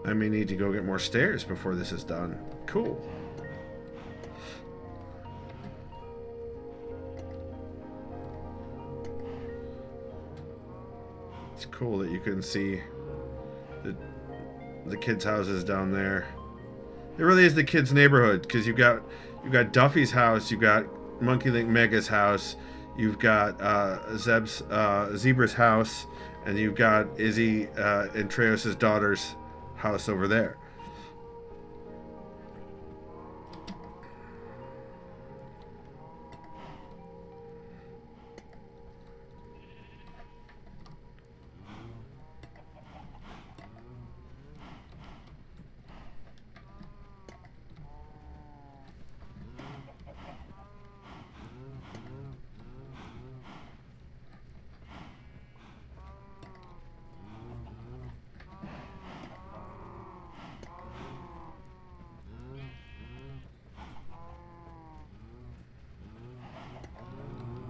I may need to go get more stairs before this is done. Cool. It's cool that you can see the kids' houses down there. It really is the kids' neighborhood because you've got Duffy's house, you've got Monkey Link Mega's house, you've got Zebra's house, and you've got Izzy and Treos' daughter's house over there.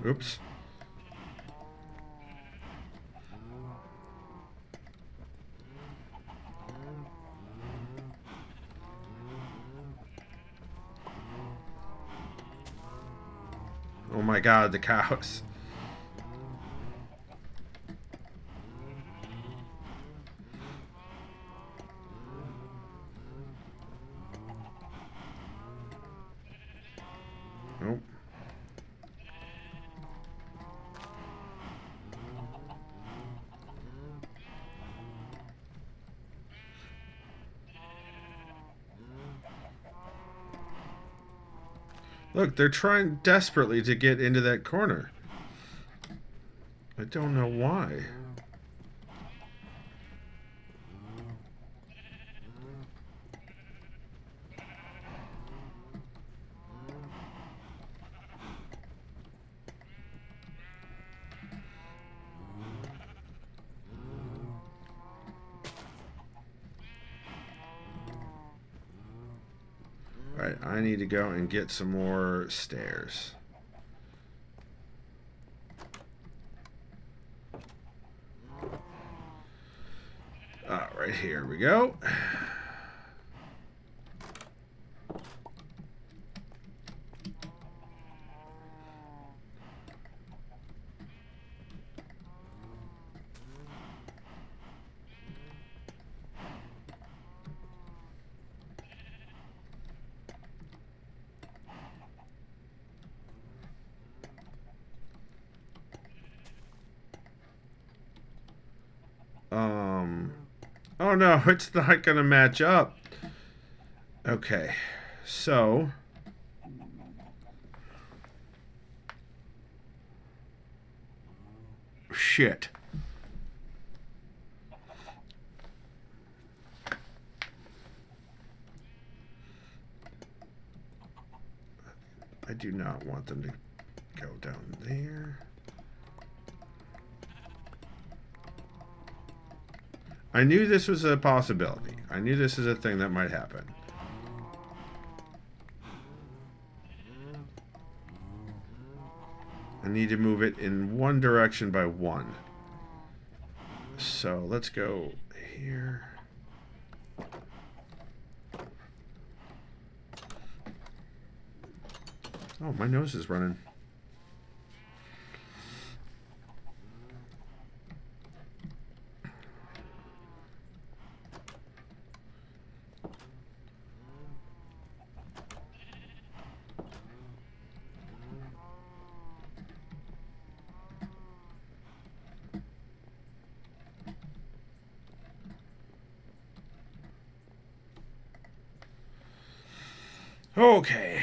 Oops. Oh my god, the cows. Nope. Look, they're trying desperately to get into that corner. I don't know why. Alright, I need to go and get some more stairs. Right here we go. Oh no, it's not gonna match up. Okay, so shit. I do not want them to go down there. I knew this was a possibility. I knew this is a thing that might happen. I need to move it in one direction by one. So let's go here. Oh, my nose is running. Okay.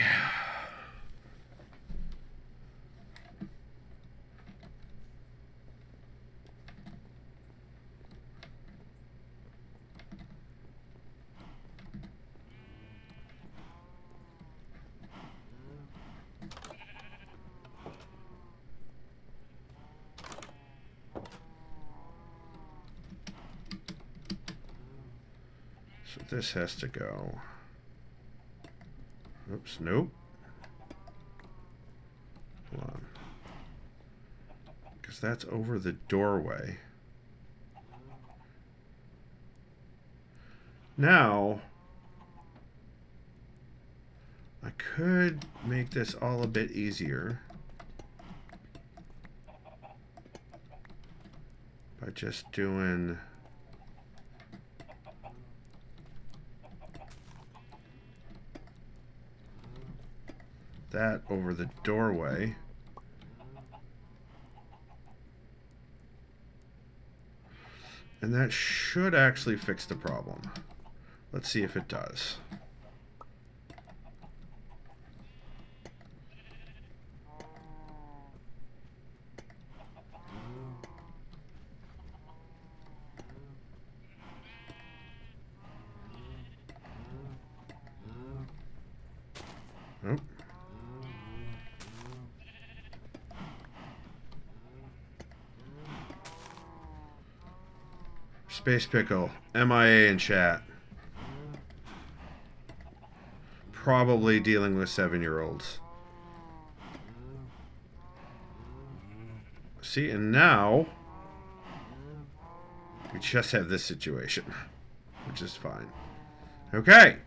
So this has to go. Oops, nope. Hold on. Because that's over the doorway. Now, I could make this all a bit easier by just doing that over the doorway. And that should actually fix the problem. Let's see if it does. Nope. Space Pickle, MIA in chat. Probably dealing with 7-year-olds. See, and now we just have this situation, which is fine. Okay.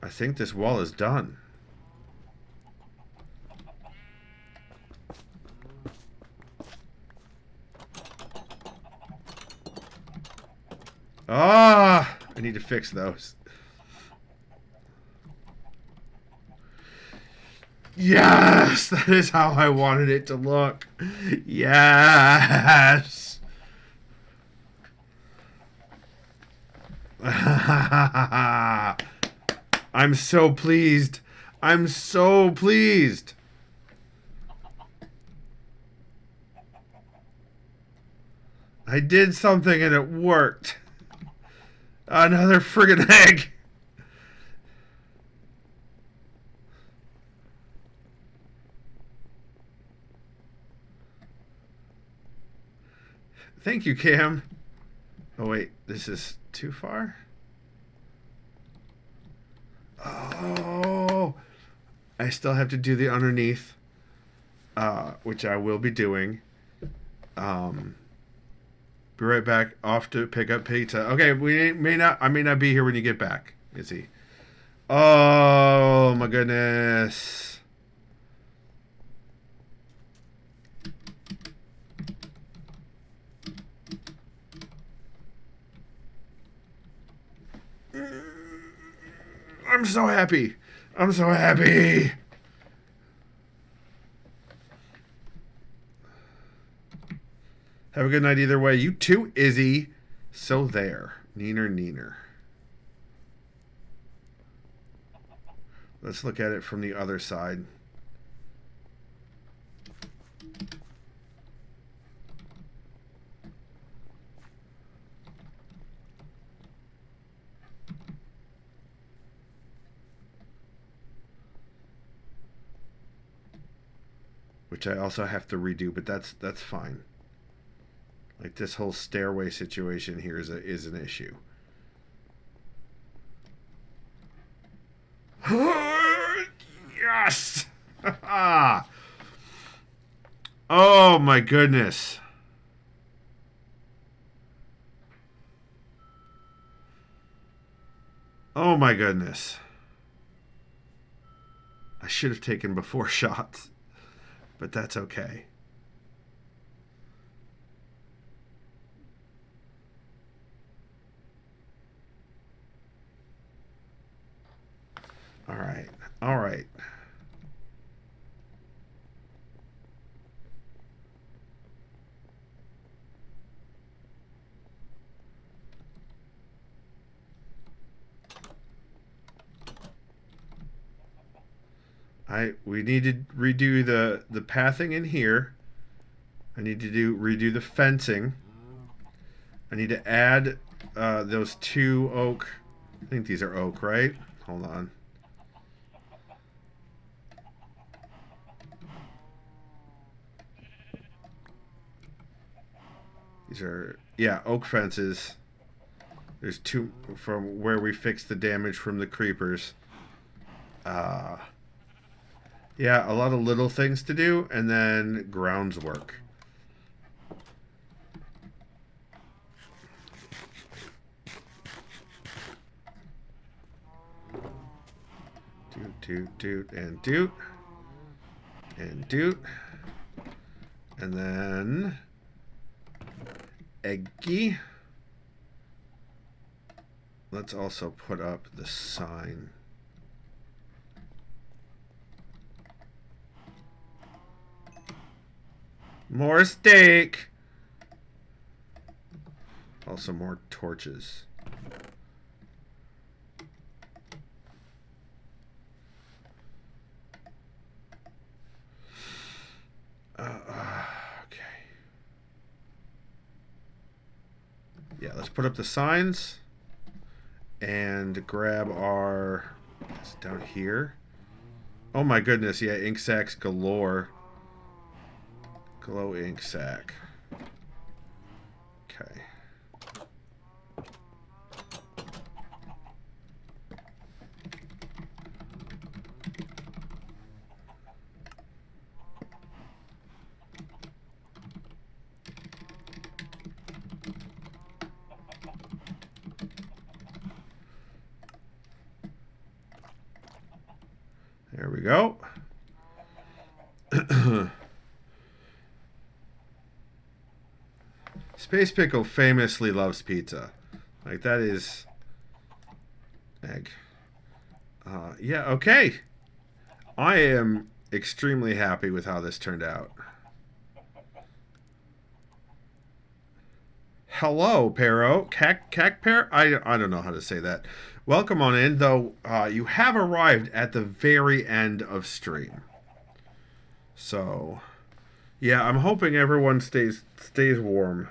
I think this wall is done. Ah, I need to fix those. Yes, that is how I wanted it to look. Yes. I'm so pleased. I'm so pleased. I did something and it worked. Another friggin' egg. Thank you, Cam. Oh, wait. This is too far? Oh. I still have to do the underneath. Which I will be doing. Be right back. Off to pick up pizza. Okay, I may not be here when you get back, Izzy. Oh, my goodness. I'm so happy. I'm so happy. Have a good night either way. You too, Izzy. So there. Neener, neener. Let's look at it from the other side. Which I also have to redo, but that's fine. Like this whole stairway situation here is an issue. Yes! Oh my goodness. Oh my goodness. I should have taken before shots, but that's okay. All right. All right. We need to redo the pathing in here. I need to redo the fencing. I need to add those two oak. I think these are oak, right? Hold on. These are, yeah, oak fences. There's two from where we fixed the damage from the creepers. Yeah, a lot of little things to do, and then grounds work. Doot, and doot. And doot. And then eggy. Let's also put up the sign. More steak. Also more torches. Okay. Yeah, let's put up the signs and grab our. It's down here. Oh my goodness! Yeah, ink sacks galore. Glow ink sack. Okay. go. Space Pickle famously loves pizza. Like, that is... egg. Yeah, okay. I am extremely happy with how this turned out. Hello, Pero. Cac I don't know how to say that. Welcome on in, though you have arrived at the very end of stream. So, yeah, I'm hoping everyone stays warm.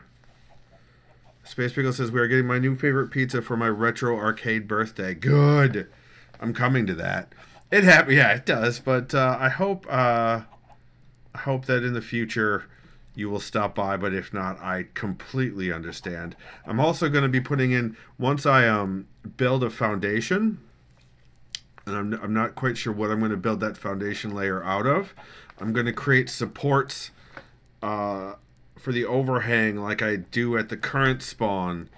Space Pickle says, we are getting my new favorite pizza for my retro arcade birthday. Good. I'm coming to that. It happened, yeah, it does. But I hope that in the future you will stop by. But if not, I completely understand. I'm also going to be putting in, once I build a foundation, and I'm not quite sure what I'm going to build that foundation layer out of. I'm going to create supports for the overhang like I do at the current spawn,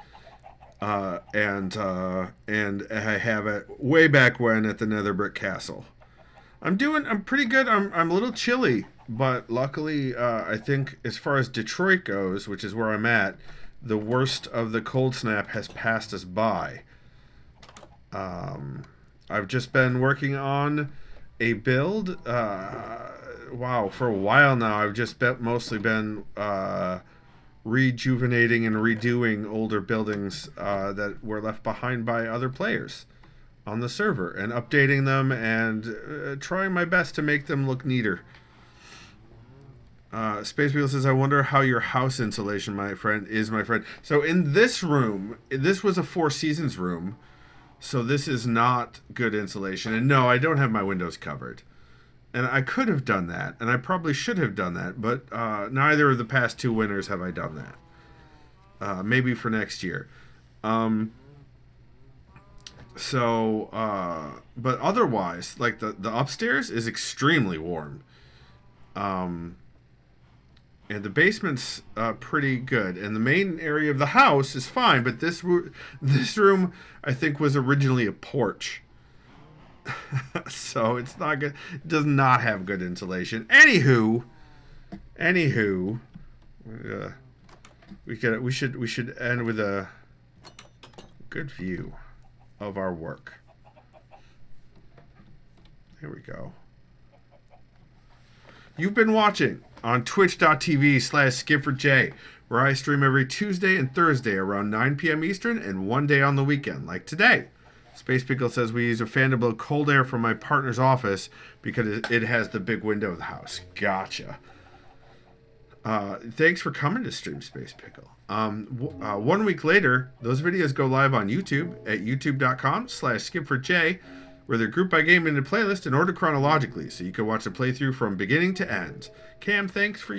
and I have it way back when at the Nether Brick Castle. I'm pretty good. I'm a little chilly, but luckily I think as far as Detroit goes, which is where I'm at, the worst of the cold snap has passed us by. I've just been working on a build. Wow, for a while now, I've just mostly been rejuvenating and redoing older buildings that were left behind by other players on the server, and updating them and trying my best to make them look neater. Space Beetle says, I wonder how your house insulation, my friend. So in this room, this was a Four Seasons room, so this is not good insulation. And no, I don't have my windows covered. And I could have done that, and I probably should have done that, but neither of the past 2 winters have I done that. Maybe for next year. But otherwise, like the upstairs is extremely warm. And the basement's pretty good. And the main area of the house is fine, but this room, I think, was originally a porch. So it's not good. It does not have good insulation. Anywho, we should end with a good view of our work. Here we go. You've been watching on twitch.tv/SkipperJ, where I stream every Tuesday and Thursday around 9 p.m. Eastern and one day on the weekend, like today. Space Pickle says we use a fan to blow cold air from my partner's office because it has the big window of the house. Gotcha. Thanks for coming to stream, Space Pickle. 1 week later, those videos go live on YouTube at youtube.com/SkipperJ, where they're grouped by game into playlist in order chronologically, so you can watch the playthrough from beginning to end. Cam, thanks for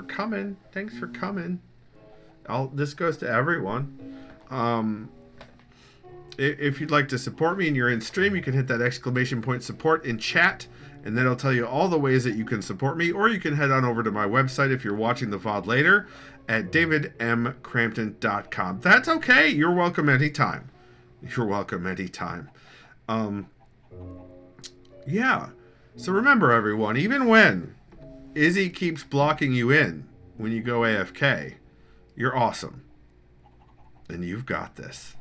coming. This goes to everyone. If you'd like to support me and you're in stream, you can hit that exclamation point support in chat, and then it'll tell you all the ways that you can support me, or you can head on over to my website if you're watching the VOD later at davidmcrampton.com. That's okay. You're welcome anytime. Yeah. So remember, everyone, even when Izzy keeps blocking you in when you go AFK, you're awesome. And you've got this.